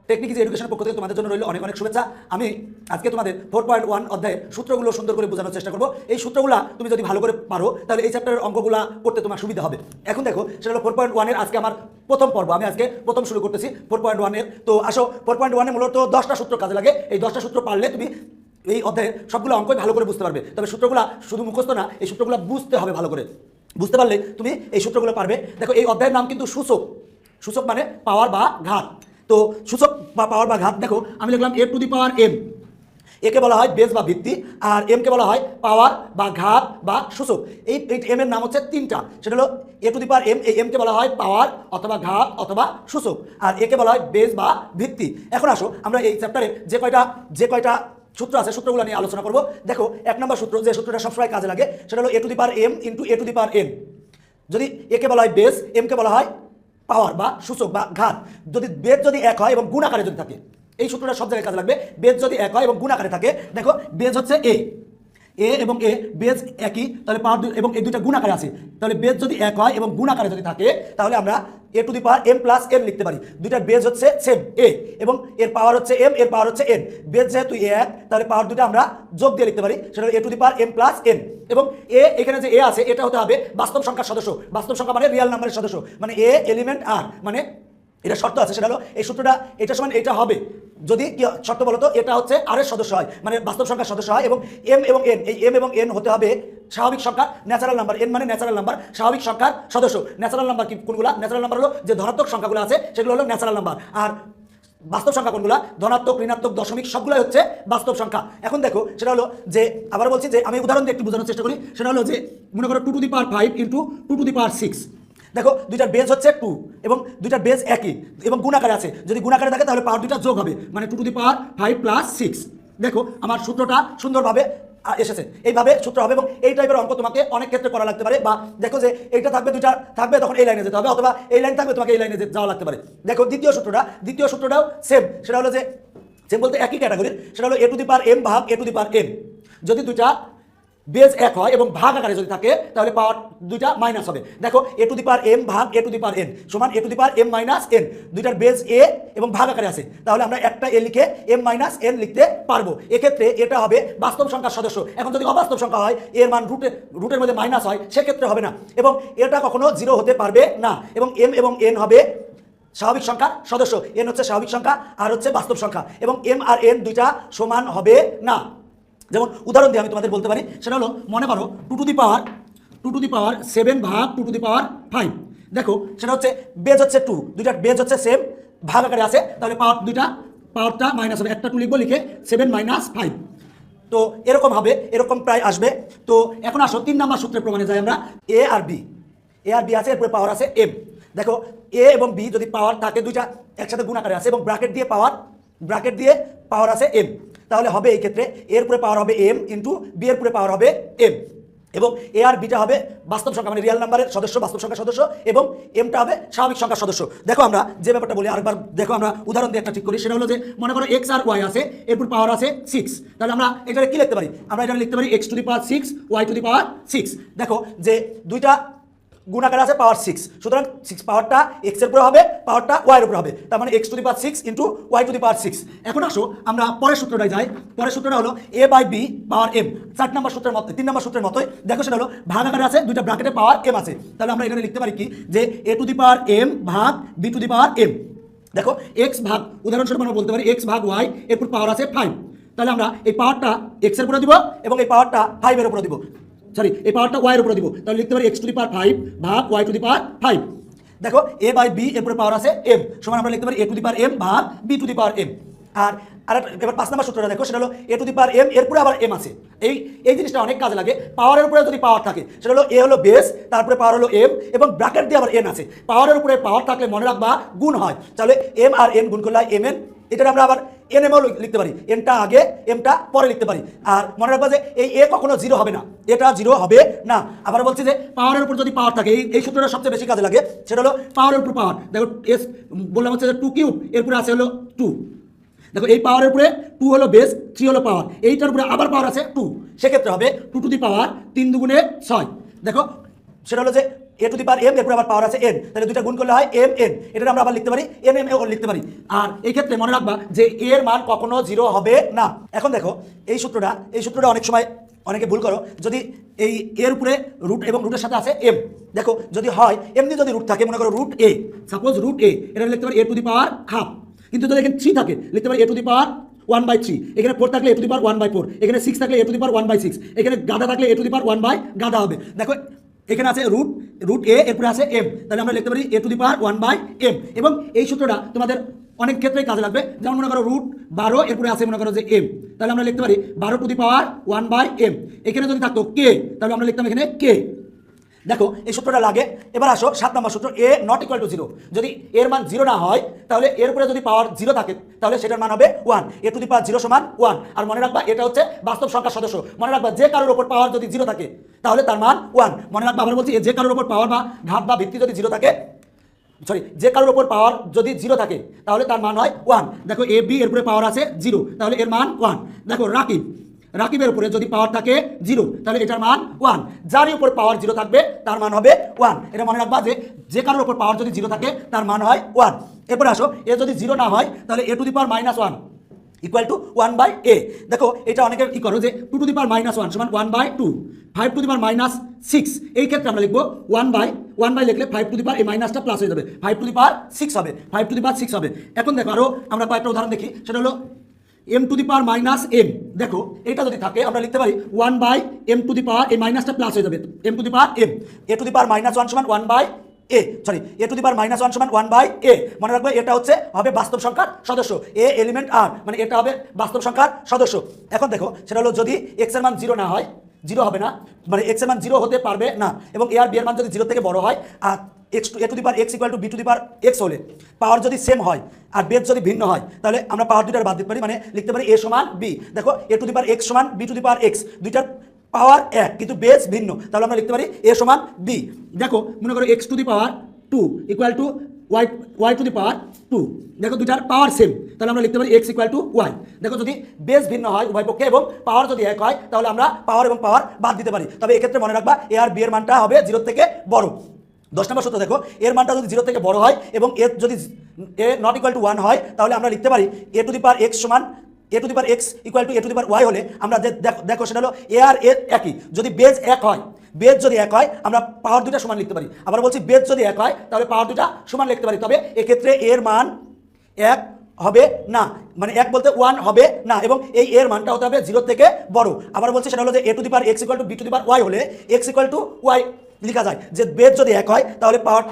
Technique is এডুকেশনের পক্ষ থেকে তোমাদের জন্য রইল অনেক অনেক শুভেচ্ছা। আমি আজকে তোমাদের 4.1 অধ্যায়ের সূত্রগুলো সুন্দর করে বোঝানোর চেষ্টা করব। এই সূত্রগুলো তুমি যদি ভালো করে পারো তাহলে এই চ্যাপ্টারের অঙ্কগুলো করতে তোমার সুবিধা হবে। এখন দেখো সেটা হলো 4.1 এর আজকে আমার প্রথম পর্ব, আমি আজকে প্রথম শুরু করতেছি 4.1 এর। তো আসো 4.1 এ মূলত 10টা সূত্র কাজে লাগে। এই 10টা সূত্র পারলে তুমি এই অধ্যায়ের সবগুলো অঙ্কই ভালো করে বুঝতে পারবে। তবে সূত্রগুলো শুধু মুখস্থ না, এই সূত্রগুলো বুঝতে হবে ভালো করে। বুঝতে পারলে তুমি এই সূত্রগুলো পারবে। দেখো এই অধ্যায়ের নাম কিন্তু সূচক। সূচক মানে পাওয়ার বা ঘাত। তো সূচক বা পাওয়ার বা ঘাত, দেখো আমি লিখলাম a to the power m। একে বলা হয় বেস বা ভিত্তি, আর m কে বলা হয় পাওয়ার বা ঘাত বা সূচক। এই m এর নাম হচ্ছে তিনটা। সেটা হলো a to the power m, এই m কে বলা হয় পাওয়ার অথবা ঘাত অথবা সূচক, আর একে বলা হয় বেস বা ভিত্তি। এখন আসো আমরা এই চ্যাপ্টারে যে কয়টা সূত্র আছে সূত্রগুলো নিয়ে আলোচনা করব। দেখো 1 নম্বর সূত্র, যে সূত্রটা সবসময় কাজে লাগে, সেটা হলো a to the power m into a to the power n। যদি একে বলা হয় বেস, m কে বলা হয় পাওয়ার বা সূচক বা ঘাত। যদি বেদ যদি এক হয় এবং গুণ আকারে যদি থাকে, এই সূত্রটা সব জায়গায় কাজে লাগবে। বেদ যদি এক হয় এবং গুণ আকারে থাকে, দেখো বেজ হচ্ছে এ এবং এ বেজ একই, তাহলে পাওয়ার এবং এই দুইটা গুণ আকারে আছে। তাহলে বেজ যদি এক হয় এবং গুণ আকারে যদি থাকে, তাহলে আমরা a to the power m plus n লিখতে পারি। দুইটার বেজ হচ্ছে সেম a এবং এর পাওয়ার হচ্ছে m, এর পাওয়ার হচ্ছে n। বেজ যেহেতু এক, তাহলে পাওয়ার দুটো আমরা যোগ দিয়ে লিখতে পারি, সেটা হলো a to the power m plus n। এবং এ, এখানে যে এ আছে এটা হতে হবে বাস্তব সংখ্যার সদস্য। বাস্তব সংখ্যা মানে রিয়াল নাম্বারের সদস্য, মানে এ এলিমেন্ট আর, মানে এটা শর্ত আছে। সেটা হলো এই সূত্রটা এটা সমান এটা হবে যদি কি শর্ত বলো তো, এটা হচ্ছে আর এর সদস্য হয়, মানে বাস্তব সংখ্যার সদস্য হয়। এবং m এবং n, এই m এবং n হতে হবে স্বাভাবিক সংখ্যা, ন্যাচারাল নাম্বার। n মানে ন্যাচারাল নাম্বার, স্বাভাবিক সংখ্যার সদস্য। ন্যাচারাল নাম্বার কি কোনগুলা? ন্যাচারাল নাম্বার হলো যে ধনাত্মক সংখ্যাগুলো আছে সেগুলো হলো ন্যাচারাল নাম্বার, আর বাস্তব সংখ্যা কোনগুলা? ধনাত্মক, ঋণাত্মক, দশমিক সবগুলাই হচ্ছে বাস্তব সংখ্যা। এখন দেখো সেটা হলো যে, আবার বলছি যে আমি উদাহরণ দিয়ে একটু বোঝানোর চেষ্টা করি। সেটা হলো যে মনে করো 2 to the power 5 into 2 to the power 6। দেখো দুইটার বেজ হচ্ছে 2 এবং দুইটার বেজ একই এবং গুণাকারে আছে। যদি গুণাকারে থাকে তাহলে পাওয়ার দুইটা যোগ হবে, মানে 2 টু দি পাওয়ার 5 প্লাস 6। দেখো আমার সূত্রটা সুন্দরভাবে এসেছে, এইভাবে সূত্র হবে। এবং এই টাইপের অঙ্ক তোমাকে অনেক ক্ষেত্রে করা লাগতে পারে। বা দেখো যে এইটা থাকবে, দুইটা থাকবে, তখন এই লাইনে যেতে হবে, অথবা এই লাইন থাকবে, তোমাকে এই লাইনে যাওয়া লাগতে পারে। দেখো দ্বিতীয় সূত্রটাও সেম। সেটা হলো যে সেম বলতে একই ক্যাটাগরির। সেটা হলো a to the power m ভাগ a to the power n। যদি দুইটা বেজ এক হয় এবং ভাগ আকারে যদি থাকে, তাহলে পাওয়ার দুইটা মাইনাস হবে। দেখো a to the power m ভাগ a to the power n সমান a to the power m minus n। দুইটার বেজ a এবং ভাগ আকারে আছে, তাহলে আমরা একটা a লিখে m মাইনাস n লিখতে পারবো। এক্ষেত্রে এটা হবে বাস্তব সংখ্যার সদস্য। এখন যদি অবাস্তব সংখ্যা হয়, এর মান রুটের মধ্যে মাইনাস হয়, সেক্ষেত্রে হবে না, এবং এটা কখনো 0 হতে পারবে না। এবং m এবং n হবে স্বাভাবিক সংখ্যা সদস্য। n হচ্ছে স্বাভাবিক সংখ্যা আর হচ্ছে বাস্তব সংখ্যা, এবং m আর n দুইটা সমান হবে না। যেমন উদাহরণ দিয়ে আমি তোমাদের বলতে পারি, সেটা হলো মনে করো 2 টু দি পাওয়ার 7 ভাগ 2 টু দি পাওয়ার 5। দেখো সেটা হচ্ছে বেজ হচ্ছে 2, দুইটার বেজ হচ্ছে সেম, ভাগ আকারে আছে, তাহলে পাওয়ারটা মাইনাস হবে। একটা 2 লিখবো, লিখে 7 মাইনাস 5। তো এরকম হবে, এরকম প্রায় আসবে। তো এখন আসো 3 নম্বর সূত্রের প্রমাণে যাই আমরা। এ আর বি আছে, এরপরে পাওয়ার আছে m। দেখো এ এবং বি যদি পাওয়ার থাকে, দুইটা একসাথে গুণ আকারে আছে এবং ব্র্যাকেট দিয়ে পাওয়ার আছে m, তাহলে হবে এই ক্ষেত্রে এর উপরে পাওয়ার হবে m ইন্টু বি এর উপরে পাওয়ার হবে m। এবং এ আর বিটা হবে বাস্তব সংখ্যা, মানে রিয়াল নাম্বারের সদস্য, বাস্তব সংখ্যার সদস্য, এবং এমটা হবে স্বাভাবিক সংখ্যার সদস্য। দেখো আমরা যে ব্যাপারটা বলি আরেকবার, দেখো আমরা উদাহরণ দিয়ে একটা ঠিক করি। সেটা হলো যে মনে করো x আর y আছে, এরপর পাওয়ার আছে 6। তাহলে আমরা এটা কি লিখতে পারি? আমরা এটা লিখতে পারি x to the power 6 y to the power 6। দেখো যে দুইটা গুণাকার আছে পাওয়ার 6, সুতরাং 6 পাওয়ারটা x এর উপরে হবে, পাওয়ারটা y এর উপরে হবে, তার মানে x to the power 6 into y to the power 6। এখন আসো আমরা পরের সূত্রটায় যাই। পরের সূত্রটা হলো a by B power m। 3 number সূত্রের মতোই। দেখো সেটা হলো ভাগ আকারে আছে, দুইটা ব্র্যাকেটে পাওয়ার m আছে, তাহলে আমরা এখানে লিখতে পারি কি, যে a to the power m ভাগ b to the power m। দেখো x ভাগ, উদাহরণস্বরূপ আমরা বলতে পারি x ভাগ y, এরপর পাওয়ার আছে 5। তাহলে আমরা এই পাওয়ারটা x এর উপরে দিব এবং এই পাওয়ারটা 5 এর উপরে দিব, সরি এই পাওয়ারটা y এর উপরে দিব। তাহলে লিখতে পারি x টু দি পাওয়ার 5 ভাগ y টু দি পাওয়ার 5। দেখো a বাই b এর উপরে পাওয়ার আছে m, সমান আমরা লিখতে পারি a to the power m ভাগ b to the power m। আর এবার 5 নম্বর সূত্রটা দেখো, সেটা হলো a to the power m, এর উপরে আবার m আছে। এই জিনিসটা অনেক কাজে লাগে। পাওয়ারের উপরে যদি পাওয়ার থাকে, সেটা হলো a হলো বেস, তারপরে পাওয়ার হলো m, এবং ব্র্যাকেট দিয়ে আবার n আছে। পাওয়ারের উপরে পাওয়ার থাকলে মনে রাখবা গুণ হয়, তাহলে m আর n গুণ করলে mn। এটা আমরা আবার এনএমও লিখতে পারি, এনটা আগে এমটা পরে লিখতে পারি। আর মনে রাখবা যে এই এ কখনো 0 হবে না, এটা 0 হবে না। আবার বলছি যে পাওয়ারের উপর যদি পাওয়ার থাকে, এই সূত্রটা সবচেয়ে বেশি কাজে লাগে। সেটা হলো পাওয়ারের উপর পাওয়ার। দেখো এস বললাম হচ্ছে যে 2 কিউব, এরপরে আছে হলো 2। দেখো এই পাওয়ারের উপরে 2 হলো বেস, 3 হলো পাওয়ার, এইটার উপরে আবার পাওয়ার আছে 2, সেক্ষেত্রে হবে 2 টু দি পাওয়ার 3 দুগুণে 6। দেখো সেটা হলো যে এ টু দি পাওয়ার এম, এরপর আবার পাওয়ার আছে এন, তাহলে দুইটা গুণ করলে হয় এম এন। এটা আমরা আবার লিখতে পারি এম এম এও লিখতে পারি। আর এই ক্ষেত্রে মনে রাখবা যে এর মান কখনো 0 হবে না। এখন দেখো এই সূত্রটা অনেক সময় অনেকে ভুল করো, যদি এই এর উপরে রুট এবং রুটের সাথে আছে এম, দেখো যদি হয় এমনি যদি রুট থাকে, মনে করো রুট এ, সাপোজ রুট এ, এটা লিখতে পারি এ টু দি পাওয়ার হাফ। কিন্তু যদি এখানে 3 থাকে লিখতে পারি এ টু দি পাওয়ার 1/3, এখানে 4 থাকলে এ টু দি পাওয়ার 1/4, এখানে 6 থাকলে এ টু দি পাওয়ার 1/6, এখানে গাদা থাকলে এ টু দি পাওয়ার 1/গাদা হবে। দেখো এখানে আছে রুট এ, এরপরে আছে এম, তাহলে আমরা লিখতে পারি এ টু দি পাওয়ার 1/m। এবং এই সূত্রটা তোমাদের অনেক ক্ষেত্রেই কাজে লাগবে। যেমন মনে করো রুট 12, এরপরে আছে মনে করো যে এম, তাহলে আমরা লিখতে পারি 12 টু দি পাওয়ার 1/m। এখানে যদি থাকতো কে, তাহলে আমরা লিখতাম এখানে কে। দেখো এই সূত্রটা লাগে। এবার আসো 7 নম্বর সূত্র, এ নট ইকুয়াল টু 0। যদি এর মান 0 না হয়, তাহলে এর উপরে যদি পাওয়ার 0 থাকে, তাহলে সেটার মান হবে 1। এ টু দি পাওয়ার 0 সমান 1। আর মনে রাখবা এটা হচ্ছে বাস্তব সংখ্যার সদস্য। মনে রাখবা যে কারোর উপর পাওয়ার যদি 0 থাকে, তাহলে তার মান 1। মনে রাখবা আবার বলছি, যে কারোর উপর পাওয়ার বা ঘাত বা ভিত্তি যদি 0 থাকে, যে কারোর উপর পাওয়ার যদি 0 থাকে, তাহলে তার মান হয় 1। দেখো এ বি, এর উপরে পাওয়ার আছে 0, তাহলে এর মান 1। দেখো রাকিবের উপরে যদি পাওয়ার থাকে 0, তাহলে এটার মান 1। যারই উপর পাওয়ার 0 থাকবে তার মান হবে 1। এটা মনে রাখবা যে কারোর উপর পাওয়ার যদি 0 থাকে তার মান হয় 1। এরপরে আসো এ যদি 0 না হয়, তাহলে A to the power -1 equal to 1/a। দেখো এটা অনেকে কি করো যে 2 টু দি পাওয়ার -1 সমান 1/2, 5 টু দি পাওয়ার -6। এই ক্ষেত্রে আমরা লিখবো 1/1 লিখলে 5 টু দি পাওয়ার এই মাইনাসটা প্লাস হয়ে যাবে, 5 টু দি পাওয়ার 6 হবে, 5 টু দি পাওয়ার 6 হবে। এখন দেখো আরো আমরা কয়েকটা উদাহরণ দেখি, সেটা হলো m to the power -m। দেখো এটা যদি থাকে আমরা লিখতে পারি 1/m টু দি পাওয়ার এই মাইনাসটা প্লাস হয়ে যাবে, m to the power m। a to the power -1 সমান 1/a, sorry A to the power -1 সমান 1/a। মনে রাখবে এটা হবে বাস্তব সংখ্যার সদস্য, এ এলিমেন্ট আর, মানে এটা হবে বাস্তব সংখ্যার সদস্য। এখন দেখো সেটা হলো যদি x এর মান 0 না হয়, 0 হবে না, মানে x এর মান 0 হতে পারবে না, এবং a আর b এর মান যদি 0 থেকে বড় হয়, আর A to the power x equal to B to the power x হলে পাওয়ার যদি সেম হয় আর বেস যদি ভিন্ন হয়, তাহলে আমরা পাওয়ার দুইটার বাদ দিতে পারি, মানে লিখতে পারি a সমান b। দেখো এ টু দি পাওয়ার x সমান B to the power x, দুইটার পাওয়ার এক কিন্তু বেস ভিন্ন, তাহলে আমরা লিখতে পারি a সমান b। দেখো মনে করো x to the power 2 equal to y to the power 2। দেখো দুইটার পাওয়ার সেম, তাহলে আমরা লিখতে পারি x ইকুয়াল টু y। দেখো যদি বেস ভিন্ন হয় উভয় পক্ষে এবং পাওয়ার যদি এক হয়, তাহলে আমরা পাওয়ার এবং পাওয়ার বাদ দিতে পারি। তবে এক্ষেত্রে মনে রাখবা a আর b এর মানটা হবে 0 থেকে বড়। 10 নম্বর সূত্র দেখো, এর মানটা যদি 0 থেকে বড় হয় এবং এর যদি এ নট ইকুয়াল টু 1 হয়, তাহলে আমরা লিখতে পারি এ টু দি পাওয়ার x সমান A to the power x equal to A to the power y হলে আমরা যে দেখো সেটা হলো এ আর এর একই, যদি বেস এক হয়, বেস যদি এক হয় আমরা পাওয়ার দুইটা সমান লিখতে পারি। আবার বলছি বেস যদি এক হয় তাহলে পাওয়ার দুইটা সমান লিখতে পারি। তবে এক্ষেত্রে এর মান 1 হবে না, মানে 1 বলতে 1 হবে না, এবং এই এর মানটা হতে হবে 0 থেকে বড়। আবার বলছি সেটা হলো যে এ to the power x equal to B to the power y হলে x ইকুয়াল টু y লিখা যায়, যে বেস যদি এক হয় তাহলে পাওয়ার,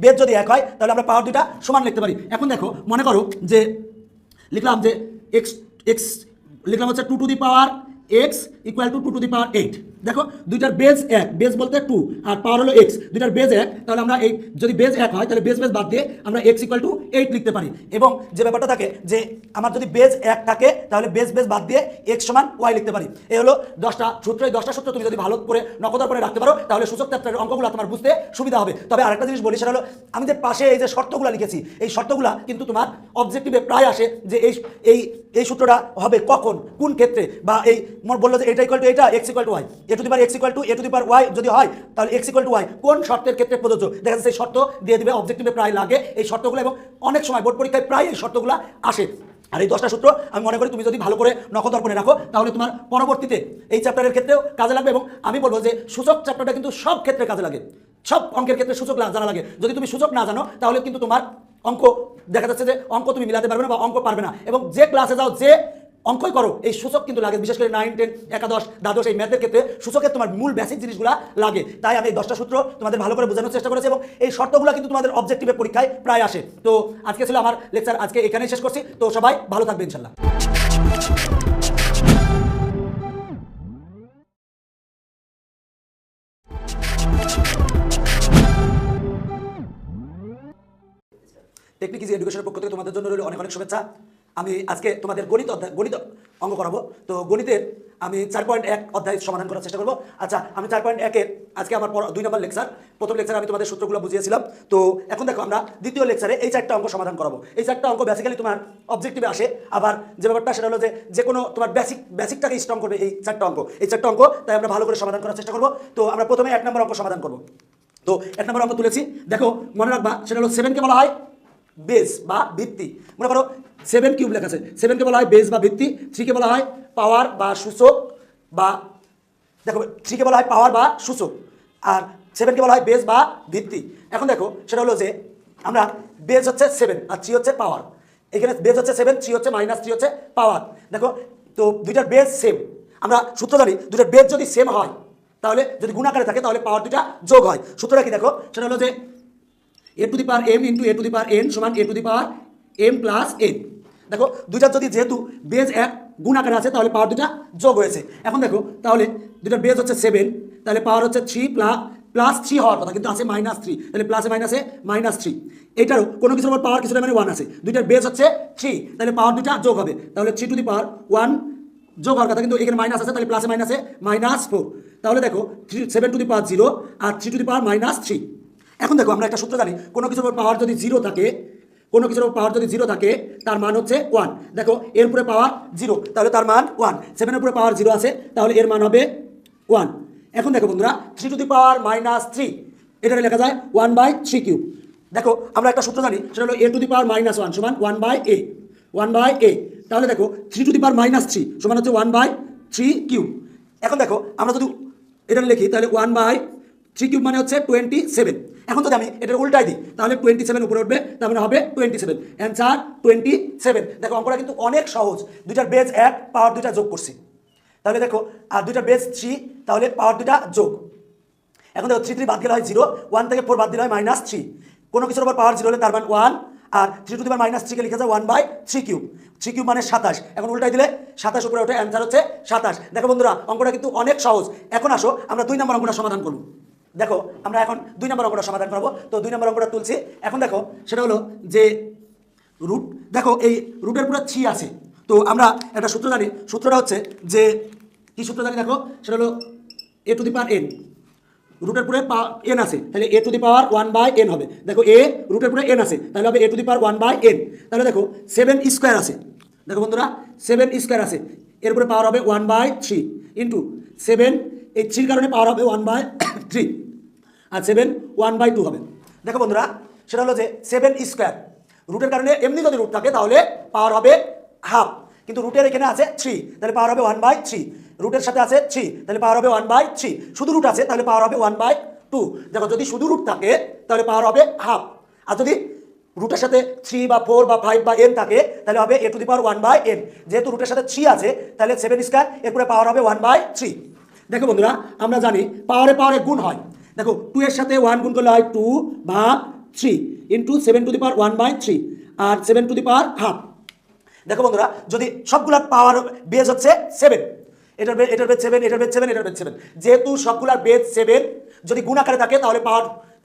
বেস যদি এক হয় তাহলে আমরা পাওয়ার দুইটা সমান লিখতে পারি। এখন দেখো মনে করো যে লিখলাম যে x লিখলাম হচ্ছে 2 to the power x equal to 2 to the power 8। দেখো দুইটার বেস এক, বেস বলতে 2 আর পাওয়ার হলো x, দুইটার বেস এক, তাহলে আমরা এই যদি বেস এক হয় তাহলে বেস বাদ দিয়ে আমরা x ইকুয়াল টু 8 লিখতে পারি। এবং যে ব্যাপারটা থাকে যে আমার যদি বেস এক থাকে তাহলে বেস বাদ দিয়ে x সমান y লিখতে পারি। এই হলো 10টা সূত্র। এই 10টা সূত্র তুমি যদি ভালো করে নকদর্পণে রাখতে পারো, তাহলে সূচক ক্ষেত্রের অঙ্কগুলো তোমার বুঝতে সুবিধা হবে। তবে আরেকটা জিনিস বলি, সেটা হলো আমি যে পাশে এই যে শর্তগুলো লিখেছি, এই শর্তগুলো কিন্তু তোমার অবজেক্টিভে প্রায় আসে, যে এই সূত্রটা হবে কখন, কোন ক্ষেত্রে, বা এই বললো যে এটা ইকুয়াল টু এটা, x equal to y, A to the power x equal to A to the power y যদি হয়, তাহলে x ইকুয়াল টু y কোন শর্তের ক্ষেত্রে প্রযোজ্য, দেখা যাচ্ছে এই শর্ত দিয়ে দিবে। অবজেক্টিভে প্রায় লাগে এই শর্তগুলো, এবং অনেক সময় বোর্ড পরীক্ষায় প্রায় এই শর্তগুলো আসে। আর এই 10টা সূত্র আমি মনে করি তুমি যদি ভালো করে নখদর্পণে রাখো, তাহলে তোমার পরবর্তীতে এই চ্যাপ্টারের ক্ষেত্রেও কাজে লাগবে। এবং আমি বলবো যে সূচক চ্যাপ্টারটা কিন্তু সব ক্ষেত্রে কাজে লাগে, সব অঙ্কের ক্ষেত্রে সূচক জানা লাগে। যদি তুমি সূচক না জানো, তাহলে কিন্তু তোমার অঙ্ক দেখা যাচ্ছে যে অঙ্ক তুমি মিলাতে পারবে না বা অঙ্ক পারবে না। এবং যে ক্লাসে যাও, যে অঙ্কই করো, এই সূচক কিন্তু লাগে, বিশেষ করে 9, 10, একাদশ, দ্বাদশ এই ম্যাথের ক্ষেত্রে সূচকের তোমার মূল বেসিক জিনিসগুলো লাগে। তাই আমি এই 10টা সূত্র তোমাদের ভালো করে বোঝানোর চেষ্টা করেছি, এবং এই শর্তগুলো কিন্তু তোমাদের অবজেক্টিভে পরীক্ষায় প্রায় আসে। তো আজকে ছিল আমার লেকচার, আজকে এখানেই শেষ করছি। তো সবাই ভালো থাকবে ইনশাল্লাহ। টেকনিক ইজি এডুকেশনের পক্ষ থেকে তোমাদের জন্য রইল অনেক অনেক শুভেচ্ছা। আমি আজকে তোমাদের গণিত অঙ্ক করাবো। তো গণিতের আমি 4.1 অধ্যায় সমাধান করার চেষ্টা করবো। আচ্ছা, আমি 4.1-এর আজকে আমার 2 নম্বর লেকচার। প্রথম লেকচারে আমি তোমাদের সূত্রগুলো বুঝিয়েছিলাম। তো এখন দেখো আমরা দ্বিতীয় লেকচারে এই 4টা অঙ্ক সমাধান করাবো। এই 4টা অঙ্ক বেসিক্যালি তোমার অবজেক্টিভে আসে। আবার যে ব্যাপারটা সেটা হলো যে কোনো তোমার বেসিকটাকে স্ট্রং করবে এই 4টা অঙ্ক। তাই আমরা ভালো করে সমাধান করার চেষ্টা করবো। তো আমরা প্রথমে 1 নম্বর অঙ্ক সমাধান করবো। তো 1 নম্বর অঙ্ক তুলেছি, দেখো মনে রাখবা সেটা হলো 7কে বলা হয় বেস বা ভিত্তি। মনে করো 7 কিউব লেখা আছে, 7কে বলা হয় বেস বা ভিত্তি, 3কে বলা হয় পাওয়ার বা সূচক, বা দেখো 3কে বলা হয় পাওয়ার বা সূচক, আর 7কে বলা হয় বেস বা ভিত্তি। এখন দেখো সেটা হলো যে আমরা বেস হচ্ছে 7 আর 3 হচ্ছে পাওয়ার, এখানে বেস হচ্ছে 7, 3 হচ্ছে -3 হচ্ছে পাওয়ার। দেখো তো দুইটার বেস সেম, আমরা সূত্র জানি দুইটার বেস যদি সেম হয় তাহলে যদি গুণাকারে থাকে তাহলে পাওয়ার দুইটা যোগ হয়। সূত্রটা কি দেখো, সেটা হলো যে a to the power m into a to the power n সমান a to the power m plus n। দেখো দুইটার যদি যেহেতু বেজ এক গুণ আকারে আছে তাহলে পাওয়ার দুটা যোগ হয়েছে। এখন দেখো তাহলে দুটার বেজ হচ্ছে 7, তাহলে পাওয়ার হচ্ছে 3 প্লাস 3 হওয়ার কথা, কিন্তু আছে -3, তাহলে প্লাসে মাইনাসে -3। এটারও কোনো কিছুর উপর পাওয়ার কিছুটা মানে 1 আছে, দুইটার বেজ হচ্ছে 3, তাহলে পাওয়ার দুটা যোগ হবে, তাহলে 3 টু দি পাওয়ার 1 যোগ হওয়ার কথা, কিন্তু এখানে মাইনাস আছে, তাহলে প্লাসে মাইনাসে -4। তাহলে দেখো 7 to the power 0 R 3 to the পাওয়ার -3। এখন দেখো আমরা একটা সূত্র জানি, কোনো কিছুর উপর পাওয়ার যদি 0 থাকে, কোনো কিছুর উপর পাওয়ার যদি 0 থাকে তার মান হচ্ছে 1। দেখো এর উপরে পাওয়ার 0 তাহলে তার মান 1, 7 এর উপরে পাওয়ার 0 আছে তাহলে এর মান হবে 1। এখন দেখো বন্ধুরা 3 টু দি পাওয়ার -3 এটা লেখা যায় 1/3 কিউব। দেখো আমরা একটা সূত্র জানি, সেটা হলো a টু দি পাওয়ার -1 সমান 1/a, 1/a। তাহলে দেখো 3 টু দি পাওয়ার -3 সমান হচ্ছে 1/3 কিউব। এখন দেখো আমরা যদি এটা লিখি তাহলে 1/3 কিউব মানে হচ্ছে 27। এখন যদি আমি এটা উল্টাই দিই তাহলে 27 উপরে উঠবে, তার মানে হবে 27, অ্যান্সার 27। দেখো অঙ্কটা কিন্তু অনেক সহজ, দুইটার বেজ 1 পাওয়ার দুইটা যোগ করছি, তাহলে দেখো আর দুইটার বেজ 3 তাহলে পাওয়ার দুইটা যোগ। এখন দেখো 3 বাদ দিলে হয় 0, 1 থেকে 4 বাদ দিলে হয় -3, কোনো কিছুর উপর পাওয়ার 0 হলে তার মান 1, আর 3 টু দি পাওয়ার -3 কে লিখা যায় 1/3 কিউব। 3 কিউব মানে 27, এখন উল্টাই দিলে 27 উপরে ওঠে, অ্যান্সার হচ্ছে 27। দেখো বন্ধুরা অঙ্কটা কিন্তু অনেক সহজ। এখন আসো আমরা 2 নম্বর অঙ্কটা সমাধান করব। দেখো আমরা এখন 2 নম্বর অঙ্কটা সমাধান করবো। তো 2 নম্বর অঙ্কটা তুলছি, এখন দেখো সেটা হলো যে রুট, দেখো এই রুটের পুরো 3 আছে, তো আমরা একটা সূত্র জানি, সূত্রটা হচ্ছে যে কি সূত্র জানি দেখো, সেটা হলো a to the power n, রুটের পুরে n আছে তাহলে a to the power 1/n হবে। দেখো a রুটের পুরে n আছে তাহলে হবে a to the power 1/n। তাহলে দেখো 7 স্কোয়ার আছে, দেখো বন্ধুরা 7 স্কোয়ার আছে, এর উপরে পাওয়ার হবে 1/3 ইন্টু 7, এই 3 কারণে পাওয়ার হবে 1/3, আর 7 1/2 হবে। দেখো বন্ধুরা সেটা হলো যে 7 স্কোয়ার, রুটের কারণে এমনি যদি রুট থাকে তাহলে পাওয়ার হবে হাফ, কিন্তু রুটের এখানে আছে 3 তাহলে পাওয়ার হবে 1/3, রুটের সাথে আছে 3 তাহলে পাওয়ার হবে 1/3, শুধু রুট আছে তাহলে পাওয়ার হবে 1/2। দেখো যদি শুধু রুট থাকে তাহলে পাওয়ার হবে হাফ, আর যদি রুটের সাথে 3 বা 4 বা 5 বা n থাকে তাহলে হবে a to the power 1/n। যেহেতু রুটের সাথে 3 আছে তাহলে 7 স্কোয়ার এরপরে পাওয়ার হবে 1/3। দেখো বন্ধুরা আমরা জানি পাওয়ারে পাওয়ারে গুণ হয়, দেখো 2 এর সাথে 1 গুণ করলে হয় 2/3 ইন্টু 7 টু দি পাওয়ার 1/3 আর 7 টু দি পাওয়ার হাফ। দেখো বন্ধুরা যদি সবগুলার পাওয়ার বেজ হচ্ছে 7, এটার বেজ 7, এটার বেজ 7, এটার বেজ 7, যেহেতু সবগুলার বেজ 7 যদি গুণ আকারে থাকে তাহলে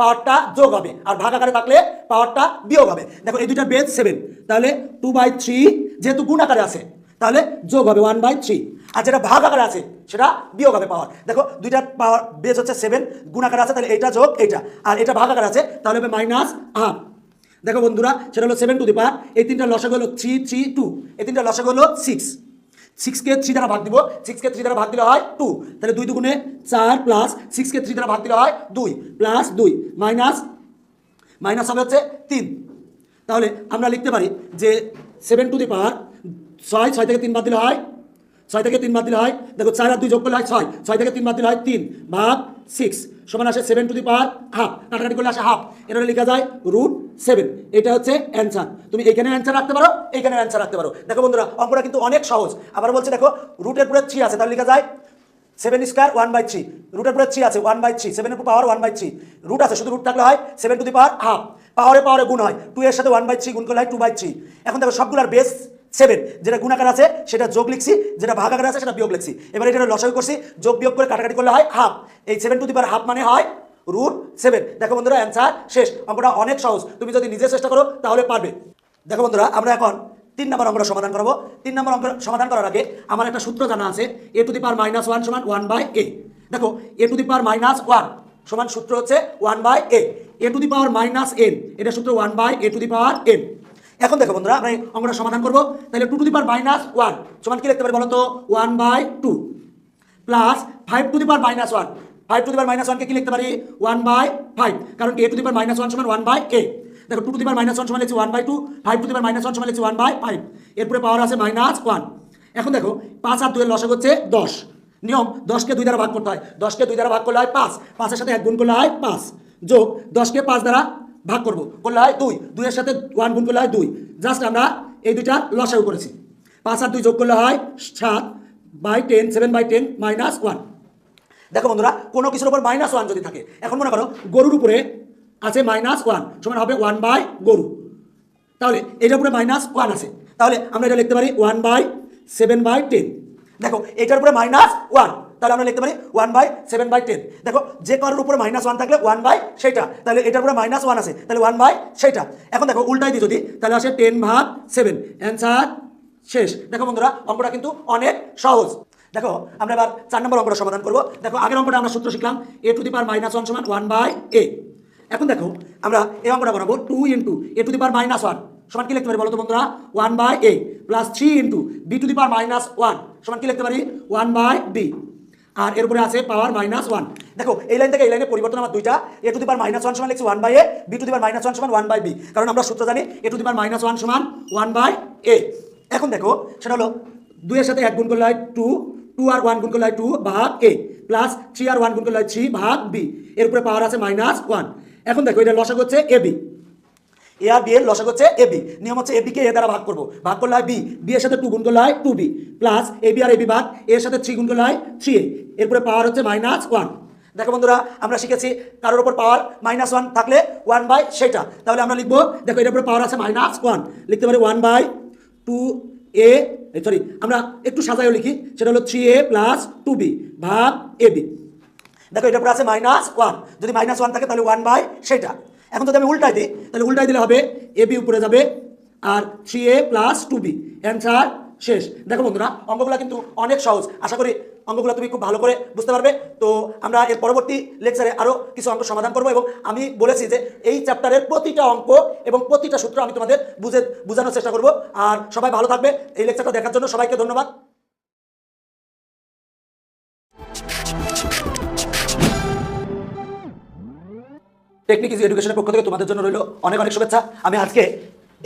পাওয়ারটা যোগ হবে, আর ভাগ আকারে থাকলে পাওয়ারটা বিয়োগ হবে। দেখো এই দুইটার বেজ 7 তাহলে 2/3, যেহেতু গুণ আকারে আছে তাহলে যোগ হবে 1/3, আর যেটা ভাগ আকারে আছে সেটা বিয়োগ হবে পাওয়ার। দেখো দুইটার পাওয়ার বেজ হচ্ছে 7, গুণ আকারে আছে তাহলে এইটা যোগ এইটা, আর এটা ভাগ আকারে আছে তাহলে হবে -1/2। দেখো বন্ধুরা সেটা হলো 7 টু দি পাওয়ার, এই তিনটা লসাগু হলো 3, 3, 2, এই তিনটা লসাগু হলো 6, 6কে 3 দ্বারা ভাগ দিব, 6কে 3 দ্বারা ভাগ দিলে হয় 2, তাহলে 2 দুগুণে 4 প্লাস 6কে 3 দ্বারা ভাগ দিলে হয় 2 প্লাস 2 মাইনাস হবে হচ্ছে 3। তাহলে আমরা লিখতে পারি যে 7 টু দি পাওয়ার 6, 6 থেকে 3 বাদ দিলে হয় 6 থেকে 3 বাদ দিলে হয়, দেখো 4 আর 2 যোগ করলে হয় 6, 6 থেকে 3 বাদ দিলে হয় 3/6 সমান আসে 7 টু দি পাওয়ার হাফ, কাটাকাটি করলে আসে হাফ, এটা লেখা যায় √7। এটা হচ্ছে অ্যান্সার। তুমি এখানে অ্যান্সার রাখতে পারো, এখানে অ্যান্সার রাখতে পারো। দেখো বন্ধুরা অঙ্কটা কিন্তু অনেক সহজ। আবার বলছে দেখো রুটের পুরো 3 আছে তাহলে লেখা যায় 7 স্কোয়ার 1/3, রুটের পুরো 3 আছে 1/3, 7 এর পাওয়ার 1/3, রুট আছে শুধু রুট থাকলে হয় 7 টু দি পাওয়ার হাফ, পাওয়ারে গুণ হয়, 2 এর সাথে 1/3 গুণ করলে হয় 2/3। এখন দেখো সবগুলার বেস 7, যেটা গুণ আকার আছে সেটা যোগ লিখছি, যেটা ভাগ আকার আছে সেটা বিয়োগ লিখছি। এবার এটা লসাগু করছি, যোগ বিয়োগ করে কাটাকাটি করলে হয় হাফ, এই 7 টু দি পাওয়ার হাফ মানে হয় √7। দেখো বন্ধুরা অ্যান্সার শেষ। অঙ্কটা অনেক সহজ, তুমি যদি নিজে চেষ্টা করো তাহলে পারবে। দেখো বন্ধুরা আমরা এখন 3 নম্বর অঙ্কটা সমাধান করবো। 3 নম্বর অঙ্ক সমাধান করার আগে আমার একটা সূত্র জানা আছে, a টু দি পাওয়ার -1 সমান 1/a। দেখো a টু দি পাওয়ার -1 সমান সূত্র হচ্ছে 1/a, a to the power -n এটা সূত্র 1/a to the power n। এখন দেখো বন্ধুরা আমরা এই অঙ্কটা সমাধান করবো, তাহলে 2 টু দি পাওয়ার -1 সমান কি লিখতে পারি বলো তো 1/2 plus 5 to the power -1, 5 to the power -1 কে কি লিখতে পারি 1/5, কারণ a টু দি পাওয়ার -1 সমান 1/a। দেখো 2 টু দি পাওয়ার -1 সমান লিখছি 1/2, 5 টু দি পাওয়ার -1 সমান লিখছি 1/5, এরপরে পাওয়ার আছে -1। এখন দেখো 5 আর 2 এর লসাগু হচ্ছে 10। নিয়ম 10 কে 2 দ্বারা ভাগ করতে হয়, 10 কে 2 দ্বারা ভাগ করলে হয় 5, 5 এর সাথে 1 গুণ করলে হয় 5, যোগ 10 কে 5 দ্বারা ভাগ করব করলে হয় 2, 2 এর সাথে 1 গুণ করলে হয় 2। জাস্ট আমরা এই দুইটা লসাগু করেছি, 5 আর 2 যোগ করলে হয় 7/10, 7/10 -1। দেখো বন্ধুরা, কোনো কিছুর উপর -1 যদি থাকে, এখন মনে করো গরুর উপরে আছে -1 সমান হবে 1 গরু, তাহলে এটার উপরে -1 আছে, তাহলে আমরা এটা লিখতে পারি 1/7/10। দেখো এটার উপরে -1, তাহলে আমরা লিখতে পারি 1/7/10। দেখো যে কারোর উপরে -1 থাকলে 1 সেটা, তাহলে এটার উপরে -1 আছে, তাহলে 1 সেটা। এখন দেখো উল্টাই দিই যদি, তাহলে আসে 10/7, অ্যান্সার শেষ। দেখো বন্ধুরা, অঙ্কটা কিন্তু অনেক সহজ। দেখো আমরা এবার 4 নম্বর অঙ্কটা সমাধান করব। দেখো আগের অঙ্কটা আমরা সূত্র শিখলাম a টু দি পাওয়ার -1 সমান 1/a। এখন দেখো আমরা এই অঙ্কটা বানাবো 2 into a to the power -1 সমান কি লিখতে পারি বলো তো বন্ধুরা 1/a, plus 3 into b to the power -1 সমান কি লিখতে পারি 1/b, আর এর উপরে আছে পাওয়ার -1। দেখো এই লাইন থেকে এই লাইনে পরিবর্তন আমার দুইটা, a টু দি পাওয়ার -1 সমান লিখছি 1/a, b to the power -1 সমান 1/b, কারণ আমরা সূত্র জানি a টু দি পাওয়ার -1 সমান 1/a। এখন দেখো সেটা হলো 2 এর সাথে 1 গুণ করলে হয় 2, 2 আর 1 গুণ করলে হয় 2 ভাগ a, প্লাস 3 আর 1 গুণ করলে হয় 3 ভাগ b, এর উপরে পাওয়ার আছে -1। এখন দেখো এটা লসাগু হচ্ছে ab, a আর b এর লসাগু হচ্ছে ab। নিয়ম হচ্ছে ab কে a দ্বারা ভাগ করব, ভাগ করলে হয় b, b এর সাথে 2 গুণ করলে হয় 2b, প্লাস ab আর ab ভাগ a এর সাথে 3 গুণ করলে হয় 3a, এরপরে পাওয়ার হচ্ছে -1। দেখো বন্ধুরা, আমরা শিখেছি কারোর উপর পাওয়ার -1 থাকলে 1 সেটা, তাহলে আমরা লিখবো, দেখো এটার উপরে পাওয়ার আছে -1, লিখতে পারি 1/2a, সরি আমরা একটু সাজায়ও লিখি, সেটা হলো 3a প্লাস 2b ভাগ ab। দেখো এটার উপরে আছে -1, যদি -1 থাকে তাহলে 1 সেটা। এখন যদি আমি উল্টাই দিই, তাহলে উল্টাই দিলে হবে ab উপরে যাবে আর 3a প্লাস 2b, অ্যান্সার শেষ। দেখো বন্ধুরা, অঙ্কগুলো কিন্তু অনেক সহজ, আশা করি অঙ্কগুলো তুমি খুব ভালো করে বুঝতে পারবে। তো আমরা এর পরবর্তী লেকচারে আরও কিছু অঙ্ক সমাধান করবো, এবং আমি বলেছি যে এই চ্যাপ্টারের প্রতিটা অঙ্ক এবং প্রতিটা সূত্র আমি তোমাদের বোঝানোর চেষ্টা করব। আর সবাই ভালো থাকবে। এই লেকচারটা দেখার জন্য সবাইকে ধন্যবাদ। টেকনিক ইজি এডুকেশনের পক্ষ থেকে তোমাদের জন্য রইল অনেক অনেক শুভেচ্ছা। আমি আজকে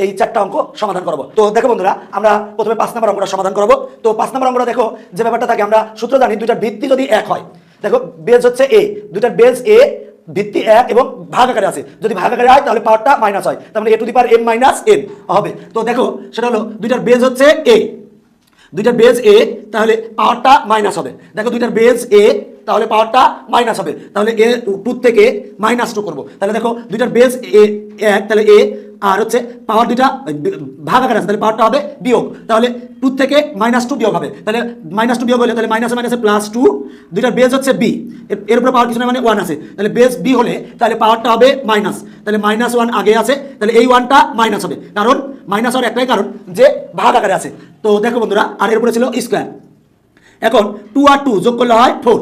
এই 4টা অঙ্ক সমাধান করব। তো দেখো বন্ধুরা, আমরা প্রথমে 5 নম্বর অঙ্কটা সমাধান করব। তো 5 নম্বর অঙ্কটা দেখো, যে ব্যাপারটা থাকে আমরা সূত্র জানি, দুইটার ভিত্তি যদি এক হয়, দেখো বেজ হচ্ছে a, দুইটার বেজ a, ভিত্তি 1 এবং ভাগ আকারে আছে, যদি ভাগ আকারে হয় তাহলে পাওয়ারটা মাইনাস হয়, তার মানে a to the power m minus n হবে। তো দেখো সেটা হলো দুইটার বেজ হচ্ছে a, দুইটার বেজ a, তাহলে পাওয়ারটা মাইনাস হবে। দেখো দুইটার বেজ a, তাহলে পাওয়ারটা মাইনাস হবে, তাহলে a 2 থেকে -2 করব। তাহলে দেখো দুইটার বেজ a 1, তাহলে a, আর হচ্ছে পাওয়ার দুইটা ভাগ আকারে আছে, তাহলে পাওয়ারটা হবে বিয়োগ, তাহলে 2 থেকে -2 বিয়োগ হবে, তাহলে -2 বিয়োগ হলে তাহলে মাইনাসে মাইনাসে +2, দুইটার বেজ হচ্ছে b, এর উপরে পাওয়ার কিছু না মানে 1 আছে, তাহলে বেজ b হলে তাহলে পাওয়ারটা হবে মাইনাস, তাহলে -1 আগে আছে, তাহলে এই 1টা মাইনাস হবে, কারণ মাইনাস হওয়ার একটাই কারণ যে ভাগ আকারে আছে। তো দেখো বন্ধুরা, আর এর উপরে ছিল স্কোয়ার। এখন 2 আর 2 যোগ করলে হয় 4,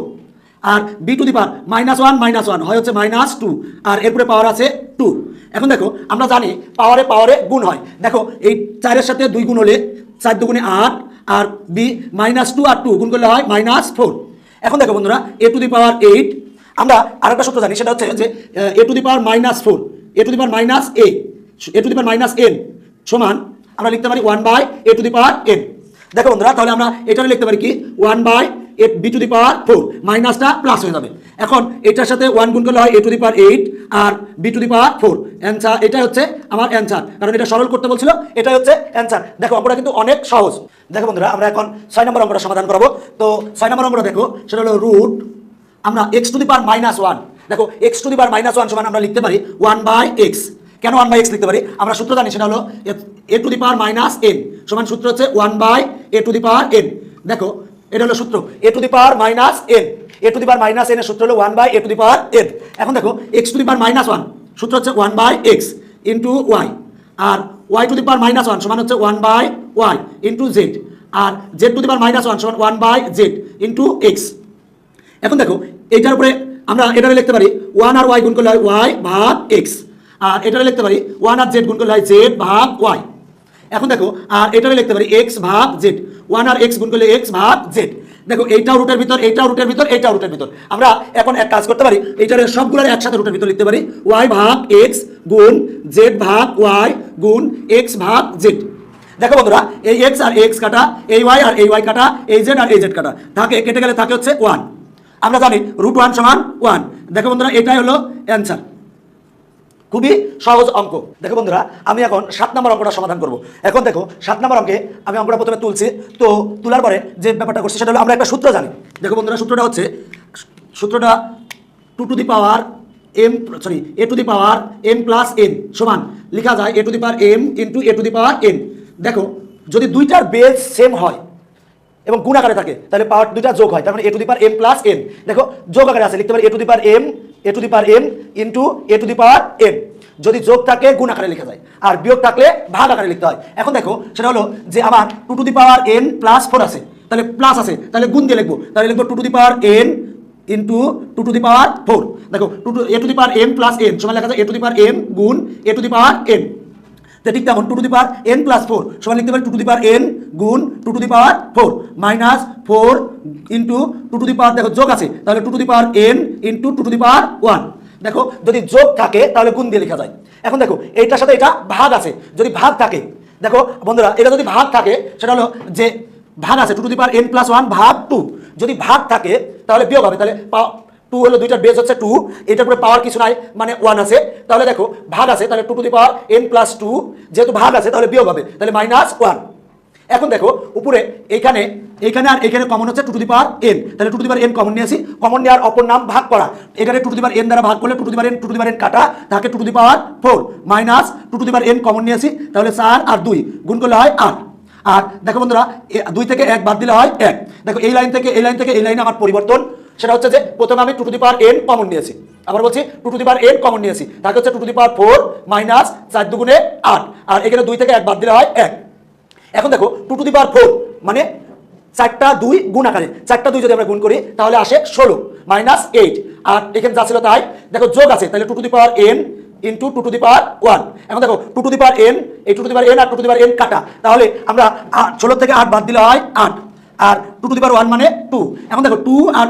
আর b টু দি পাওয়ার -1 হয় হচ্ছে -2, আর এরপরে পাওয়ার আছে 2। এখন দেখো আমরা জানি পাওয়ারে পাওয়ারে গুণ হয়। দেখো এই 4-এর সাথে 2 গুণ হলে 4 দুগুণে 8, আর b -2 আর 2 গুণ করলে হয় -4। এখন দেখো বন্ধুরা, a টু দি পাওয়ার 8, আমরা আরেকটা সূত্র জানি, সেটা হচ্ছে যে a to the power -4, a to the power a to the power -n সমান আমরা লিখতে পারি 1/a to the power n। দেখো বন্ধুরা, তাহলে আমরা এটা লিখতে পারি কি 1/b টু দি পাওয়ার 4, মাইনাসটা প্লাস হয়ে যাবে। এখন এটার সাথে 1 গুণ করলে হয় a টু দি পাওয়ার 8 আর b to the power 4, answer এটা হচ্ছে আমার অ্যান্সার, কারণ এটা সরল করতে বলছিল, এটাই হচ্ছে অ্যান্সার। দেখো অঙ্কটা কিন্তু অনেক সহজ। দেখো বন্ধুরা, আমরা এখন 6 নম্বর অঙ্কটা সমাধান করব। তো 6 নম্বর অঙ্কটা দেখো, সেটা হলো রুট, আমরা x টু দি পাওয়ার -1, দেখো x টু দি পাওয়ার -1 সমান আমরা লিখতে পারি 1/x। কেন 1/x লিখতে পারি? আমরা সূত্র জানি, সেটা হলো a to the power -n সমান সূত্র হচ্ছে 1/a to the power n। দেখো এটা হলো সূত্র, a to the power -n, a to the power -n এর সূত্র হলো 1/a to the power n। এখন দেখো x টু দি পাওয়ার -1 সূত্র হচ্ছে 1/x ইন্টু y, আর y টু দি পাওয়ার -1 সমান হচ্ছে 1/y ইন্টু z, আর z টু দি পাওয়ার -1 সমান 1/z ইন্টু x। এখন দেখো এইটার উপরে আমরা এটা লিখতে পারি 1 আর y গুণ করলে হয় y ভাগ x, আর এটা লিখতে পারি 1 আর z গুণ করলে হয় z ভাগ y। এখন দেখো আর এটা লিখতে পারি x ভাগ z, 1 আর x গুণ করলে x ভাগ z। দেখো এইটাও রুটের ভিতর, এইটাও রুটের ভিতর, এইটাও রুটের ভিতর। আমরা এখন এক কাজ করতে পারি, এইটার সবগুলোর একসাথে রুটের ভিতর লিখতে পারি। ওয়াই ভাগ এক্স গুণ জেড ভাগ ওয়াই গুণ এক্স ভাগ জেড। দেখো বন্ধুরা, এই এক্স আর এক্স কাটা, এই ওয়াই আর এই ওয়াই কাটা, এই জেড আর এই জেড কাটা, থাকে কেটে গেলে থাকে হচ্ছে 1। আমরা জানি √1 সমান 1। দেখো বন্ধুরা, এটাই হলো অ্যান্সার। খুবই সহজ অঙ্ক। দেখো বন্ধুরা, আমি এখন 7 নম্বর অঙ্কটা সমাধান করব। এখন দেখো 7 নম্বর অঙ্কে আমি অঙ্কটা প্রথমে তুলছি। তো তোলার পরে যে ব্যাপারটা করছি সেটা হলো আমরা একটা সূত্র জানি। দেখো বন্ধুরা, সূত্রটা হচ্ছে, সূত্রটা a to the power m plus n সমান লেখা যায় a to the power m into a to the power n। দেখো যদি দুইটার বেস সেম হয় এবং গুণ আকারে থাকে তাহলে পাওয়ার দুইটা যোগ হয়, তার মানে a to the power m plus n। দেখো যোগ আকারে আছে, লিখতে পারি a to the power m into a to the power n। যদি যোগ থাকে গুণ আকারে লেখা যায়, আর বিয়োগ থাকলে ভাগ আকারে লিখতে হয়। এখন দেখো সেটা হলো যে আমার 2 to the power n plus 4 আছে, তাহলে প্লাস আছে, তাহলে গুণ দিয়ে লিখবো, তাহলে লিখবো 2 to the power n into 2 to the power 4। দেখো a to the power m plus n সমান লেখা যায় a to the power m গুণ a to the power n। ঠিক তেমন 2 to the power n plus 4 সমান লিখতে পারি 2 টু দি পাওয়ার n গুণ 2 to the power 4 minus 4 into 2 to the power, দেখো যোগ আছে তাহলে 2 to the power n into 2 to the power 1। দেখো যদি যোগ থাকে তাহলে গুণ দিয়ে লেখা যায়। এখন দেখো এইটার সাথে এটা ভাগ আছে, যদি ভাগ থাকে, দেখো বন্ধুরা এটা যদি ভাগ থাকে সেটা হলো যে ভাগ আছে 2 to the power n plus 1 ভাগ 2। যদি ভাগ থাকে তাহলে বিয়োগ হবে, তাহলে 2 হলো দুইটার বেস হচ্ছে 2, এটার উপরে পাওয়ার কিছু নাই মানে 1 আছে, তাহলে দেখো ভাগ আছে তাহলে 2 to the power n plus 2, যেহেতু ভাগ আছে তাহলে বিয়োগ হবে, তাহলে মাইনাস 1। এখন দেখো উপরে এইখানে আর এখানে কমন হচ্ছে 2 টু দি পাওয়ার n, তাহলে 2 to the power n common নিয়েছি, কমন নেওয়ার অপর নাম ভাগ করা। এখানে 2 টু দি পাওয়ার n দ্বারা ভাগ করলে 2 টু দি পাওয়ার n কাটা থাকে 2 to the power 4 minus 2 to the power n common নিয়েছি, তাহলে 4 আর 2 গুণ করলে হয় 8। আর দেখো বন্ধুরা 2 থেকে 1 বাদ দিলে হয় 1। দেখো এই লাইন থেকে এই লাইনে আমার পরিবর্তন, সেটা হচ্ছে যে প্রথমে আমি 2 to the power n common নিয়েছি, আবার বলছি 2 to the power n common নিয়েছি, তাকে হচ্ছে 2 টু দি পাওয়ার 4 মাইনাস 4 দুগুণে 8, আর এখানে 2 থেকে 1 বাদ দিলে হয় 1। এখন দেখো 2 টু দি পাওয়ার 4 মানে 4টা 2 গুণ আকারে, 4টা 2 যদি আমরা গুণ করি তাহলে আসে 16 মাইনাস 8, আর এখানে যা ছিল তাই। দেখো যোগ আছে তাহলে 2 to the power n into 2 to the power 1। এখন দেখো 2 টু দি পাওয়ার n, এই 2 টু দি পাওয়ার n আর 2 টু দি পাওয়ার n কাটা, তাহলে আমরা 16 থেকে 8 বাদ দিলে হয় 8, আর 2 টু দি পাওয়ার 1 মানে 2। এখন দেখো 2 আর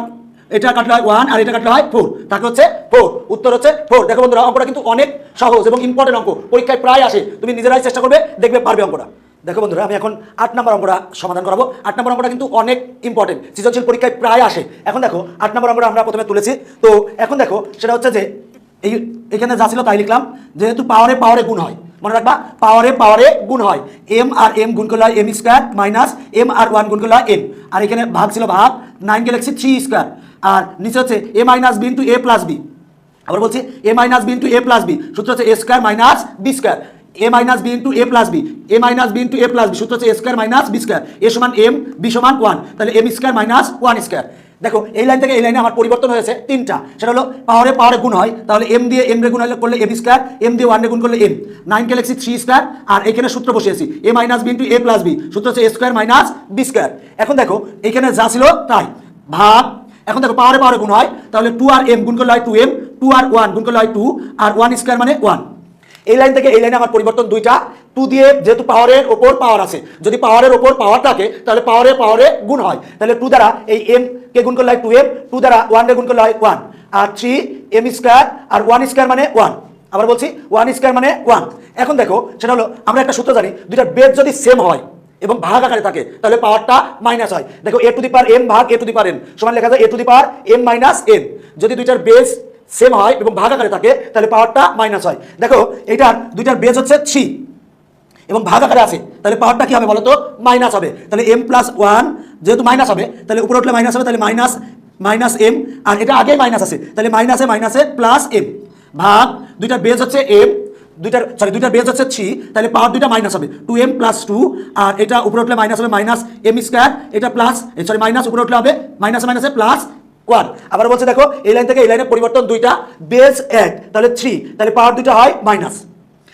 এটা কাটলে হয় 1 আর এটা কাটলে হয় 4, তাকে হচ্ছে 4, উত্তর হচ্ছে 4। দেখো বন্ধুরা অঙ্কটা কিন্তু অনেক সহজ এবং ইম্পর্টেন্ট অঙ্ক, পরীক্ষায় প্রায় আসে, তুমি নিজেরাই চেষ্টা করবে দেখবে পারবে অঙ্কটা। দেখো বন্ধুরা আমি এখন 8 নম্বর অঙ্কটা সমাধান করাবো। 8 নম্বর অঙ্কটা কিন্তু অনেক ইম্পর্টেন্ট, সৃজনশীল পরীক্ষায় প্রায় আসে। এখন দেখো 8 নম্বর অঙ্কটা আমরা প্রথমে তুলেছি। তো এখন দেখো সেটা হচ্ছে যে এখানে যা ছিল তাই লিখলাম, যেহেতু পাওয়ারে গুণ হয়, মনে রাখবা পাওয়ারে গুণ হয়, m আর m গুণ করলে হয় m স্কয়ার মাইনাস m আর 1 গুণ করলে হয় n, আর এখানে ভাগ ছিল ভাগ, 9 কে লিখছি 3 স্কয়ার, আর নিচে হচ্ছে a minus b into a plus b। আবার বলছি a minus b into a plus b, সূত্র হচ্ছে a square minus b square. a minus b into a plus b, a minus b into a plus b, সূত্র হচ্ছে a square minus b square. a সমান m, b সমান 1, তাহলে m square minus 1 square. দেখো এই line থেকে এই লাইনে আমার পরিবর্তন হয়েছে 3টা, সেটা হলো পাওয়ারে গুণ হয়, তাহলে m দিয়ে m রে গুণ করলে m স্কয়ার, m দিয়ে 1 রে গুণ করলে m, 9 কে লিখছি 3 স্কয়ার, আর এখানে সূত্র বসিয়েছি a minus b into a plus b, সূত্র হচ্ছে a square minus b square. এখন দেখো এখানে যা ছিল তাই ভাগ। এখন দেখো পাওয়ারে গুণ হয়, তাহলে 2 আর m গুণ করলে হয় 2m, 2 আর 1 গুণ করলে হয় 2, আর 1 স্কয়ার মানে 1। এই লাইন থেকে এই লাইনে আমার পরিবর্তন 2টা, 2 দিয়ে যেহেতু পাওয়ারের ওপর পাওয়ার আছে, যদি পাওয়ারের ওপর পাওয়ার থাকে তাহলে পাওয়ারে গুণ হয়, তাহলে 2 দ্বারা এই m কে গুণ করলে হয় 2m, 2 দ্বারা 1 কে গুণ করলে হয় 1, আর 3m স্কয়ার, আর 1 স্কয়ার মানে 1। আবার বলছি 1 স্কয়ার মানে 1। এখন দেখো সেটা হলো আমরা একটা সূত্র জানি, দুইটার বেস যদি সেম হয় এবং ভাগ আকারে থাকে তাহলে পাওয়ারটা মাইনাস হয়। দেখো a to the power m ভাগ a to the power n সমান লেখা যায় a to the power m minus n। যদি দুইটার বেস সেম হয় এবং ভাগ আকারে থাকে তাহলে পাওয়ারটা মাইনাস হয়। দেখো এইটার দুইটার বেস হচ্ছে 3 এবং ভাগ আকারে আছে, তাহলে পাওয়ারটা কি হবে বলো তো, মাইনাস হবে। তাহলে m প্লাস 1 যেহেতু মাইনাস হবে, তাহলে উপরে উঠলে মাইনাস হবে, তাহলে মাইনাস m, আর এটা আগেই মাইনাস আছে, তাহলে মাইনাসে প্লাস m ভাগ, দুইটার বেস হচ্ছে m, দুইটার বেস হচ্ছে 3, তাহলে পাওয়ার দুইটা মাইনাস হবে 2m প্লাস 2, আর এটা উপরে উঠলে মাইনাস হবে মাইনাস m স্কয়ার, এটা প্লাস মাইনাস উপরে উঠলে হবে মাইনাসে প্লাস 1। আবার বলছে দেখো এই লাইন থেকে এই লাইনে পরিবর্তন 2টা, বেস 1 তাহলে 3, তাহলে পাওয়ার দুইটা হয় মাইনাস,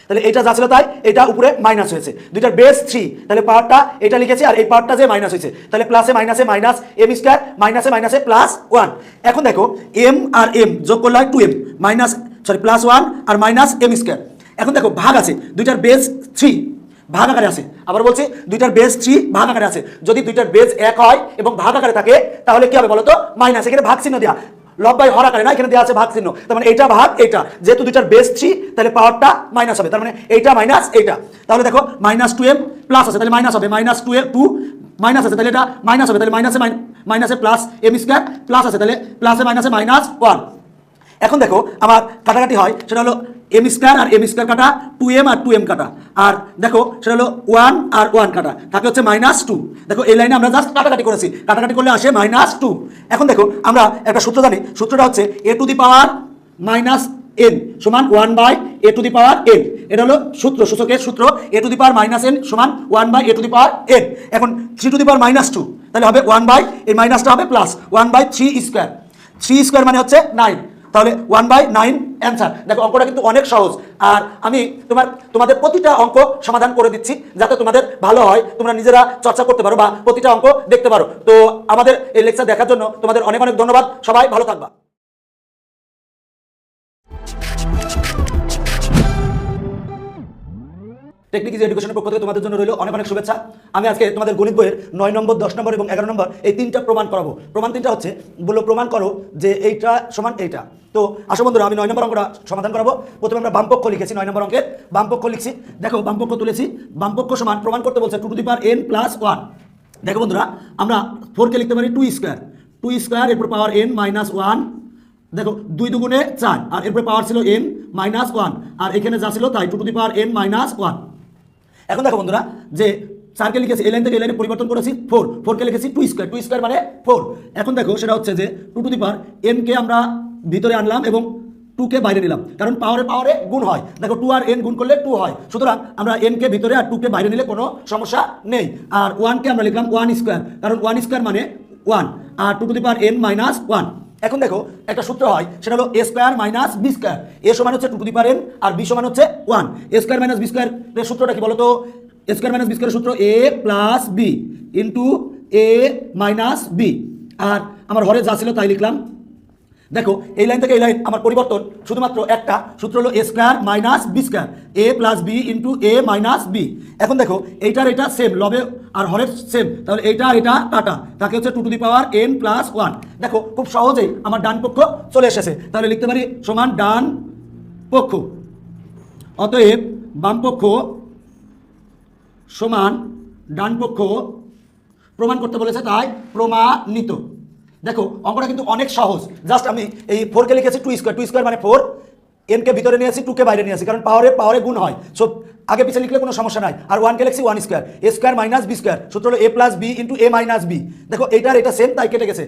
তাহলে এটা যা ছিল তাই, এটা উপরে মাইনাস হয়েছে, দুইটার বেস 3, তাহলে পাওয়ারটা এটা লিখেছি, আর এই পাওয়ারটা যে মাইনাস হয়েছে, তাহলে প্লাসে মাইনাসে মাইনাস m স্কয়ার, মাইনাসে প্লাস 1। এখন দেখো m আর m যোগ করলে হয় 2m প্লাস 1 আর মাইনাস m স্কয়ার। এখন দেখো ভাগ আছে, দুইটার বেস 3, ভাগ আকারে আছে। আবার বলছি দুইটার বেস 3 ভাগ আকারে আছে। যদি দুইটার বেস 1 হয় এবং ভাগ আকারে থাকে তাহলে কি হবে বলো তো? মাইনাস। এখানে ভাগ চিহ্ন দেয়া, লব বাই হর আকারে না, এখানে দেওয়া আছে ভাগ চিহ্ন। তার মানে এইটা ভাগ এইটা, যেহেতু দুইটার বেস 3 তাহলে পাওয়ারটা মাইনাস হবে। তার মানে এইটা মাইনাস এইটা, তাহলে দেখো -2m প্লাস আছে তাহলে মাইনাস হবে, -2 মাইনাস আছে তাহলে এটা মাইনাস হবে, তাহলে মাইনাসে প্লাস m স্কয়ার, প্লাস আছে তাহলে প্লাসে মাইনাসে -1। এখন দেখো আমার কাটাকাটি হয়, সেটা হলো m স্কয়ার আর m স্কয়ার কাটা, 2m আর 2m কাটা, আর দেখো সেটা হলো 1 আর 1 কাটা, থাকে হচ্ছে -2। দেখো এই লাইনে আমরা জাস্ট কাটাকাটি করেছি, কাটাকাটি করলে আসে -2। এখন দেখো আমরা একটা সূত্র জানি, সূত্রটা হচ্ছে a to the power -n সমান 1/a to the power n। এটা হলো সূত্র, সূচকের সূত্র, a to the power -n সমান 1/a to the power n। এখন 3 টু দি পাওয়ার -2 তাহলে হবে 1 এই মাইনাসটা হবে প্লাস 1/3 স্কয়ার, 3 স্কয়ার মানে হচ্ছে 9, তাহলে 1/9 অ্যান্সার। দেখো অঙ্কটা কিন্তু অনেক সহজ, আর আমি তোমাদের প্রতিটা অঙ্ক সমাধান করে দিচ্ছি যাতে তোমাদের ভালো হয়, তোমরা নিজেরা চর্চা করতে পারো বা প্রতিটা অঙ্ক দেখতে পারো। তো আমাদের এই লেকচার দেখার জন্য তোমাদের অনেক অনেক ধন্যবাদ। সবাই ভালো থাকবা। টেকনিক ইজ এডুকেশনের পক্ষ থেকে তোমাদের জন্য রইল অনেক অনেক শুভেচ্ছা। আমি আজকে তোমাদের গণিত বইয়ের 9 নম্বর, 10 নম্বর এবং 11 নম্বর এই 3টা প্রমাণ করাবো। প্রমাণ 3টা হচ্ছে, বললো প্রমাণ করো যে এইটা সমান এইটা। তো আসো বন্ধুরা, আমি 9 নম্বর অঙ্কটা সমাধান করাবো। প্রথমে আমরা বামপক্ষ লিখেছি, 9 নম্বর অঙ্কের বামপক্ষ লিখছি। দেখো বামপক্ষ তুলেছি, বামপক্ষ সমান প্রমাণ করতে বলছে 2 to the power n plus 1। দেখো বন্ধুরা, আমরা 4কে লিখতে পারি 2 স্কয়ার, 2 স্কয়ার এরপর পাওয়ার n মাইনাস 1। দেখো 2 দুগুণে 4 আর এরপর পাওয়ার ছিল n মাইনাস 1, আর এখানে যা ছিল তাই 2 to the power n minus 1। এখন দেখো বন্ধুরা, যে 4কে লিখেছি এই লাইন থেকে এই লাইনে পরিবর্তন করেছি 4কে লিখেছি 2 স্কয়ার, 2 স্কয়ার মানে 4। এখন দেখো সেটা হচ্ছে যে 2 টু দি পাওয়ার n কে আমরা ভিতরে আনলাম এবং 2 কে বাইরে নিলাম, কারণ পাওয়ারে গুণ হয়। দেখো 2 আর n গুণ করলে 2 হয়, সুতরাং আমরা n কে ভিতরে আর 2 কে বাইরে নিলে কোনো সমস্যা নেই। আর 1 কে আমরা লিখলাম 1 স্কয়ার, কারণ 1 স্কয়ার মানে 1, আর 2 to the power n minus 1। এখন দেখো একটা সূত্র হয়, সেটা হলো a square minus b square. a সমান হচ্ছে 2 টু দি পাওয়ার n আর b সমান হচ্ছে 1। a square minus b square এর সূত্রটা কি বলো তো? a স্কয়ার মাইনাস b স্কয়ারের সূত্র a plus b into a minus b, আর আমার হরে যা ছিল তাই লিখলাম। দেখো এই লাইন থেকে এই লাইন আমার পরিবর্তন শুধুমাত্র একটা, সূত্র হলো a square minus b square, a plus b into a minus b। এখন দেখো এইটার এটা সেম, লবে আর হরের সেম, তাহলে এইটা আর এটা কাটা, তাকে হচ্ছে 2 to the power n plus 1। দেখো খুব সহজেই আমার ডান পক্ষ চলে এসেছে, তাহলে লিখতে পারি সমান ডান পক্ষ। অতএব বাম পক্ষ সমান ডান পক্ষ, প্রমাণ করতে বলেছে তাই প্রমাণিত। দেখো অঙ্কটা কিন্তু অনেক সহজ, জাস্ট আমি এই 4কে লিখেছি 2 স্কয়ার, 2 স্কয়ার মানে 4, n কে ভিতরে নিয়েছি 2 কে বাইরে নিয়েছি, কারণ পাওয়ারে গুণ হয়, সো আগে পিছিয়ে লিখলে কোনো সমস্যা নাই। আর 1 কে লিখছি 1 square, a square minus b square, সূত্র হলো a plus b into a minus b। দেখো এইটার এটা সেম তাই কেটে গেছে,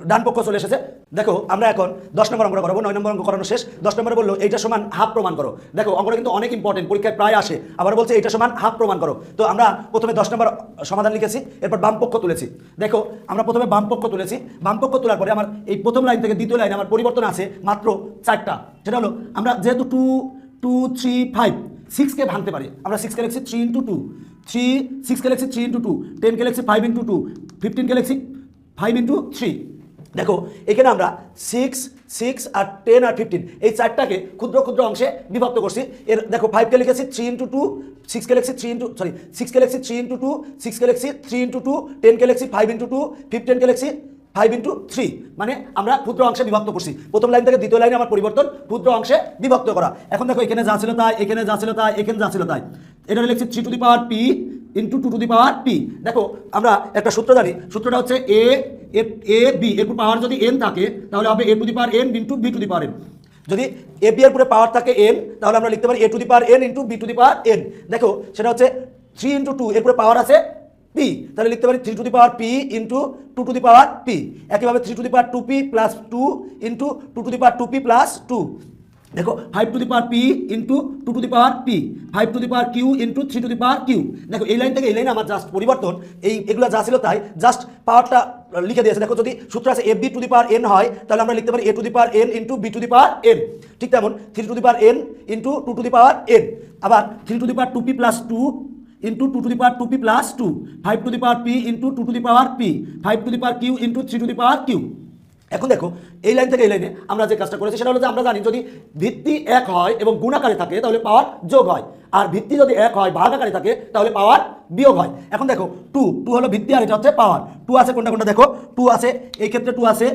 ডান পক্ষ চলে এসেছে। দেখো আমরা এখন 10 নম্বর অঙ্ক করাবো, 9 নম্বর অঙ্ক করানো শেষ। 10 নম্বরে বললো এইটা সমান হাফ প্রমাণ করো। দেখো অঙ্কটা কিন্তু অনেক ইম্পর্টেন্ট, পরীক্ষায় প্রায় আসে। আবার বলছে এইটা সমান হাফ প্রমাণ করো। তো আমরা প্রথমে 10 নম্বর সমাধান লিখেছি, এরপর বাম পক্ষ তুলেছি। দেখো আমরা প্রথমে বাম পক্ষ তুলেছি, বাম পক্ষ তোলার পরে আমার এই প্রথম লাইন থেকে দ্বিতীয় লাইনে আমার পরিবর্তন আছে মাত্র 4টা। সেটা হলো আমরা যেহেতু 2 2 3 5 6কে ভাঙতে পারি, আমরা 6কে লিখছি 3 ইন্টু 2, 6কে লিখছি 3 ইন্টু 2, 10কে লিখছি 5 ইন্টু 2, 15কে লিখছি 5 ইন্টু 3। দেখো এখানে আমরা 6 আর 10 আর 15 এই 4টাকে ক্ষুদ্র ক্ষুদ্র অংশে বিভক্ত করছি। এর দেখো 5কে লিখেছি 3 ইন্টু 2, 6কে লিখছি 3 ইন্টু 2, 6কে লিখছি 3 ইন্টু 2, 10কে লিখছি 5 ইন্টু 2, 15কে লিখছি 5 ইন্টু 3, মানে আমরা ক্ষুদ্র অংশে বিভক্ত করছি। প্রথম লাইন থেকে দ্বিতীয় লাইনে আমার পরিবর্তন ক্ষুদ্র অংশে বিভক্ত করা। এখন দেখো এখানে যা ছিল তাই, এখানে যা ছিল তাই, এখানে যা ছিল তাই। এটা লিখছি 3 to the power p into 2 to the power p। দেখো আমরা একটা সূত্র জানি, সূত্রটা হচ্ছে a b এর পাওয়ার যদি n থাকে তাহলে হবে a to the power n into b to the power n। যদি a b এর পুরো পাওয়ার থাকে n, তাহলে আমরা লিখতে পারি a to the power n into b to the power n। দেখো সেটা হচ্ছে 3 ইন্টু 2 এর পুরো পাওয়ার আছে p, তাহলে লিখতে পারি 3 to the power p into 2 to the power p। একইভাবে 3 to the power 2p plus 2 into 2 to the power 2p plus 2। দেখো 5 to the power p into 2 to the power p, 5 to the power q into 3 to the power q। দেখো এই line থেকে এই লাইনে আমার just পরিবর্তন, এগুলো যা ছিল তাই, জাস্ট পাওয়ারটা লিখে দিয়েছে। দেখো যদি সূত্র আছে ab to the power n হয়, তাহলে আমরা লিখতে পারি a to the power n into b to the power n। ঠিক তেমন 3 to the power n into 2 to the power n, আবার 3 to the power 2p plus 2 into 2 to the power 2p plus 2, 5 to the power p into 2 to the power p, 5 to the power q into 3 to the power q। এখন দেখো এই line থেকে এই লাইনে আমরা যে কাজটা করেছি সেটা হলো যে আমরা জানি যদি ভিত্তি 1 হয় এবং গুণাকারে থাকে তাহলে পাওয়ার যোগ হয়, আর ভিত্তি যদি 1 হয় ভাগাকারে থাকে তাহলে পাওয়ার বিয়োগ হয়। এখন দেখো 2 হলো ভিত্তি আর এটা হচ্ছে পাওয়ার। 2 আছে কোনটা কোনটা দেখো, 2 আছে এই ক্ষেত্রে, 2 আছে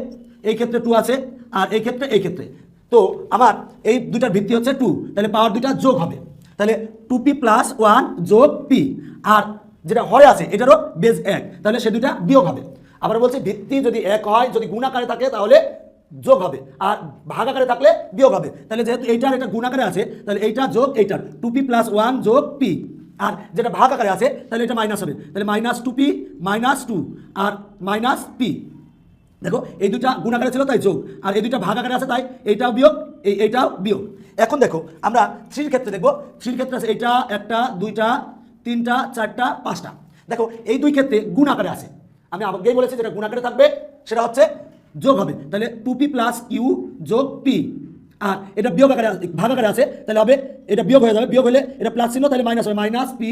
এই ক্ষেত্রে, 2 আছে আর এই ক্ষেত্রে এই ক্ষেত্রে। তো আমার এই দুইটার ভিত্তি হচ্ছে 2, তাহলে পাওয়ার দুইটা যোগ হবে, তাহলে 2p + 1 যোগ p। আর যেটা হরে আছে এটারও বেজ 1, তাহলে সে দুইটা বিয়োগ হবে। আবার বলছি ভিত্তি যদি 1 হয়, যদি গুণাকারে থাকে তাহলে যোগ হবে, আর ভাগাকারে থাকলে বিয়োগ হবে। তাহলে যেহেতু এইটার এটা গুণাকারে আছে তাহলে এইটা যোগ এইটার 2p + 1 যোগ p, আর যেটা ভাগাকারে আছে তাহলে এটা মাইনাস হবে, তাহলে -2p - 2 আর -p। দেখো এই দুইটা গুণাকারে ছিল তাই যোগ, আর এই দুইটা ভাগাকারে আছে তাই এইটাও বিয়োগ, এইটাও বিয়োগ। এখন দেখো আমরা 3 ক্ষেত্রে দেখবো, 3 ক্ষেত্রে আছে এইটা, একটা, দুইটা, তিনটা, চারটা, পাঁচটা। দেখো এই দুই ক্ষেত্রে গুণাকারে আছে, আমি আগেই বলেছি যেটা গুণাকারে থাকবে সেটা হচ্ছে যোগ হবে, তাহলে 2p + q যোগ p। আর এটা বিয়োগ আকারে ভাগাকারে আছে তাহলে হবে এটা বিয়োগ হয়ে যাবে, বিয়োগ হলে এটা প্লাস চিহ্ন তাহলে মাইনাস হবে, -p।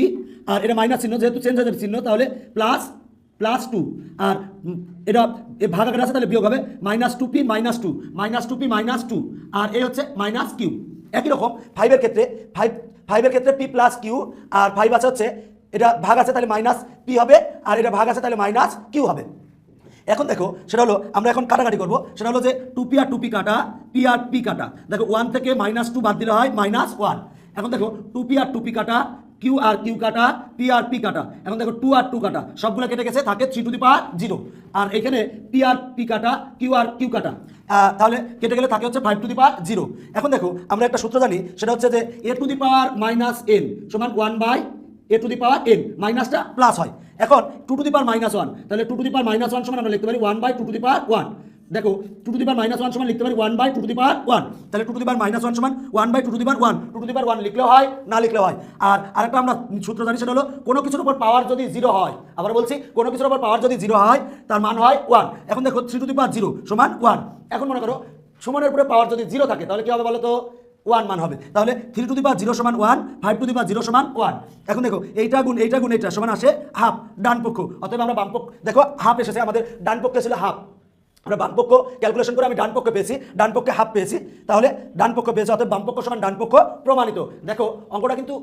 আর এটা মাইনাস চিহ্ন যেহেতু চেঞ্জ হয়ে যাবে চিহ্ন তাহলে +2। আর এটা ভাগাকারে আছে তাহলে বিয়োগ হবে -2p - 2 -2p - 2। আর এই হচ্ছে -q। একই রকম 5 এর ক্ষেত্রে 5 এর ক্ষেত্রে p + q, আর 5 আছে হচ্ছে এটা ভাগ আছে তাহলে -p হবে, আর এটা ভাগ আছে তাহলে -q হবে। এখন দেখো সেটা হলো আমরা এখন কাটাকাটি করবো, সেটা হলো যে 2p আর 2p কাটা, p আর p কাটা। দেখো 1 থেকে -2 বাদ দিলে হয় -1। এখন দেখো 2p আর 2p কাটা, q আর q কাটা, p আর p কাটা। এখন দেখো 2 আর 2 কাটা সবগুলো কেটে গেছে, থাকে 3^0। আর এখানে p আর p কাটা, q আর q কাটা, তাহলে কেটে গেলে থাকে হচ্ছে 5^0। এখন দেখো আমরা একটা সূত্র জানি, সেটা হচ্ছে যে a⁻n সমান 1/a⁻n, মাইনাসটা প্লাস হয়। এখন 2⁻−1, তাহলে 2⁻−1 সমান আমরা লিখতে পারি 1/2⁴। দেখো 2⁻−1 সমান লিখতে পারি 1/2⁴, তাহলে 2⁻−1 সমান 1/2⁴। 2⁴ লিখলেও হয়, না লিখলেও হয়। আর আরেকটা আমরা সূত্র জানি, সেটা হলো কোনো কিছুর উপর পাওয়ার যদি 0 হয়, আবার বলছি কোনো কিছুর উপর পাওয়ার যদি 0 হয় তার মান হয় 1। এখন দেখো 3⁻0 সমান 1। এখন মনে করো সমানের উপরে পাওয়ার যদি 0 থাকে তাহলে কি হবে বলো তো, 1 মান হবে। তাহলে 3⁻0 সমান 1, 5⁻0 সমান 1। এখন দেখো এইটা গুণ এইটা সমান আসে হাফ, ডান পক্ষ। অতএব আমরা বাম পক্ষ, দেখো হাফ এসেছে, আমাদের ডান পক্ষে ছিল হাফ, আমরা বাম পক্ষ ক্যালকুলেশন করে আমি ডান পক্ষে পেয়েছি, ডান পক্ষে হাফ পেয়েছি, তাহলে ডান পক্ষ পেয়েছি, অতএব বাম পক্ষ সমান ডান পক্ষ প্রমাণিত। দেখো অঙ্কটা কিন্তু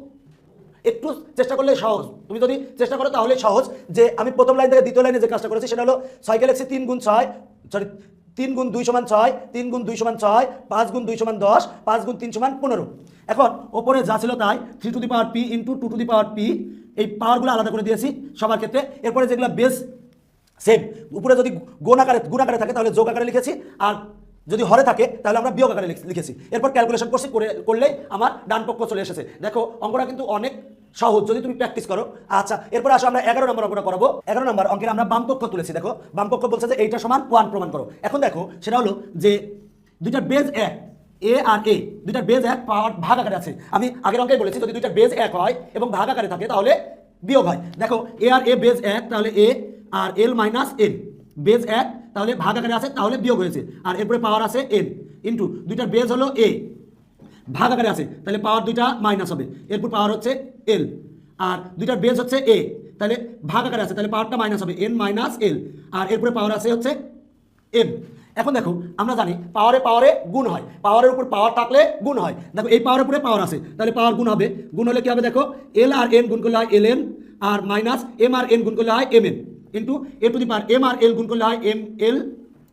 একটু চেষ্টা করলে সহজ, তুমি যদি চেষ্টা করো তাহলে সহজ। যে আমি প্রথম লাইন থেকে দ্বিতীয় লাইনে যে কাজটা করেছি সেটা হলো 6 কে লিখছি 3 × 6, সরি 3 × 2 = 6, 3 × 2 = 6, 5 × 2 = 10, 5 × 3 = 15। এখন ওপরে যা ছিল তাই 3p × 2p, এই পাওয়ারগুলো আলাদা করে দিয়েছি সবার ক্ষেত্রে। এরপরে যেগুলো বেস সেম, উপরে যদি গুণাকারে থাকে তাহলে যোগ আকারে লিখেছি, আর যদি হরে থাকে তাহলে আমরা বিয়োগ আকারে লিখেছি। এরপর ক্যালকুলেশন করলেই আমার ডান পক্ষ চলে এসেছে। দেখো অঙ্কটা কিন্তু অনেক সহজ যদি তুমি প্র্যাকটিস করো। আচ্ছা এরপর আসো আমরা 11 নম্বর অঙ্কটা করাবো। 11 নম্বর অঙ্কের আমরা বাম পক্ষ তুলেছি। দেখো বাম পক্ষ বলছে যে এইটা সমান 1 প্রমাণ করো। এখন দেখো সেটা হলো যে দুইটার বেজ 1, এ আর এ দুইটার বেজ 1 পাওয়ার ভাগ আকারে আছে। আমি আগের অঙ্কেই বলেছি যদি দুইটার বেজ 1 হয় এবং ভাগ আকারে থাকে তাহলে বিয়োগ হয়। দেখো এ আর এ বেজ 1, তাহলে এ আর এল মাইনাস এন, বেজ 1 তাহলে ভাগ আকারে আছে তাহলে বিয়োগ হয়েছে, আর এরপরে পাওয়ার আছে এন ইন্টু দুইটার বেজ হলো এ, ভাগ আকারে আছে তাহলে পাওয়ার দুইটা মাইনাস হবে, এরপর পাওয়ার হচ্ছে এল, আর দুইটার বেজ হচ্ছে এ তাহলে ভাগ আকারে আছে তাহলে পাওয়ারটা মাইনাস হবে, এন মাইনাস এল, আর এরপরে পাওয়ার আছে হচ্ছে এম। এখন দেখো আমরা জানি পাওয়ারে গুণ হয়, পাওয়ারের উপর পাওয়ার থাকলে গুণ হয়। দেখো এই পাওয়ারের উপরে পাওয়ার আছে তাহলে পাওয়ার গুণ হবে, গুণ হলে কি হবে দেখো এল আর এন গুণ করলে হয় এল এন, আর মাইনাস এম আর এন গুণ করলে হয় M N, into A to the power M আর এল গুণ করলে হয় এম এল,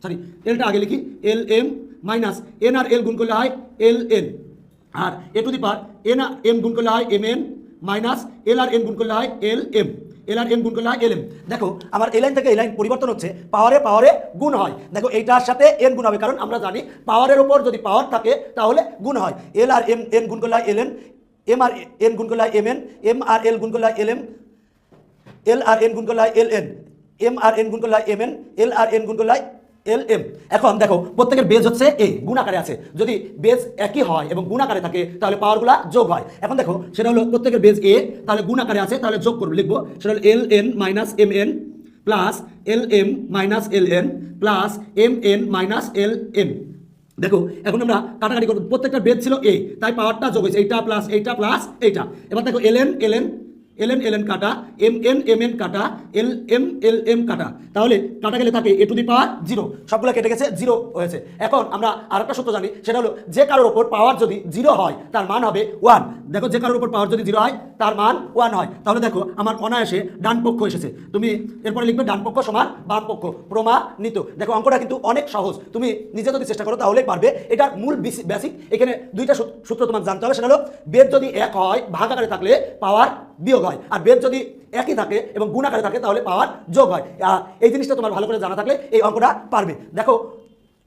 সরি এলটা আগে লিখি এল এম, মাইনাস এন আর এল গুণ করলে হয় এল এন, আর A to the power N আর এম গুণ করলে হয় এম এন, মাইনাস এল আর এন গুণ করলে হয় এল এম, এল আর এম গুণ করলে হয় এল এম। দেখো আমার এই লাইন থেকে এই লাইন পরিবর্তন হচ্ছে, পাওয়ারে গুণ হয়। দেখো এইটার সাথে এন গুণ হবে, কারণ আমরা জানি পাওয়ারের উপর যদি পাওয়ার থাকে তাহলে গুণ হয়। এল আর এম এন গুণ করলে হয় এল এন, এম আর এন গুণ করলে হয় এম এন, এম আর এল গুণ করলে হয় এল এম, এল আর এন গুণ করলে হয় এল এন, এম আর এন গুণ করলে হয় এম এন, এল আর এন গুণ করলে হয় এল এম। এখন দেখো প্রত্যেকের বেজ হচ্ছে এ, গুণাকারে আছে, যদি বেজ একই হয় এবং গুণাকারে থাকে তাহলে পাওয়ারগুলা যোগ হয়। এখন দেখো সেটা হলো প্রত্যেকের বেজ এ তাহলে গুণাকারে আছে তাহলে যোগ করবো, লিখবো সেটা হলো L N minus M N plus L M minus L N plus M N minus L M. দেখো এখন আমরা কাটাকাটি করবো, প্রত্যেকটা বেজ ছিল এ তাই পাওয়ারটা যোগ হয়েছে, এইটা প্লাস এইটা প্লাস এইটা। এবার দেখো এল এন এল এন কাটা এম এন কাটা এল এম কাটা, তাহলে কাটা গেলে থাকে এ টু দি পাওয়ার 0, সবগুলো কেটে গেছে 0 হয়েছে। এখন আমরা আরেকটা সূত্র জানি, সেটা হলো যে কারোর ওপর পাওয়ার যদি 0 হয় তার মান হবে 1। দেখো যে কারোর ওপর পাওয়ার যদি 0 হয় তার মান 1 হয়, তাহলে দেখো আমার অনায়াসে ডান পক্ষ এসেছে। তুমি এরপরে লিখবে ডান পক্ষ সমান বাম পক্ষ প্রমাণিত। দেখো অঙ্কটা কিন্তু অনেক সহজ, তুমি নিজে যদি চেষ্টা করো তাহলেই পারবে। এটার মূল বেসিক এখানে দুইটা সূত্র তোমার জানতে হবে, সেটা হলো বেদ যদি 1 হয় ভাগ আকারে থাকলে পাওয়ার বিয়োগ হয়, আর বেদ যদি একই থাকে এবং গুণ আকারে থাকে তাহলে পাওয়ার যোগ হয়। এই জিনিসটা তোমার ভালো করে জানা থাকলে এই অঙ্কটা পারবে। দেখো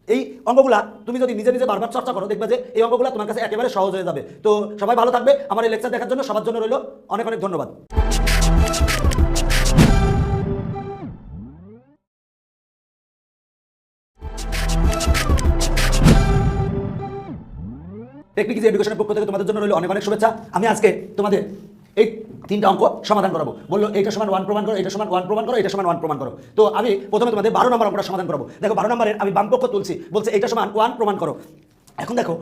এই অঙ্কগুলা তুমি যদি নিজে নিজে বারবার চর্চা করো দেখবে যে এই অঙ্কগুলা তোমার কাছে একেবারে সহজ হয়ে যাবে। তো সবাই ভালো থাকবে। আমার এই লেকচার দেখার জন্য সবার জন্য রইল অনেক অনেক ধন্যবাদ। টেকনিক ইজি এডুকেশনের পক্ষ থেকে তোমাদের জন্য রইল অনেক অনেক শুভেচ্ছা। আমি আজকে তোমাদের এই 3টা অঙ্ক সমাধান করাবো। বললো এইটা সমান 1 প্রমাণ করো, এইটা সমান 1 প্রমাণ করো, এইটা সমান 1 প্রমাণ করো। তো আমি প্রথমে তোমাদের 12 নম্বর অঙ্কটা সমাধান করবো। দেখো 12 নম্বরের আমি বাম পক্ষ তুলছি, বলছে এইটা সমান 1 প্রমাণ করো। এখন দেখো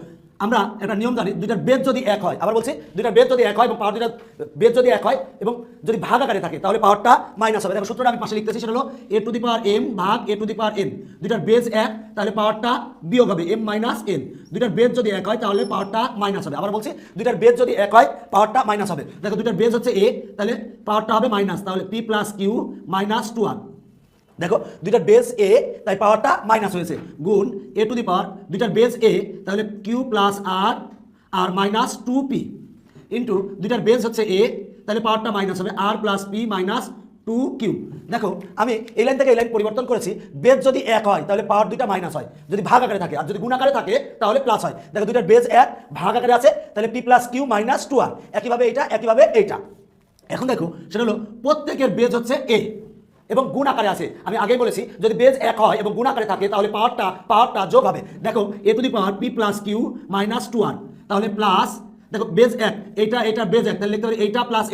আমরা একটা নিয়ম জানি, দুইটার বেদ যদি 1 হয়, আবার বলছি দুইটার বেদ যদি 1 হয় এবং পাওয়ার দুইটার বেদ যদি 1 হয় এবং যদি ভাগ আকারে থাকে তাহলে পাওয়ারটা মাইনাস হবে। দেখো সূত্রটা আমি পাশে লিখতেছি, সেটা হলো এ টু দি পাওয়ার এম ভাগ a to the power n. দুইটার বেজ 1 তাহলে পাওয়ারটা বিয়োগ হবে এম মাইনাস এন। দুইটার বেজ যদি 1 হয় তাহলে পাওয়ারটা মাইনাস হবে। আবার বলছি দুইটার বেজ যদি 1 হয় পাওয়ারটা মাইনাস হবে। দেখো দুইটার বেজ হচ্ছে এ, তাহলে পাওয়ারটা হবে মাইনাস, তাহলে P plus Q minus 2r। দেখো দুইটার বেস এ তাই পাওয়ারটা মাইনাস হয়েছে, গুণ এ টু দি পাওয়ার দুইটার বেস এ তাহলে Q plus R minus 2p into দুইটার বেস হচ্ছে এ তাহলে পাওয়ারটা মাইনাস হবে আর প্লাস পি মাইনাস 2q। দেখো আমি এই লাইন থেকে এই লাইন পরিবর্তন করেছি, বেস যদি 1 হয় তাহলে পাওয়ার দুইটা মাইনাস হয়, যদি ভাগ আকারে থাকে, আর যদি গুণ আকারে থাকে তাহলে প্লাস হয়। দেখো দুইটার বেস 1 ভাগ আকারে আছে তাহলে P plus Q minus 2r, একইভাবে এইটা একইভাবে এইটা। এখন দেখো সেটা হলো প্রত্যেকের বেস হচ্ছে এ এবং গুণ আকারে আছে। আমি আগেই বলেছি যদি বেজ 1 হয় এবং গুণ আকারে থাকে তাহলে পাওয়ারটা যোগ হবে। দেখো এ to the power P plus Q minus 2r, তাহলে প্লাস দেখো বেজ 1 এটা বেজ 1 তাহলে লিখতে পারি এইটা প্লাস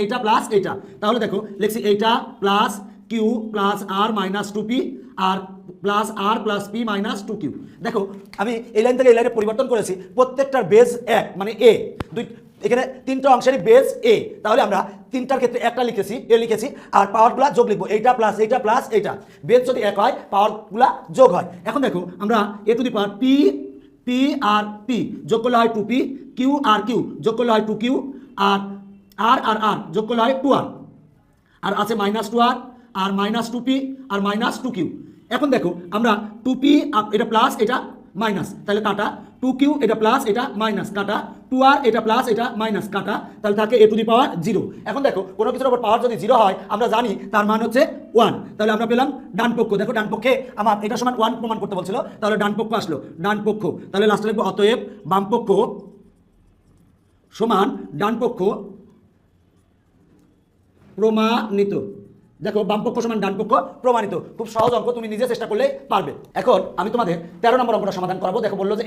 এইটা, তাহলে দেখো লিখছি এইটা plus Q plus R minus 2p আর প্লাস আর প্লাস পি মাইনাস 2q। দেখো আমি এই লাইন থেকে এই লাইনে পরিবর্তন করেছি, প্রত্যেকটার বেজ 1 মানে এ, এখানে 3টা অংশেরই বেস এ, তাহলে আমরা 3টার ক্ষেত্রে একটা লিখেছি এ লিখেছি আর পাওয়ারগুলা যোগ লিখবো, এইটা প্লাস এইটা। বেস যদি 1 হয় পাওয়ারগুলা যোগ হয়। এখন দেখো আমরা A to the power P R P যোগ করলে হয় 2p, কিউ আর কিউ যোগ করলে হয় 2q, আর আর যোগ করলে হয় 2r, আর আছে মাইনাস 2r আর মাইনাস 2p আর মাইনাস 2q। এখন দেখো আমরা 2p এটা প্লাস এটা মাইনাস, তাহলে কাটা 2q এটা প্লাস এটা মাইনাস কাটা 2r এটা প্লাস এটা মাইনাস কাটা, তাহলে থাকে এ টু দি পাওয়ার 0। এখন দেখো কোনো কিছুর উপর পাওয়ার যদি 0 হয় আমরা জানি তার মান হচ্ছে 1, তাহলে আমরা পেলাম ডান পক্ষ। দেখো ডান পক্ষে আমার এটা সমান 1 প্রমাণ করতে বলছিল, তাহলে ডান পক্ষ আসলো, ডান পক্ষ, তাহলে লাস্টে লিখবো অতএব বাম পক্ষ সমান ডান পক্ষ প্রমাণিত। দেখো বামপক্ষ সমান ডান পক্ষ প্রমাণিত, খুব সহজ অঙ্ক, তুমি নিজে চেষ্টা করলে পারবে। এখন আমি তোমাদের 13 নম্বর অঙ্কটা সমাধান করাবো। দেখো বললো যে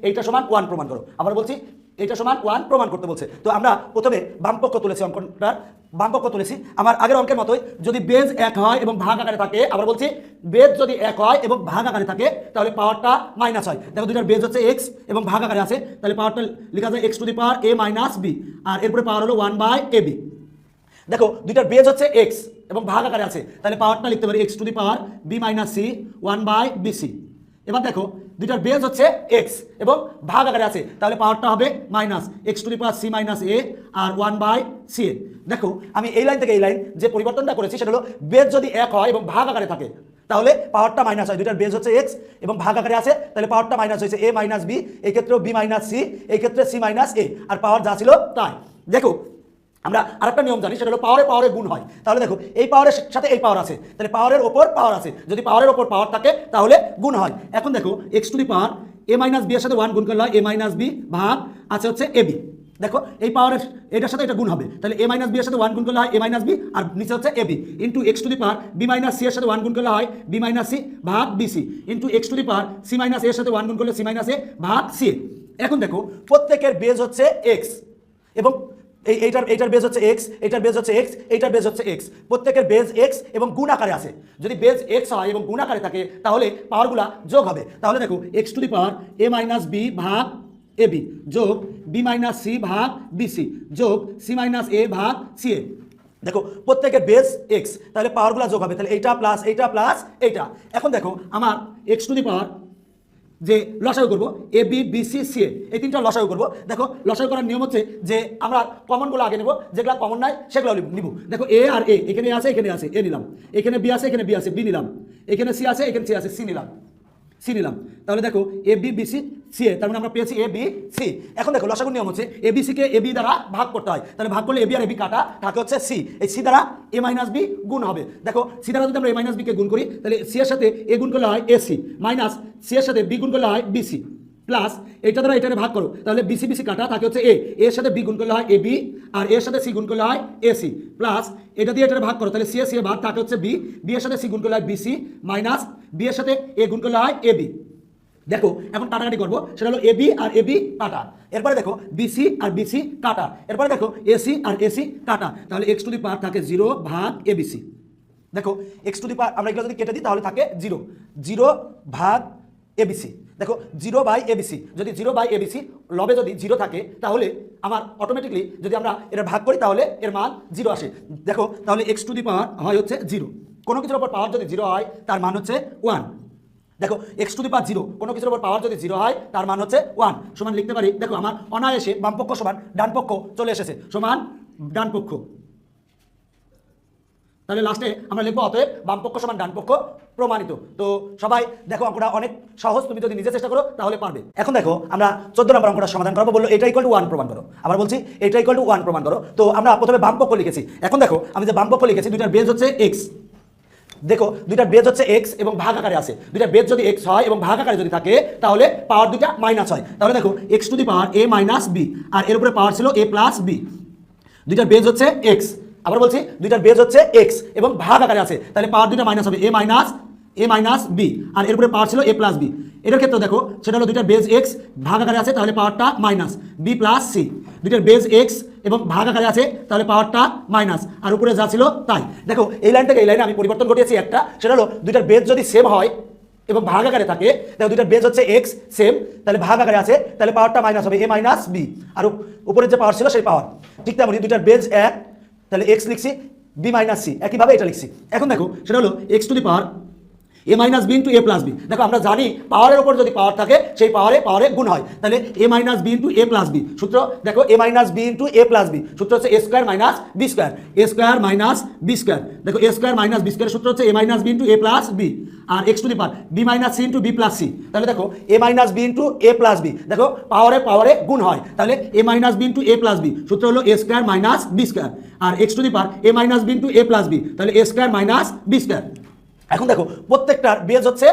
এইটা সমান 1 প্রমাণ করো, আবার বলছি এইটা সমান 1 প্রমাণ করতে বলছে। তো আমরা প্রথমে বামপক্ষ তুলেছি, অঙ্কটার বামপক্ষ তুলেছি আমার আগের অঙ্কের মতোই, যদি বেজ 1 হয় এবং ভাগ আকারে থাকে, আবার বলছি বেজ যদি 1 হয় এবং ভাগ আকারে থাকে তাহলে পাওয়ারটা মাইনাস হয়। দেখো দুইটার বেজ হচ্ছে x এবং ভাগ আকারে আছে, তাহলে পাওয়ারটা লেখা যায় x to the power a minus b, আর এরপরে পাওয়ার হলো 1/ab। দেখো দুইটার বেজ হচ্ছে x এবং ভাগ আকারে আছে, তাহলে পাওয়ারটা লিখতে পারি x to the power b minus c 1/bc। এবার দেখো দুইটার বেজ হচ্ছে x এবং ভাগ আকারে আছে, তাহলে পাওয়ারটা হবে minus x to the power c minus a আর 1/ca। দেখো আমি এই লাইন থেকে এই লাইন যে পরিবর্তনটা করেছি সেটা হলো বেজ যদি 1 হয় এবং ভাগ আকারে থাকে তাহলে পাওয়ারটা মাইনাস হয়। দুইটার বেজ হচ্ছে x এবং ভাগ আকারে আছে, তাহলে পাওয়ারটা মাইনাস হয়েছে a মাইনাস b, এই ক্ষেত্রেও b মাইনাস c, এই ক্ষেত্রে c মাইনাস a, আর পাওয়ার যা ছিল তাই। দেখো আমরা আরেকটা নিয়ম জানি, সেটা হলো পাওয়ারে গুণ হয়। তাহলে দেখো এই পাওয়ারের সাথে এই পাওয়ার আছে, তাহলে পাওয়ারের ওপর পাওয়ার আছে, যদি পাওয়ারের ওপর পাওয়ার থাকে তাহলে গুণ হয়। এখন দেখো x to the power a minus b এর সাথে 1 গুণ করলে হয় a মাইনাস b ভাগ আছে হচ্ছে ab। দেখো এই পাওয়ারের এটার সাথে এটা গুণ হবে, তাহলে a মাইনাস b এর সাথে 1 গুণ করলে হয় a মাইনাস b আর নিচে হচ্ছে ab into x to the power b minus c এর সাথে 1 গুণ করলে হয় b মাইনাস c ভাগ bc into x to the power c minus a এর সাথে 1 গুণ করলে c মাইনাস a ভাগ ca। এখন দেখো প্রত্যেকের বেজ হচ্ছে x এবং এইটার বেজ হচ্ছে x, এইটার বেজ হচ্ছে x, এইটার বেজ হচ্ছে x, প্রত্যেকের বেজ x এবং গুণ আকারে আছে। যদি বেজ x হয় এবং গুণ আকারে থাকে তাহলে পাওয়ারগুলা যোগ হবে। তাহলে দেখো x to the power a minus b ভাগ ab যোগ b মাইনাস c ভাগ bc যোগ c মাইনাস a ভাগ ca। দেখো প্রত্যেকের বেস এক্স, তাহলে পাওয়ারগুলো যোগ হবে, তাহলে এইটা প্লাস এইটা। এখন দেখো আমার এক্স টু দি পাওয়ার যে লসাগু করবো A B B C C এই তিনটা লসাগু করবো। দেখো লসাগু করার নিয়ম হচ্ছে যে আমরা কমনগুলো আগে নেব, যেগুলো কমন নাই সেগুলো নিব। দেখো এ আর এ এখানে আছে এ নিলাম, এখানে বি আছে বি নিলাম, এখানে সি আছে সি নিলাম। তাহলে দেখো A B B C C এ, তার মানে আমরা পেয়েছি এ বি সি। এখন দেখো লসাগুর নিয়ম হচ্ছে এ বি সিকে এ বি দ্বারা ভাগ করতে হয়, তাহলে ভাগ করলে A B R A B কাটা থাকে হচ্ছে সি, এই সি দ্বারা এ মাইনাস বি গুণ হবে। দেখো সি দ্বারা যদি আমরা এ মাইনাস বিকে গুণ করি তাহলে সি এর সাথে এ গুণ করলে হয় এ সি, মাইনাস সি এর সাথে বি গুণ করলে হয় বিসি, প্লাস এটা দ্বারা এটারে ভাগ করো, তাহলে বিসি বিসি কাটা থাকে হচ্ছে এ, এর সাথে বি গুণ করলে হয় এ বি, আর এর সাথে সি গুণ করলে হয় এ সি, প্লাস এটা দিয়ে এটারে ভাগ করো, তাহলে সি এ ভাগ থাকে হচ্ছে বি, বি এর সাথে সি গুণ করলে হয় বিসি, মাইনাস বি এর সাথে এ গুণ করলে হয় এ বি। দেখো এখন কাটাকাটি করবো, সেটা হলো A B R A B কাটা, এরপরে দেখো বিসি আর বিসি কাটা, এরপরে দেখো এসি আর এসি কাটা, তাহলে এক্স টু দি পাওয়ার থাকে 0 ভাগ এবিসি। দেখো এক্স টু দি পাওয়ার আমরা এগুলো যদি কেটে দিই তাহলে থাকে 0 ভাগ এবিসি। দেখো 0/ABC, যদি 0/ABC লবে যদি 0 থাকে তাহলে আমার অটোমেটিকলি যদি আমরা এটা ভাগ করি তাহলে এর মান 0 আসে। দেখো তাহলে এক্স টু দি পাওয়ার হয় হচ্ছে 0, কোনো কিছুর উপর পাওয়ার যদি 0 হয় তার মান হচ্ছে 1। দেখো এক্স টু দি পাওয়ার 0, কোনো কিছুর উপর পাওয়ার যদি 0 হয় তার মান হচ্ছে 1, সমান লিখতে পারি। দেখো আমার অনায়াসে বামপক্ষ সমান ডানপক্ষ চলে এসেছে, সমান ডানপক্ষ। তাহলে লাস্টে আমরা লিখবো অতএব বামপক্ষ সমান ডানপক্ষ প্রমাণিত। তো সবাই দেখো অঙ্কটা অনেক সহজ, তুমি যদি নিজে চেষ্টা করো তাহলে পারবে। এখন দেখো আমরা 14 নম্বর অঙ্কটা সমাধান করবো, বললো এটা ইকুয়াল টু 1 প্রমাণ করো। আবার বলছি এটা ইকুয়াল টু 1 প্রমাণ করো। তো আমরা প্রথমে বামপক্ষ লিখেছি, এখন দেখো আমি যে বামপক্ষ লিখেছি দুইটার বেজ হচ্ছে এক্স। দেখো দুইটার বেজ হচ্ছে এক্স এবং ভাগ আকারে আছে, দুইটার বেজ যদি এক্স হয় এবং ভাগ আকারে যদি থাকে তাহলে পাওয়ার দুইটা মাইনাস হয়। তাহলে দেখো x to the power A minus B, আর এর উপরে পাওয়ার ছিল এ প্লাস বি, দুইটার বেজ হচ্ছে এক্স। আবার বলছি দুইটার বেজ হচ্ছে এক্স এবং ভাগ আকারে আছে, তাহলে পাওয়ার দুইটা মাইনাস হবে, এ মাইনাস বি, আর এর উপরে পাওয়ার ছিল এ প্লাস বি। এটার ক্ষেত্রে দেখো সেটা হলো দুইটার বেজ এক্স ভাগ আকারে আছে, তাহলে পাওয়ারটা মাইনাস বি প্লাস সি, দুইটার বেজ এক্স এবং ভাগ আকারে আছে তাহলে পাওয়ারটা মাইনাস, আর উপরে যা ছিল তাই। দেখো এই লাইন থেকে এই লাইনে আমি পরিবর্তন ঘটিয়েছি একটা, সেটা হলো দুইটার বেজ যদি সেম হয় এবং ভাগ আকারে থাকে, তাহলে দুইটার বেজ হচ্ছে এক্স সেম, তাহলে ভাগ আকারে আছে তাহলে পাওয়ারটা মাইনাস হবে এ মাইনাস বি, আর উপরে যে পাওয়ার ছিল সেই পাওয়ার। ঠিক তেমনই দুইটার বেজ এক, তাহলে এক্স লিখছি, বি মাইনাস সি একইভাবে এটা লিখছি। এখন দেখো সেটা হলো X to the power A minus B into A plus B. দেখো আমরা জানি পাওয়ারের উপর যদি পাওয়ার থাকে সেই পাওয়ারে গুণ হয়, তাহলে A minus B into A plus B সূত্র। দেখো A minus B into A plus B সূত্র হচ্ছে এ square minus B square, A square minus B square. দেখো A square minus B square সূত্র হচ্ছে A minus B into A plus B, আর X to the power B minus C into B plus C. তাহলে দেখো A minus B into A plus B, দেখো পাওয়ারে গুণ হয়, তাহলে A minus B into A plus B সূত্র হলো এ স্কোয়ার মাইনাস বি স্কোয়ার, আর X to the power A minus B into A plus B, তাহলে এ স্কোয়ার মাইনাস বি স্কোয়ার। এখন দেখো প্রত্যেকটার বেজ হচ্ছে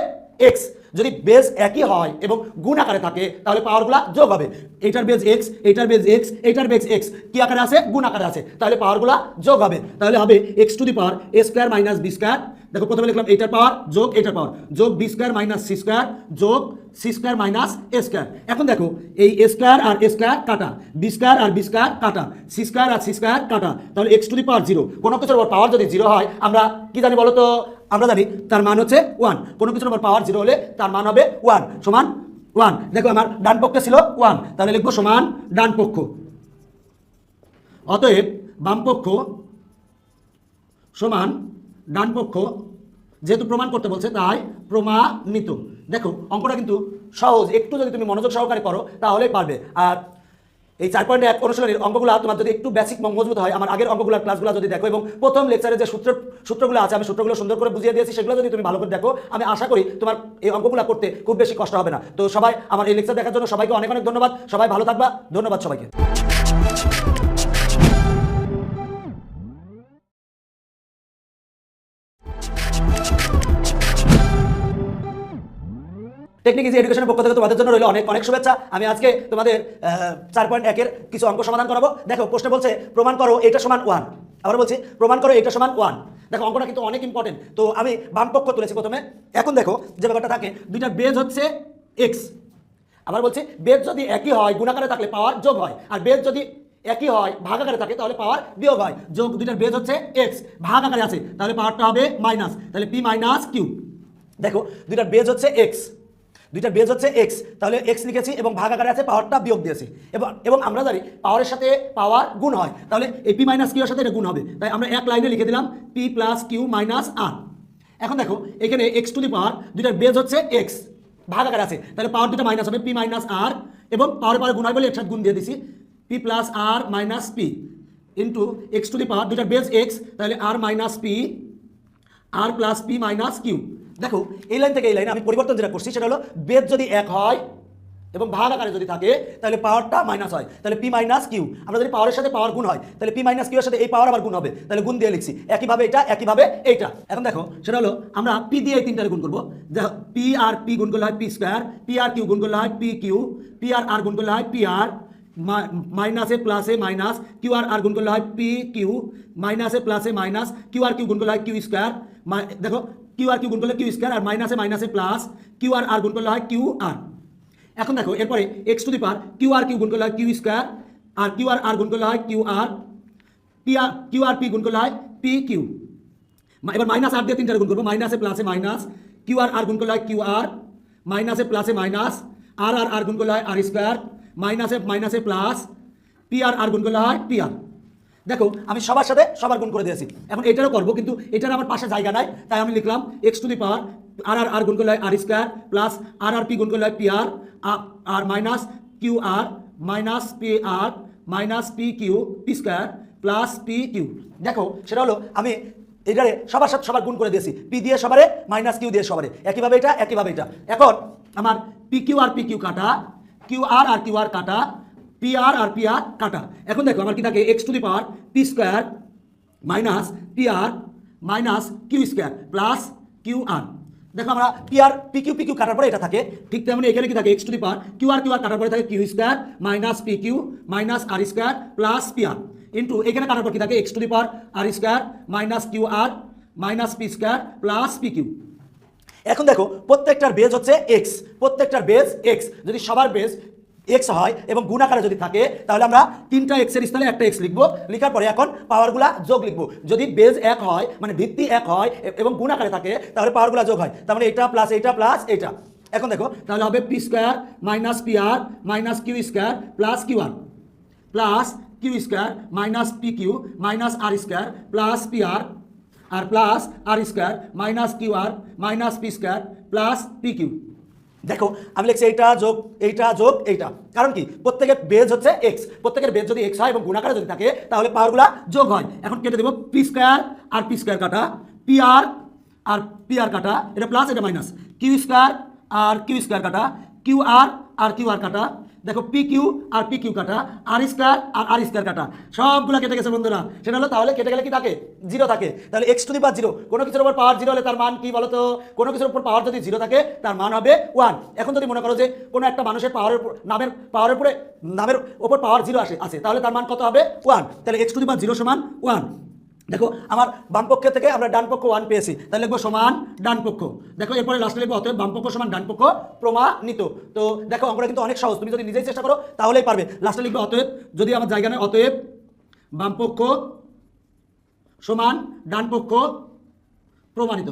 এক্স, যদি বেজ একই হয় এবং গুণ আকারে থাকে তাহলে পাওয়ারগুলা যোগ হবে। এইটার বেজ এক্স, এইটার বেজ এক্স, এইটার বেজ এক্স কি আকারে আছে? গুণ আকারে আছে, তাহলে পাওয়ারগুলা যোগ হবে। তাহলে হবে X to the power A square minus B square. দেখো প্রথমে লিখলাম এইটার পাওয়ার যোগ এইটার পাওয়ার, যোগ B square minus C square, যোগ C square minus A square. এখন দেখো এই এ স্কোয়ার আর এ স্কোয়ার কাটা, বি স্কোয়ার আর বি স্কোয়ার কাটা, সি স্কোয়ার আর সি স্কোয়ার কাটা, তাহলে এক্স টু দি পাওয়ার 0। কোনো কিছুর উপর পাওয়ার যদি 0 হয় আমরা কি জানি বলো তো? আমরা জানি তার মান হচ্ছে 1। কোনো কিছুর উপর পাওয়ার 0 হলে তার মান হবে 1 সমান 1। দেখো আমার ডান পক্ষে ছিল 1, তাহলে লিখবো সমান ডান পক্ষ। অতএব বাম পক্ষ সমান ডান পক্ষ, যেহেতু প্রমাণ করতে বলছে তাই প্রমাণিত। দেখো অঙ্কটা কিন্তু সহজ, একটু যদি তুমি মনোযোগ সহকারে করো তাহলেই পারবে। আর এই 4.1 অনুশীলনের অঙ্কগুলো তোমার যদি একটু বেসিক মজবুত হয়, আমার আগের অঙ্কগুলোর ক্লাসগুলো যদি দেখো এবং প্রথম লেকচারে যে সূত্রগুলো আছে আমি সূত্রগুলো সুন্দর করে বুঝিয়ে দিয়েছি, সেগুলো যদি তুমি ভালো করে দেখো, আমি আশা করি তোমার এই অঙ্কগুলো করতে খুব বেশি কষ্ট হবে না। তো সবাই আমার এই লেকচার দেখার জন্য সবাইকে অনেক অনেক ধন্যবাদ। সবাই ভালো থাকবা, ধন্যবাদ সবাইকে। টেকনিক ইজি এডুকেশনের পক্ষ থেকে তোমাদের জন্য রইল অনেক অনেক শুভেচ্ছা। আমি আজকে তোমাদের 4.1 এর কিছু অঙ্ক সমাধান করাবো। দেখো প্রশ্নে বলছে প্রমাণ করো এটা সমান 1। আবার বলছি প্রমাণ করো এটা সমান 1। দেখো অঙ্কটা কিন্তু অনেক ইম্পর্টেন্ট। তো আমি বাম পক্ষ তুলেছি প্রথমে। এখন দেখো যে ব্যাপারটা থাকে, দুইটা বেজ হচ্ছে এক্স। আবার বলছি বেজ যদি একই হয় গুণাকারে থাকলে পাওয়ার যোগ হয়, আর বেজ যদি একই হয় ভাগ আকারে থাকে তাহলে পাওয়ার বিয়োগ হয়। যোগ দুইটার বেজ হচ্ছে এক্স, ভাগ আকারে আছে তাহলে পাওয়ারটা হবে মাইনাস, তাহলে পি মাইনাস কিউ। দেখো দুইটার বেজ হচ্ছে এক্স, দুইটার বেজ হচ্ছে এক্স, তাহলে এক্স লিখেছি এবং ভাগ আকারে আছে, পাওয়ারটা বিয়োগ দিয়েছি। এবং আমরা জানি পাওয়ারের সাথে পাওয়ার গুণ হয়, তাহলে এই পি মাইনাস কিউ এর সাথে এটা গুণ হবে, তাই আমরা এক লাইনে লিখে দিলাম পি প্লাস কিউ মাইনাস আর। এখন দেখো এখানে এক্স টু দি পাওয়ার দুইটার বেজ হচ্ছে এক্স, ভাগ আকারে আছে, তাহলে পাওয়ার দুটো মাইনাস হবে পি মাইনাস আর, এবং পাওয়ার পাওয়ার গুণ হয় বলে একসাথে গুণ দিয়ে দিছি P plus R minus P into X to the power দুইটার বেজ এক্স, তাহলে R minus P R plus P minus Q. দেখো এই লাইন থেকে এই লাইনে আমি পরিবর্তন যেটা করছি সেটা হলো বেজ যদি এক হয় এবং ভাগ আকারে যদি থাকে তাহলে পাওয়ারটা মাইনাস হয়, তাহলে পি মাইনাস কিউ। আমরা যদি পাওয়ারের সাথে পাওয়ার গুণ হয় তাহলে পি মাইনাস কিউ এর সাথে এই পাওয়ার আবার গুণ হবে, তাহলে গুণ দিয়ে লিখছি একইভাবে এটা একইভাবে এইটা। এখন দেখো সেটা হলো আমরা পি দিয়ে এই তিনটারে গুণ করবো, পি আর পি গুণ করলে হয় পি স্কোয়ার, পি আর কিউ গুণ করলে হয় পি কিউ, পি আর গুণ করলে হয় পি আর, মাইনাসে প্লাসে মাইনাস, কিউ আর গুণ করলে হয় পি কিউ, মাইনাসে প্লাসে মাইনাস, কিউ আর কিউ গুণ করলে হয় কিউ স্কোয়ার, দেখো কিউ আর কিউ গুণ করলে কিউ স্কোয়ার, আর মাইনাসে মাইনাসে প্লাস, কিউ আর গুণ করলে হয় কিউ আর। এখন দেখো এরপরে X to the power Q R Q গুণ করলে হয় কিউ স্কোয়ার, আর কিউ আর গুণ করলে হয় কিউ আর, কিউ আর পি গুণ করলে হয় পি কিউ। এবার মাইনাস আর দিয়ে তিনটারে গুণ করবো, মাইনাসে প্লাসে মাইনাস, কিউ আর গুণ করলে হয় কিউ আর, মাইনাসে প্লাসে মাইনাস, আর গুণ করলে হয় আর স্কোয়ার, মাইনাসে মাইনাসে প্লাস, পি আর গুণ করলে হয় পি আর। দেখো আমি সবার সাথে সবার গুণ করে দিয়েছি, এখন এটারও করবো কিন্তু এটার আমার পাশে জায়গা নাই, তাই আমি লিখলাম এক্স টু দি পাওয়ার আর গুণ করলে হয় R square plus R P গুণ করলে হয় P R minus Q R minus P R minus P Q P square plus P Q. দেখো সেটা হলো আমি এটারে সবার সাথে সবার গুণ করে দিয়েছি, পি দিয়ে সবারে মাইনাস কিউ দিয়ে সবারে, একইভাবে এটা একইভাবে এটা। এখন আমার পি কিউ কাটা, কিউ আর কাটা, পি আর কাটা। এখন দেখো আমার কি থাকে X to the power P square minus P R minus Q square plus Q R. দেখো আমরা পি কিউ কাটার পরে এটা থাকে, ঠিক তেমনি এখানে কি থাকে X to the power Q R কাটার পরে থাকে Q square minus P Q minus R square plus P R into এখানে কাটার পর কি থাকে X to the power R square minus Q R minus P square plus P Q. এখন দেখো প্রত্যেকটার বেজ হচ্ছে এক্স, প্রত্যেকটার বেজ এক্স, যদি সবার বেজ এক্স হয় এবং গুণ আকারে যদি থাকে তাহলে আমরা তিনটা এক্সের স্থানে একটা এক্স লিখবো, লিখার পরে এখন পাওয়ারগুলা যোগ লিখবো। যদি বেজ এক হয় মানে ভিত্তি এক হয় এবং গুণ আকারে থাকে তাহলে পাওয়ারগুলা যোগ হয়, তার মানে এটা প্লাস এইটা। এখন দেখো তাহলে হবে P square minus P R minus Q square plus Q R plus Q square minus P Q minus R square plus P R plus R square minus Q R minus P square plus P Q. দেখো আমি লিখছি এইটা যোগ এইটা, কারণ কি প্রত্যেকের base হচ্ছে এক্স, প্রত্যেকের বেজ যদি এক্স হয় এবং গুণাকারে যদি থাকে তাহলে পাওয়ারগুলা যোগ হয়। এখন কেটে দেবো পি স্কোয়ার আর পি স্কোয়ার কাটা, পি আর কাটা, এটা প্লাস এটা মাইনাস, কিউ স্কোয়ার আর কিউ স্কোয়ার কাটা, কিউ আর কিউ আর কাটা, দেখো পি কিউ আর পি কিউ কাটা, আর স্কোয়ার কাটা, সবগুলো কেটে গেছে বন্ধুরা। সেটা হলো তাহলে কেটে গেলে কি থাকে জিরো থাকে, তাহলে x to the power zero, কোনো কিছুর উপর পাওয়ার জিরো হলে তার মান কি বলতো, কোনো কিছুর উপর পাওয়ার যদি জিরো থাকে তার মান হবে ওয়ান। এখন যদি মনে করো যে কোনো একটা মানুষের পাওয়ারের উপর পাওয়ার জিরো আছে তাহলে তার মান কত হবে ওয়ান, তাহলে x to the power zero সমান ওয়ান। দেখো আমার বাম পক্ষের থেকে আমরা ডান পক্ষ ওয়ান পেয়েছি, তাহলে লিখবো সমান ডান পক্ষ। দেখো এরপরে লাস্টে লিখবো অতএব বাম পক্ষ সমান ডান পক্ষ প্রমাণিত। তো দেখো অঙ্কটা কিন্তু অনেক সহজ, তুমি যদি নিজেই চেষ্টা করো তাহলেই পারবে। লাস্টে লিখবো অতএব, যদি আমার জায়গা নেই অতএব বাম পক্ষ সমান ডান পক্ষ প্রমাণিত।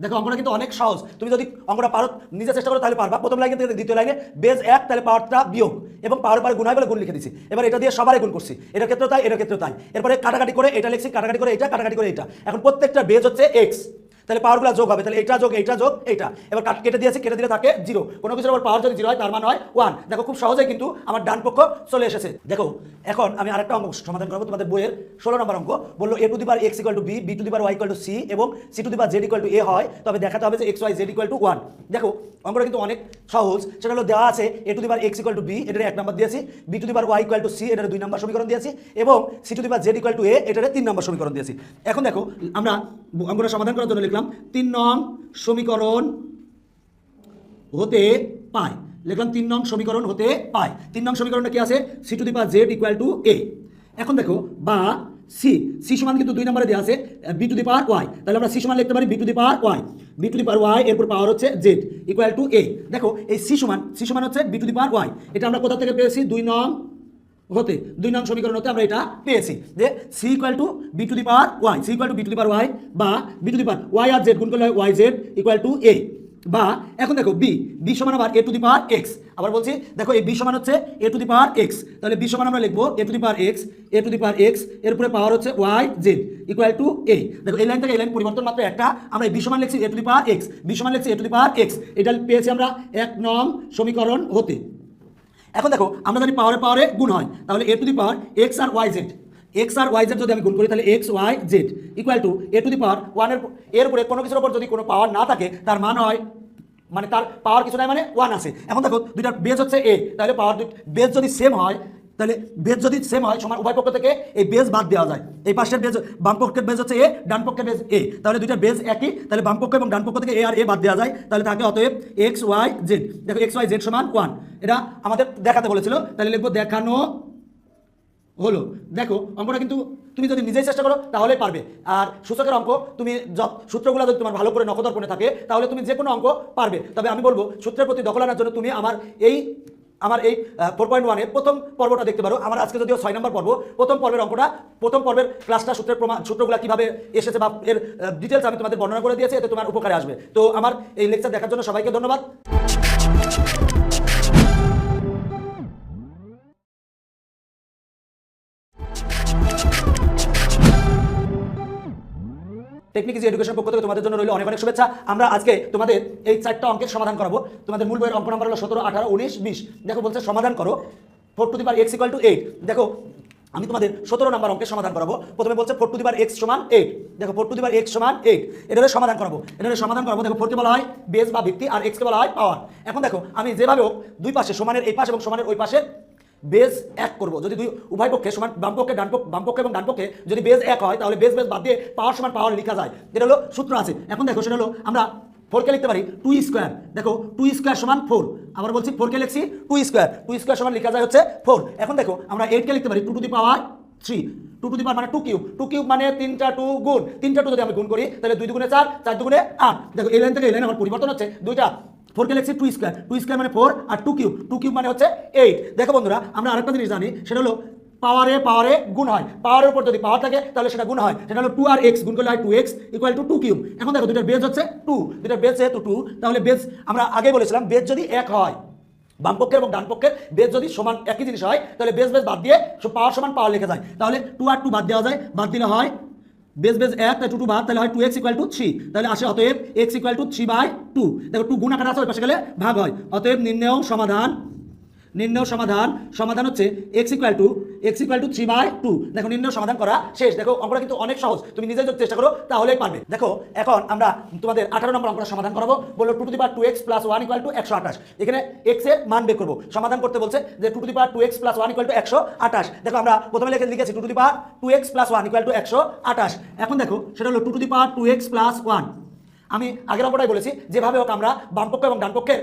দেখো অঙ্কটা কিন্তু অনেক সহজ, তুমি যদি অঙ্কটা পারো নিজে চেষ্টা করো তাহলে পারবা। প্রথম লাইন থেকে দ্বিতীয় লাইনে বেজ এক, তাহলে পাওয়ারটা বিয়োগ এবং পাওয়ার পরে গুণ হয় বলে গুণ লিখে দিছি। এবার এটা দিয়ে সবারই গুণ করছি, এটার ক্ষেত্রে তাই এটার ক্ষেত্রে তাই। এরপরে কাটাকাটি করে এটা লিখছি, কাটাকাটি করে এটা। এখন প্রত্যেকটা বেজ হচ্ছে এক্স, তাহলে পাওয়ারগুলো যোগ হবে, তাহলে এইটা যোগ এইটা। এবার কেটে দিয়েছি, কেটে দিলে থাকে জিরো, কোনো কিছুর উপর পাওয়ার যদি জিরো হয় তার মান হয় ওয়ান। দেখো খুব সহজেই কিন্তু আমার ডান পক্ষ চলে এসেছে। দেখো এখন আমি আরেকটা অঙ্ক সমাধান করবো, তোমাদের বইয়ের 16 নম্বর অঙ্ক। বললো A to the power X equal to B, B to the power Y equal to C এবং C to the power Z equal to A হয়, তবে দেখাতে হবে যে X Y Z equal to one. দেখো অঙ্কটা কিন্তু অনেক সহজ, সেটা হলো দেওয়া আছে এ to the power X equal to B, এটার 1 নম্বর দিয়েছি, B to the power Y equal to C, এটার 2 নম্বর সমীকরণ দিয়েছি এবং C to the power Z equal to A, এটার 3 নম্বর সমীকরণ দিয়েছি। এখন দেখো আমরা অঙ্কটা সমাধান করার জন্য লিখলাম 3 নং সমীকরণ হতে পায়, লিখলাম 3 নং সমীকরণ হতে পায়। 3 নং সমীকরণটা কি আছে, C to the power Z equal to A. এখন দেখো বা সি সমান কিন্তু 2 নম্বরে দেওয়া আছে B to the power Y, তাহলে আমরা সি সমান লিখতে পারি B to the power Y, এরপর পাওয়ার হচ্ছে জেড ইকুয়াল টু এ। দেখো এই সি সমান হচ্ছে B to the power Y, এটা আমরা কোথা থেকে পেয়েছি 2 নং সমীকরণ হতে আমরা এটা পেয়েছি যে C equal to B to the power Y, বা B to the power Y আর জেড গুণ করলে হয় Y Z equal to A. বা এখন দেখো বি বি সমান আবার এ টু দি পাওয়ার এক্স, আবার বলছি দেখো এই বি সমান হচ্ছে A to the power X, তাহলে বি সমান আমরা লিখবো A to the power X, A to the power X এর উপরে পাওয়ার হচ্ছে Y Z equal to A. দেখো এই লাইন থেকে এই লাইন পরিবর্তন মাত্র একটা, আমরা এই বি সমান লিখছি A to the power X, B সমান লিখছি A to the power x, এটা পেয়েছি আমরা 1 নং সমীকরণ হতে। এখন দেখো আমরা যদি পাওয়ারে পাওয়ারে গুণ হয় তাহলে A to the power X আর ওয়াই জেড, এক্স আর ওয়াই জেড যদি আমি গুণ করি তাহলে X Y Z equal to A to the power ওয়ানের এর উপরে কোনো কিছুর উপর যদি কোনো পাওয়ার না থাকে তার মান হয় মানে তার পাওয়ার কিছু নাই মানে 1 আছে। এখন দেখো দুইটার বেজ হচ্ছে এ, তাহলে পাওয়ার বেজ যদি সেম হয় তাহলে বেজ যদি সেম হয় সমান উভয় পক্ষ থেকে এই বেজ বাদ দেওয়া যায়, এই পাশের বেজ বাম পক্ষের বেজ হচ্ছে এ, ডান পক্ষের বেজ এ, তাহলে দুইটার বেজ একই, তাহলে বাম পক্ষ এবং ডান পক্ষ থেকে এ আর এ বাদ দেওয়া যায়, তাহলে থাকে অতএব এক্স ওয়াই জেড। দেখো এক্স ওয়াই জেড সমান 1, এটা আমাদের দেখাতে বলেছিল, তাহলে লিখবো দেখানো হলো। দেখো অঙ্কটা কিন্তু তুমি যদি নিজেই চেষ্টা করো তাহলেই পারবে, আর সূচকের অঙ্ক তুমি সূত্রগুলো যদি তোমার ভালো করে নখদর্পণে থাকে তাহলে তুমি যে কোনো অঙ্ক পারবে। তবে আমি বলবো সূত্রের প্রতি দখল আনার জন্য তুমি আমার এই 4.1-এর প্রথম পর্বটা দেখতে পারো। আমার আজকে যদিও 6 নম্বর পর্ব, প্রথম পর্বের অঙ্কটা, প্রথম পর্বের ক্লাসটা সূত্রগুলো কীভাবে এসেছে বা এর ডিটেলস আমি তোমাদের বর্ণনা করে দিয়েছি, এতে তোমার উপকারে আসবে। তো আমার এই লেকচার দেখার জন্য সবাইকে ধন্যবাদ। টেকনিক ইজি এডুকেশন পক্ষ থেকে তোমাদের জন্য রইল অনেক অনেক শুভেচ্ছা। আমরা আজকে তোমাদের এই 4টা অঙ্কের সমাধান করাবো। তোমাদের মূল বইয়ের অঙ্ক নাম্বার হলো 17, 18, 19, 20। দেখো বলছে সমাধান করো 4 to the power x equal two 8। দেখো আমি তোমাদের 17 নম্বর অঙ্কের সমাধান করাবো। প্রথমে বলছে 4 টু দি পাওয়ার x সমান 8। দেখো 4 টু দি পাওয়ার x সমান 8, এটারে সমাধান করাবো, এটারে সমাধান করাবো। দেখো 4 কে বলা হয় বেস বা ভিত্তি আর x কে বলা হয় পাওয়ার। এখন দেখো আমি যেভাবে হোক দুই পাশে সমানের এই পাশ এবং সমানের ওই পাশে বেজ এক করবো। যদি দুই উভয় পক্ষে সমান বাম পক্ষে এবং ডান পক্ষে যদি বেজ এক হয় তাহলে বেজ বাদ দিয়ে পাওয়ার সমান পাওয়ার লেখা যায়, এটা হলো সূত্র আছে। এখন দেখো সেটা হলো আমরা 4 কে লিখতে পারি 2 স্কোয়ার। দেখো 2 স্কোয়ার সমান 4, আবার বলছি 4 কে লিখছি 2 স্কোয়ার, 2 স্কোয়ার সমান লেখা যায় হচ্ছে 4। এখন দেখো আমরা 8 কে লিখতে পারি 2 to the power 3, 2 to the পাওয়ার মানে 2 কিউব, 2 কিউব মানে 3টা 2 গুণ, 3টা 2 যদি আমি গুণ করি তাহলে 2 দুগুণে 4, 4 দুগুণে 8। দেখো এই লাইন থেকে এই লাইন আমার পরিবর্তন হচ্ছে দুইটা, 4 কে লিখছি 2 স্কোয়ার, 2 স্কোয়ার মানে 4 আর 2 কিউব, 2 কিউব মানে হচ্ছে 8। দেখো বন্ধুরা আমরা আরেকটা জিনিস জানি, সেটা হলো পাওয়ারে পাওয়ারে গুণ হয়, পাওয়ারের উপর যদি পাওয়ার থাকে তাহলে সেটা গুণ হয়, সেটা হলো 2 আর x গুণ করলে হয় 2x ইকুয়াল টু 2 কিউব। এখন দেখো দুইটার বেজ হচ্ছে 2, দুইটার বেজ যেহেতু 2 তাহলে বেজ আমরা আগে বলেছিলাম বেজ যদি এক হয়, বাম পক্ষের এবং ডান পক্ষের বেজ যদি সমান একই জিনিস হয় তাহলে বেজ বাদ দিয়ে পাওয়ার সমান পাওয়ার লেখা যায়। তাহলে 2 আর 2 বাদ দেওয়া যায়, বাদ দিলে হয় বেজ 1 তাই 2 বাদ, তাহলে হয় 2x ইকুয়াল টু 3, তাহলে আসে অতএব x ইকুয়াল টু 3/2। দেখো 2 গুণ আকারে আছে, ওই পাশে গেলে ভাগ হয়, অতএব নির্ণেয় সমাধান হচ্ছে x ইকুয়াল টু 3/2। দেখো নির্ণয় সমাধান করা শেষ। দেখো অঙ্কটা কিন্তু অনেক সহজ, তুমি নিজে যদি চেষ্টা করো তাহলেই পারবে। দেখো এখন আমরা তোমাদের 18 নম্বর অঙ্কটা সমাধান করাবো। বললো 2 to the power 2x plus 1 equal two 128। এখানে x এর মান বের করবো, সমাধান করতে বলছে যে 2 to the power 2x plus 1 equal two 128। দেখো আমরা প্রথমে লিখেছি 2 to the power 2x plus 1 equal two 128। এখন দেখো সেটা হলো 2 to the power 2x plus 1। আমি আগের অঙ্কটাই বলেছি যেভাবে হোক আমরা বাম পক্ষ এবং ডান পক্ষের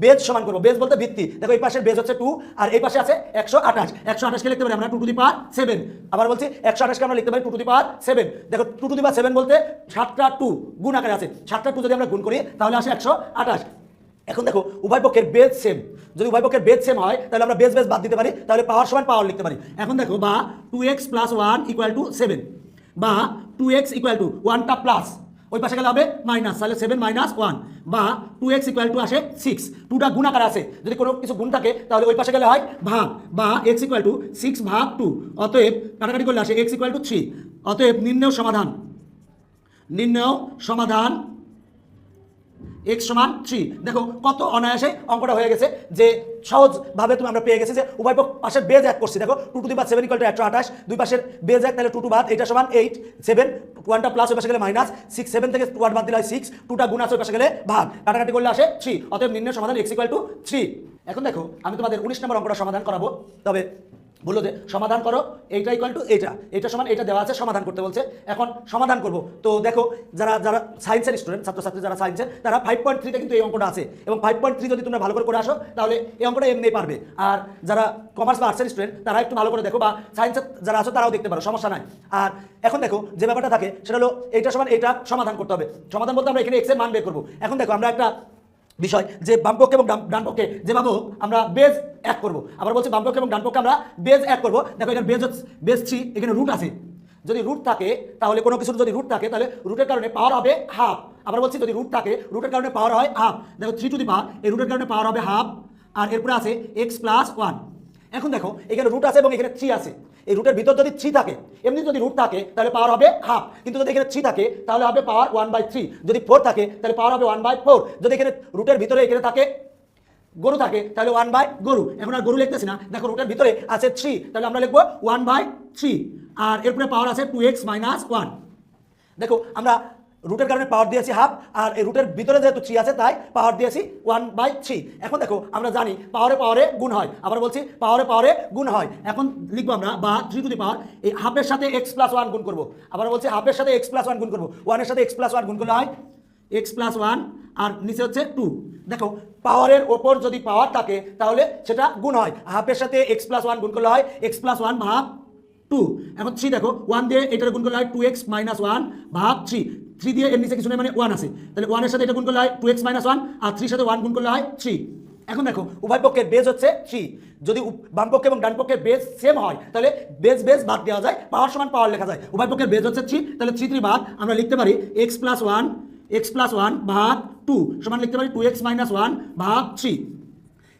বেজ সমান করবো, বেজ বলতে ভিত্তি। দেখো এই পাশের বেজ হচ্ছে 2 আর এই পাশে আছে 128, 128 কে লিখতে পারি আমরা 2 টু দি পাওয়ার 7। আবার বলছি 128 কে আমরা লিখতে পারি 2 টু দি পাওয়ার 7। দেখো 2 টু দি পাওয়ার 7 বলতে 7টা 2 গুণ আকারে আছে, 7টা 2 যদি আমরা গুণ করি তাহলে আসে 128। এখন দেখো উভয় পক্ষের বেজ সেম, যদি উভয় পক্ষের বেজ সেম হয় তাহলে আমরা বেজ বাদ দিতে পারি, তাহলে পাওয়ার সমান পাওয়ার লিখতে পারি। এখন দেখো বা 2x প্লাস 1 ইকুয়াল টু 7 বা 2x ইকুয়াল টু 1টা প্লাস ওই পাশে গেলে হবে মাইনাস, তাহলে 7 মাইনাস 1 বা 2x ইকুয়াল টু আসে 6, 2টা গুণ আকারে আছে, যদি কোনো কিছু গুণ থাকে তাহলে ওই পাশে গেলে হয় ভাগ, বা x ইকুয়াল টু 6/2। অতএব কাটাকাটি করলে আসে x ইকুয়াল টু 3। অতএব নির্ণয় সমাধান x সমান 3। দেখো কত অনায়াসে অঙ্কটা হয়ে গেছে, যে সহজভাবে তুমি আমরা পেয়ে গেছি যে উভয় পাশের বেজ এক করছি। দেখো 2 to the power 7 equal to 128, দুই পাশের বেজ এক, তাহলে 2 2 বাদ, এটা সমান 8, 7 1টা প্লাস ওই পাশে গেলে মাইনাস, 6 7 থেকে 1 বাদ দিলে হয় 6, 2টা গুণ আছে ওই পাশে গেলে ভাগ, কাটাকাটি করলে আসে 3। অতএব নির্ণয় সমাধান x ইকুয়াল টু 3। এখন দেখো আমি তোমাদের 19 নম্বর অঙ্কটা সমাধান করাবো। তবে বললো যে সমাধান করো এইটা ইকুয়াল টু এটা সমান এটা দেওয়া আছে, সমাধান করতে বলছে। এখন সমাধান করব। তো দেখো যারা সায়েন্সের স্টুডেন্ট, ছাত্রছাত্রী যারা সায়েন্সের, তারা 5.3তে কিন্তু এই অঙ্কটা আছে, এবং 5.3 যদি তোমরা ভালো করে আসো তাহলে এই অঙ্কটা এমনি পারবে। আর যারা কমার্স বা আর্টসের স্টুডেন্ট তারা একটু ভালো করে দেখো, বা সায়েন্সের যারা আছো তারাও দেখতে পারো, সমস্যা নাই। আর এখন দেখো যে ব্যাপারটা থাকে সেটা হলো এইটা সমান এটা সমাধান করতে হবে। সমাধান বলতে আমরা এখানে x এর মান বের করবো। এখন দেখো আমরা একটা বিষয় যে বামপক্ষে এবং ডান পক্ষে যেভাবে আমরা বেজ এক করবো, আবার বলছি বামপক্ষে এবং ডান পক্ষে আমরা বেজ এক করবো। দেখো এখানে বেজ 3, এখানে রুট আছে, যদি রুট থাকে তাহলে কোনো কিছুর যদি রুট থাকে তাহলে রুটের কারণে পাওয়ার হবে হাফ, আবার বলছি যদি রুট থাকে, রুটের কারণে পাওয়ার হয় হাফ। দেখো 3 টু দি পাওয়ার, এই রুটের কারণে পাওয়ার হবে হাফ, আর এরপরে আছে x+1। এখন দেখো এখানে রুট আছে এবং এখানে 3 আছে, এই রুটের ভিতর যদি 3 থাকে, এমনি যদি রুট থাকে তাহলে পাওয়ার হবে হাফ, কিন্তু যদি এখানে 3 থাকে তাহলে হবে পাওয়ার 1/3, যদি 4 থাকে তাহলে পাওয়ার হবে 1/4, যদি এখানে রুটের ভিতরে এখানে থাকে গরু থাকে তাহলে 1/গরু। এখন আর গরু লিখতেছি না, দেখো রুটের ভিতরে আছে 3, তাহলে আমরা লিখবো 1/3, আর এরপরে পাওয়ার আছে 2x-1। দেখো আমরা রুটের কারণে পাওয়ার দিয়েছি হাফ, আর এই রুটের ভিতরে যেহেতু 3 আছে তাই পাওয়ার দিয়েছি 1/3। এখন দেখো আমরা জানি পাওয়ারে পাওয়ারে গুণ হয়, আবার বলছি পাওয়ারে পাওয়ারে গুণ হয়। এখন লিখবো আমরা বা 3 টু দি পাওয়ার, এই হাফের সাথে x+1 গুণ করবো, আবার বলছি হাফের সাথে x+1 গুণ করবো, 1 এর সাথে x+1 গুণ করলে হয় x+1, আর নিচে হচ্ছে 2। দেখো পাওয়ারের ওপর যদি পাওয়ার থাকে তাহলে সেটা গুণ হয়, হাফের সাথে x+1 গুণ করলে হয় x+1 ভাগ 2। এখন 3 দেখো 1 দিয়ে এটার গুণ করলে হয় 2x-1 ভাগ 3, 3 দিয়ে এর নিচে কিছু নেই মানে 1 আছে, তাহলে 1 এর সাথে এটা গুণ করলে হয় 2x-1, আর 3 সাথে 1 গুণ করলে হয় 3। এখন দেখো উভয় পক্ষের বেজ হচ্ছে 3, যদি বাম পক্ষে এবং ডান পক্ষের বেজ সেম হয় তাহলে বেজ বেজ ভাগ দেওয়া যায়, পাওয়ার সমান পাওয়ার লেখা যায়। উভয় পক্ষের বেজ হচ্ছে 3, তাহলে 3 ভাগ আমরা লিখতে পারি x+1 ভাগ 2 সমান লিখতে পারি 2x-1 ভাগ 3।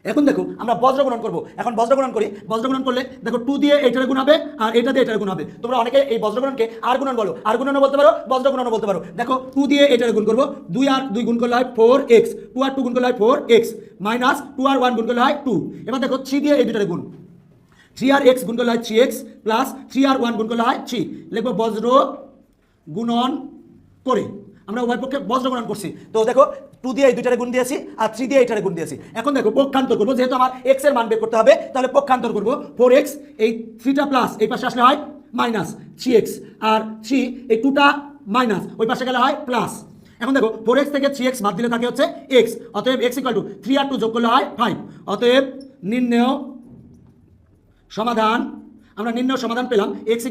এখন দেখো আমরা বজ্রগুণন করব, এখন বজ্রগুণন করি, বজ্রগুণন করলে দেখো 2 দিয়ে এইটার গুণ হবে আর এটা দিয়ে এটার গুণ হবে। তোমরা অনেকে এই বজ্রগুণনকে আর গুণন বলো, আর গুণনও বলতে পারো, বজ্রগুণনও বলতে পারো। দেখো 2 দিয়ে এটার গুণ করব, 2 আর 2 গুণ করলে হয় 4x, 2 আর 2 গুণ করলে হয় 4x, মাইনাস 2 আর 1 গুণ করলে হয় 2। এবার দেখো 3 দিয়ে এই দুটার গুণ, 3 আর x গুণ করলে হয় 3x, প্লাস 3 আর 1 গুণ করলে হয় 3। লিখবো বজ্র গুণন করে, আমরা উভয় পক্ষে বজ্রগুণন করছি। তো দেখো 2 দিয়ে এই দুইটারে গুণ দিয়েছি আর 3 দিয়ে এইটারে গুণ দিয়েছি। এখন দেখো পক্ষান্তর করবো, যেহেতু আমার x এর মান বের করতে হবে তাহলে পক্ষান্তর করবো, 4x এই 3টা প্লাস এই পাশে আসলে হয় মাইনাস 3x, আর 3 এই 2টা মাইনাস ওই পাশে গেলে হয় প্লাস। এখন দেখো 4x থেকে 3x বাদ দিলে থাকে হচ্ছে x, অতএব x = 3 আর 2 যোগ করলে হয় 5। অতএব নির্ণেয় সমাধান, আমরা নির্ণয় সমাধান পেলাম x =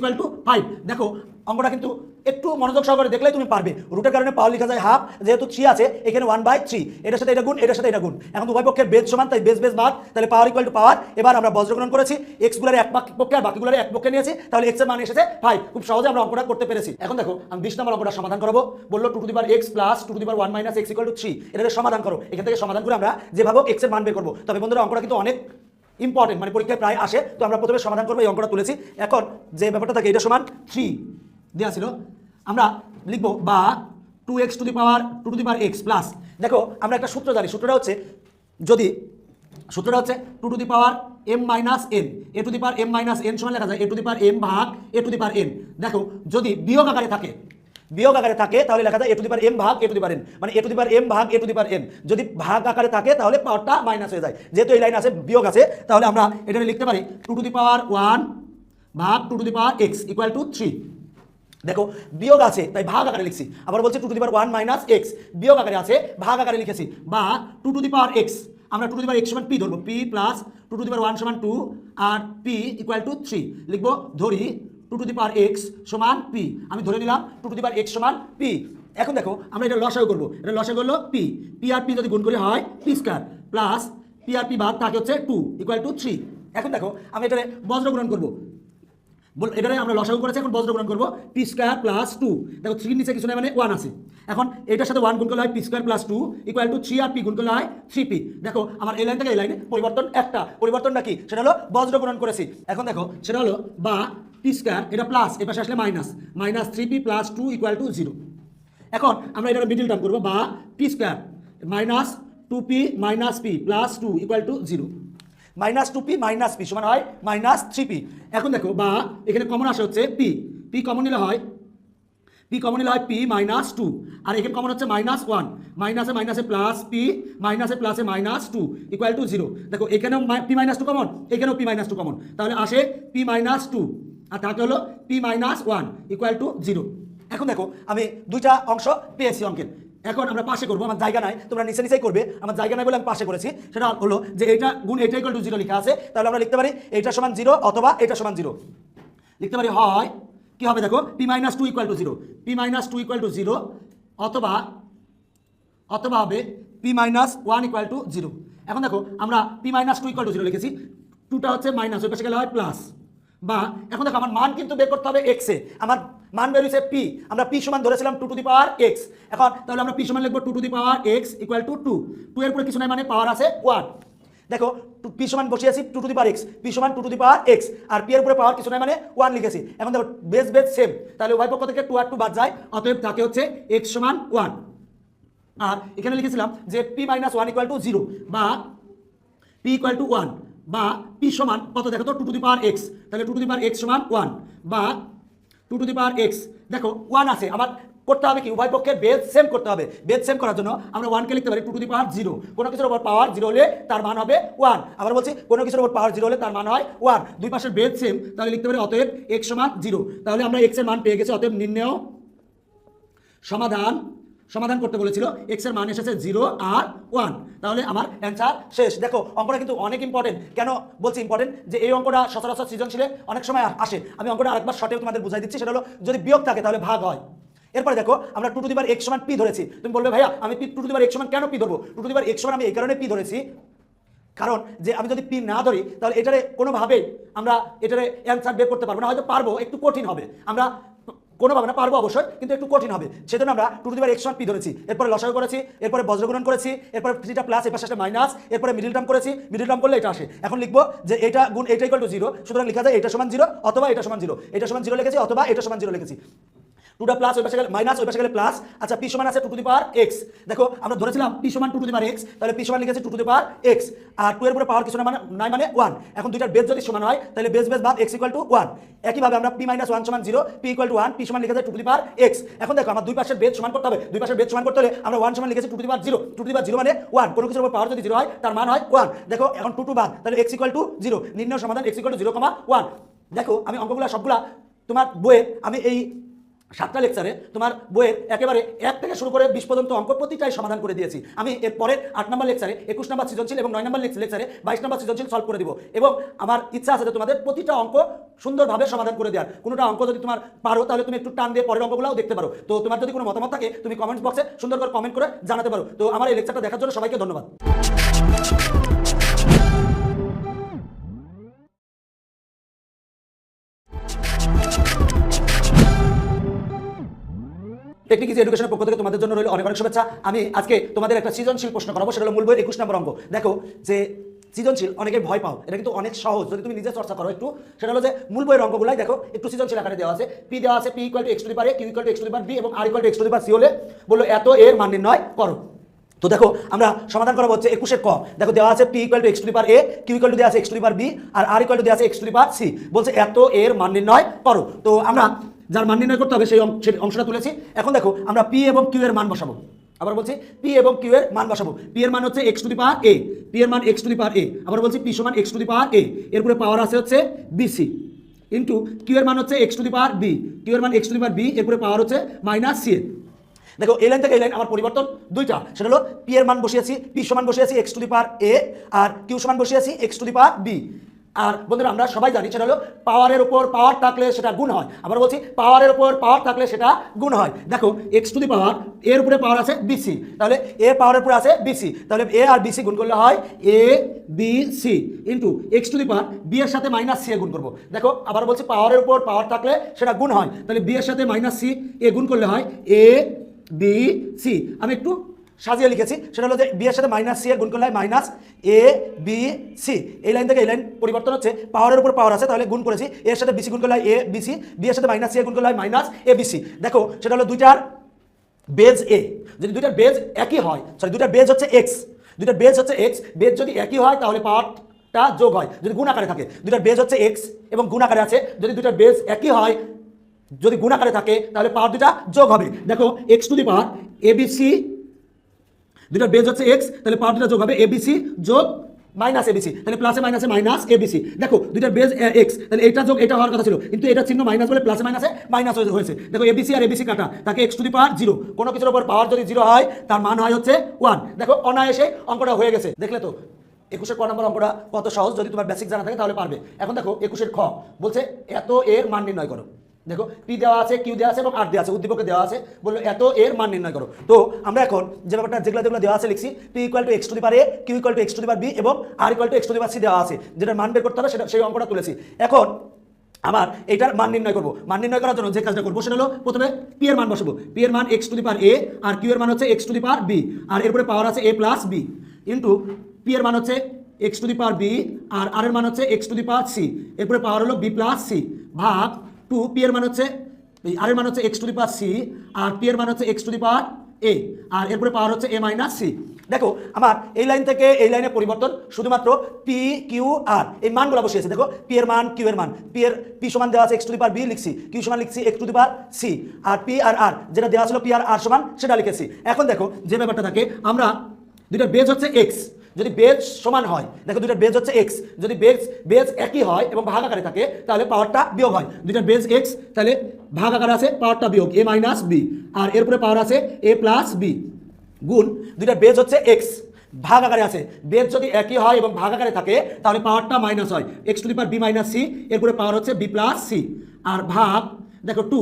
5। দেখো অঙ্কটা কিন্তু একটু মনোযোগ সহকারে দেখলেই তুমি পারবে। রুটের কারণে পাওয়ার লেখা যায় হাফ, যেহেতু 3 আছে এখানে 1/3, এটার সাথে এটা গুণ, এটার সাথে এটা গুণ। এখন উভয় পক্ষের বেজ সমান, তাই বেজ বেজ ভাগ, তাহলে পাওয়ার = পাওয়ার। এবার আমরা বজ্রগুণন করেছি, x গুলার এক পক্ষে আর বাকিগুলার এক পক্ষে নিয়েছি, তাহলে x এর মান এসেছে 5। খুব সহজে আমরা অঙ্কটা করতে পেরেছি। এখন দেখো আমি 20 নম্বর অঙ্কটা সমাধান করব। বললো 2 to the power x plus 2 to the power 1 minus x = 3। এটাকে সমাধান করো। এখান থেকে সমাধান করে আমরা যেভাবে x এর মান বের করব। তবে বন্ধুরা অঙ্কটা কিন্তু অনেক ইম্পর্টেন্ট, মানে পরীক্ষায় প্রায় আসে। তো আমরা প্রথমে সমাধান করবো, এই অঙ্কটা তুলেছি। এখন যে ব্যাপারটা থাকে এটা সমান 3 দেওয়া ছিল, আমরা লিখবো বা 2x to the power 2 to the power x plus. দেখো আমরা একটা সূত্র জানি, সূত্রটা হচ্ছে 2 to the power m minus n, a to the power m minus n সমান লেখা যায় a to the power m ভাগ a to the power n। দেখো যদি বিয়োগ আকারে থাকে তাহলে লেখা যায় a to the power m ভাগ a to the power n, মানে a to the power m ভাগ a to the power n। যদি ভাগ আকারে থাকে তাহলে পাওয়ারটা মাইনাস হয়ে যায়, যেহেতু এই লাইন আছে বিয়োগ আছে, তাহলে আমরা এটা লিখতে পারি 2 টু দি পাওয়ার 1 ভাগ 2 টু দি পাওয়ার x = 3। দেখো বিয়োগ আছে তাই ভাগ আকারে লিখছি, আবার বলছি 2 to the power 1 minus x, বিয়োগ আকারে আছে ভাগ আকারে লিখেছি, বা 2 টু দি পাওয়ার x, আমরা 2 টু দি পাওয়ার x সমান p ধরবো, p plus 2 to the power 1 সমান 2 আর p = 3 লিখবো। ধরি 2 টু দি পাওয়ার x সমান p, আমি ধরে নিলাম 2 টু দি পাওয়ার x সমান p। এখন দেখো আমরা এটা লসাগু করবো, এটা লসাগু হলো p, p আর p যদি গুণ করে হয় p² প্লাস p আর p ভাগ থাকে হচ্ছে 2 = 3। এখন দেখো আমি এটা বজ্রগুণন করবো, এটারে আমরা লসাগু করেছি, এখন বজ্রগুণন করবো p² প্লাস 2। দেখো 3 নিচে কিছু নেই মানে 1 আছে, এখন এটার সাথে 1 গুণ করলে হয় p² প্লাস 2 = 3 আর p গুণ করলে হয় 3p। দেখো আমার এই লাইন থেকে এই লাইনে পরিবর্তন একটা, পরিবর্তনটা কি সেটা হলো বজ্রগুণন করেছি। এখন দেখো সেটা হলো বা p² এটা প্লাস এই পাশে আসলে মাইনাস, মাইনাস 3p প্লাস 2 = 0। এখন আমরা এটা মিডল টার্ম করবো, বা p² minus 2p minus p plus 2 = 0, minus 2p minus p সমান হয় মাইনাস 3p। এখন দেখো বা এখানে কমন আসে হচ্ছে p কমন নিলে হয় p মাইনাস 2, আর এখানে কমন হচ্ছে মাইনাস 1, মাইনাসে মাইনাসে প্লাস p, মাইনাসে প্লাসে মাইনাস 2 = 0। দেখো এখানেও p মাইনাস 2 কমন, এখানেও p মাইনাস 2 কমন, তাহলে আসে p মাইনাস 2 আর থাকে হলো p মাইনাস 1 = 0। এখন দেখো আমি দুইটা অংশ পেয়েছি অঙ্কের। এখন আমরা পাশে করবো, আমার জায়গা নাই, তোমরা নিচে নিচেই করবে, আমার জায়গা নাই বলে আমি পাশে করেছি। সেটা হলো যে এটা গুণ এটা = 0 লেখা আছে, তাহলে আমরা লিখতে পারি এটা সমান 0 অথবা এটা সমান 0 লিখতে পারি। হয় কি হবে দেখো p মাইনাস 2 = 0, p মাইনাস 2 = 0, অথবা হবে p মাইনাস 1 = 0। এখন দেখো আমরা p মাইনাস 2 = 0 লিখেছি, 2টা হচ্ছে মাইনাস, ওই পাশে গেলে হয় প্লাস। বা এখন দেখো আমার মান কিন্তু বের করতে হবে x এ, আমার মান বেরিয়েছে পি, আমরা পি সমান ধরেছিলাম 2 টু দি পাওয়ার এক্স। এখন তাহলে আমরা পি সমান লিখবো 2 to the power X equal to 2, 2 এর পরে কিছু নাই মানে পাওয়ার আছে 1। দেখো পি সমান বসিয়েছি 2 to the power X, P সমান 2 টু দি পাওয়ার এক্স, আর পি এর উপরে পাওয়ার কিছু নাই মানে 1 লিখেছি। এখন দেখো বেস বেস সেম, তাহলে উভয় পক্ষ থেকে 2 আর 2 বাদ যায়, অতএব থাকে হচ্ছে এক্স সমান 1। আর এখানে লিখেছিলাম যে পি মাইনাস 1 ইকুয়াল টু 0 বা পি ইকুয়াল টু 1 বা পি সমান কত দেখো তো 2 টু দি পাওয়ার এক্স, তাহলে 2 টু দি পাওয়ার এক্স সমান 1 বা 2 টু দি পাওয়ার এক্স। দেখো 1 আছে, আমার করতে হবে কি উভয় পক্ষের বেস সেম করতে হবে। বেস সেম করার জন্য আমরা 1 কে লিখতে পারি 2 টু দি পাওয়ার 0, কোনো কিছুর উপর পাওয়ার 0 হলে তার মান হবে 1। আবার বলছি কোনো কিছুর উপর পাওয়ার 0 হলে তার মান হয় 1, দুই পাশের বেস সেম, তাহলে লিখতে পারি অতএব x সমান 0। তাহলে আমরা x এর মান পেয়ে গেছি, অতএব নির্ণেয় সমাধান করতে বলেছিল, x এর মান এসেছে 0 আর 1, তাহলে আমার অ্যান্সার শেষ। দেখো অঙ্কটা কিন্তু অনেক ইম্পর্টেন্ট। কেন বলছি ইম্পর্টেন্ট, যে এই অঙ্কটা সচরাচর সৃজনশীলে অনেক সময় আসে। আমি অঙ্কটা আরেকবার শর্টে তোমাদের বুঝাই দিচ্ছি, সেটা হলো যদি বিয়োগ থাকে তাহলে ভাগ হয়। এরপরে দেখো আমরা 2 টু দি পাওয়ার x সমান p ধরেছি। তুমি বলবে ভাইয়া আমি 2 টু দি পাওয়ার x সমান কেন p ধরবো? 2 টু দি পাওয়ার x সমান আমি এই কারণে p ধরেছি, কারণ যে আমি যদি পি না ধরি তাহলে এটারে কোনোভাবেই আমরা এটারে অ্যান্সার বের করতে পারবো না। হয়তো পারবো, একটু কঠিন হবে, আমরা কোনোভাবে না পারবো অবশ্যই, কিন্তু একটু কঠিন হবে। সেজন্য আমরা 2 টু দি পাওয়ার x সমান p ধরেছি, এরপরে লসাগু করেছি, এরপরে বজ্রগুণন করেছি, এরপরে থ্রিটা প্লাস এর পাশে একটা মাইনাস, এরপরে মিডল টার্ম করেছি, মিডল টার্ম করলে এটা আসে। এখন লিখবো যে এটা গুণ এটা ইকুয়াল টু 0, সুতরাং লেখা যায় এটা সমান 0 অথবা এটা সমান 0, এটা সমান 0 লিখেছি অথবা এটা সমান 0 লিখেছি। 2টা প্লাস ওই পাশে গেলে মাইনাস, ওই পাশে গেলে প্লাস। আচ্ছা পি সমান আছে 2 টু দি পাওয়ার x। দেখো আমরা ধরেছিলাম পি সমান 2 টু দি পাওয়ার x, তাহলে পি সমান লিখেছি 2 টু দি পাওয়ার x, আর 2 এর উপরে পাওয়ার কিছু না মানে নাই মানে 1। এখন দুইটার বেস যদি সমান হয় তাহলে বেস বেস বাদ x ইকুয়াল টু 1। একইভাবে আমরা p মাইনাস 1 সমান 0, p ইকুয়াল টু 1, p সমান লিখে যায় 2 টু দি পাওয়ার x। এখন দেখো আমার দুই পাশের বেস সমান করতে হবে, দুই পাশের বেস সমান করতে হলে আমরা 1 সমান লিখেছি 2 to the power 0, 2 to the power 0 মানে 1, কোনো কিছুর উপর পাওয়ার যদি 0 হয় তার মান হয় 1। দেখো এখন 2 টু বাদ, তাহলে x ইকুয়াল টু 0, নির্ণয় সমাধান x ইকুয়াল টু 0, 1। দেখো আমি অঙ্কগুলো সবগুলা তোমার বইয়ে আমি এই 7টা লেকচারে তোমার বইয়ের একেবারে 1 থেকে শুরু করে 20 পর্যন্ত অঙ্ক প্রতিটাই সমাধান করে দিয়েছি। আমি এর পরের 8 নম্বর লেকচারে 21 নম্বর সৃজনশীল এবং 9 নম্বর লেকচারে 22 নম্বর সৃজনশীল সলভ করে দিব, এবং আমার ইচ্ছা আছে যে তোমাদের প্রতিটা অঙ্ক সুন্দরভাবে সমাধান করে দেওয়ার। কোনোটা অঙ্ক যদি তোমার পারো তাহলে তুমি একটু টান দিয়ে পরের অঙ্কগুলোও দেখতে পারো। তো তোমার যদি কোনো মতামত থাকে তুমি কমেন্টস বক্সে সুন্দর করে কমেন্ট করে জানাতে পারো। তো আমার এই লেকচারটা দেখার জন্য সবাইকে ধন্যবাদ। টেকনিক ইজি এডুকেশনের পক্ষ থেকে তোমাদের জন্য রইল অনেক অনেক শুভেচ্ছা। আমি আজকে তোমাদের একটা সৃজনশীল প্রশ্ন করাবো, সেটা হলো মূল বইয়ের 21 নম্বর অঙ্ক। দেখো যে সৃজনশীল অনেকে ভয় পাও, এটা কিন্তু অনেক সহজ যদি তুমি নিজে চর্চা করো একটু। সেটা হলো যে মূল বইয়ের অঙ্কগুলাই দেখো একটু সৃজনশীল আকারে দেওয়া আছে। পি দেওয়া আছে, P equal to x to the power a, Q equal to x to the power b এবং r equal to x to the power c হলে বললো এত এর মান নির্ণয় করো। তো দেখো আমরা সমাধান করা হচ্ছে 21 ক। দেখো দেওয়া আছে p equal to x to the power a, Q equal to দেওয়া আছে x to the power b আর r ইকুয়াল টু দেওয়া আছে x to the power c, বলছে এত এর মান নির্ণয় করো। তো আমরা যার মান নির্ণয় করতে হবে সেই অংশটা তুলেছি। এখন দেখো আমরা পি এবং কিউ এর মান বসাবো। আবার বলছি পি এবং কিউ এর মান বসাবো। পি এর মান হচ্ছে x to the power a, P এর মান x to the power a। আবার বলছি পি সমান x to the power a, এরপরে পাওয়ার আছে হচ্ছে bc ইন্টু কিউ এর মান হচ্ছে x to the power b, Q এর মান x to the power b, এরপরে পাওয়ার হচ্ছে মাইনাস c। দেখো এই লাইন থেকে এই লাইন আমার পরিবর্তন দুইটা, সেটা হলো পি এর মান বসিয়েছি, পি সমান বসিয়েছি x to the power a আর কিউ সমান বসিয়েছি x to the power b। আর বন্ধুরা আমরা সবাই জানি সেটা হলো পাওয়ারের উপর পাওয়ার থাকলে সেটা গুণ হয়। আবার বলছি পাওয়ারের উপর পাওয়ার থাকলে সেটা গুণ হয়। দেখো এক্স টু দি পাওয়ার এর উপরে পাওয়ার আছে বিসি, তাহলে এ পাওয়ারের উপরে আছে বিসি, তাহলে এ আর বিসি গুণ করলে হয় A B C into X to the power B এর সাথে মাইনাস সি এ গুণ করবো। দেখো আবার বলছি পাওয়ারের উপর পাওয়ার থাকলে সেটা গুণ হয়, তাহলে বি এর সাথে মাইনাস সি এ গুণ করলে হয় এ বি সি। আমি একটু সাজিয়ে লিখেছি, সেটা হলো যে বি এর সাথে মাইনাস সি এর গুণ করলে হয় মাইনাস এ বি সি। এই লাইন থেকে এই লাইন পরিবর্তন হচ্ছে, পাওয়ারের উপর পাওয়ার আছে তাহলে গুণ করেছি, এর সাথে বিসি গুণ করলে হয় এ বি সি, বি এর সাথে মাইনাস সি এর গুণ করলে হয় মাইনাস এ বি সি। দেখো সেটা হলো দুইটার বেজ এ, যদি দুইটার বেজ একই হয়, সরি দুইটার বেজ হচ্ছে এক্স, দুইটার বেজ হচ্ছে এক্স, বেজ যদি একই হয় তাহলে পাওয়ারটা যোগ হয় যদি গুণ আকারে থাকে। দুইটার বেজ হচ্ছে এক্স এবং গুণ আকারে আছে, যদি দুইটার বেজ একই হয় যদি গুণ আকারে থাকে তাহলে পাওয়ার দুটা যোগ হবে। দেখো x to the power ABC, দুইটার বেজ হচ্ছে এক্স, তাহলে পাওয়ার দুটা যোগ হবে এবিসি যোগ মাইনাস এবিসি, তাহলে প্লাসে মাইনাসে মাইনাস এবিসি। দেখো দুইটার বেজ এক্স, তাহলে এটা যোগ এটা হওয়ার কথা ছিল, কিন্তু এটা চিহ্ন মাইনাস বলে প্লাসে মাইনাসে মাইনাস হয়েছে। দেখো এবিসি আর এবিসি কাটা, তাকে এক্স টু দি পাওয়ার 0, কোনো কিছুর উপর পাওয়ার যদি 0 হয় তার মান হয় হচ্ছে 1। দেখো অনায়াসে অঙ্কটা হয়ে গেছে, দেখলে তো 21 ক নম্বর অঙ্কটা কত সহজ, যদি তোমার বেসিক জানা থাকে তাহলে পারবে। এখন দেখো 21 খ বলছে এত এর মান নির্ণয় করো। দেখো পি দেওয়া আছে, কিউ দেওয়া আছে এবং আর দেওয়া আছে, উদ্দীপকে দেওয়া আছে, বললো এত এর মান নির্ণয় করো। তো আমরা এখন যে ব্যাপারটা যেগুলো দেওয়া আছে লিখছি, P equal to x to the power A, Q equal to x to the power B এবং আর equal to x to the power C দেওয়া আছে, যেটার মান বের করতে হবে সেটা সেই অঙ্কটা তুলেছি। এখন আমার এটার মান নির্ণয় করবো। মান নির্ণয় করার জন্য যে কাজটা করবো সেটা হলো প্রথমে পি এর মান বসাবো। পি এর মান X to the power A, আর কিউ এর মান হচ্ছে X to the power B, আর এরপরে পাওয়ার আছে A plus B, into P এর মান হচ্ছে X to the power B, আর এর মান হচ্ছে X to the power C, এরপরে পাওয়ার হলো বি প্লাস সি, ভাগ টু পি এর মান হচ্ছে আর এর মান হচ্ছে X to the power C, আর পি এর মান হচ্ছে X to the power A, আর এরপরে পাওয়ার হচ্ছে এ মাইনাস সি। দেখো আমার এই লাইন থেকে এই লাইনে পরিবর্তন শুধুমাত্র পি কিউ আর এই মানগুলো বসিয়েছে। দেখো পি এর মান কিউ এর মান, পি সমান দেওয়া আছে x to the power B লিখছি, কিউ সমান লিখছি X to the power C, আর পি আর যেটা দেওয়া ছিল পি আর সমান সেটা লিখেছি। এখন দেখো যে ব্যাপারটা থাকে, আমরা দুইটা বেজ হচ্ছে এক্স, যদি বেজ সমান হয়, দেখো দুইটার বেজ হচ্ছে এক্স, যদি বেজ একই হয় এবং ভাগ আকারে থাকে তাহলে পাওয়ারটা বিয়োগ হয়। দুইটার বেজ এক্স তাহলে ভাগ আকারে আছে, পাওয়ারটা বিয়োগ এ মাইনাস বি, আর এরপরে পাওয়ার আছে এ প্লাস বি, গুণ দুইটার বেজ হচ্ছে এক্স, ভাগ আকারে আছে, বেজ যদি একই হয় এবং ভাগ আকারে থাকে তাহলে পাওয়ারটা মাইনাস হয় X to the power B minus C, এরপরে পাওয়ার হচ্ছে বি প্লাস সি, আর ভাগ দেখো টু,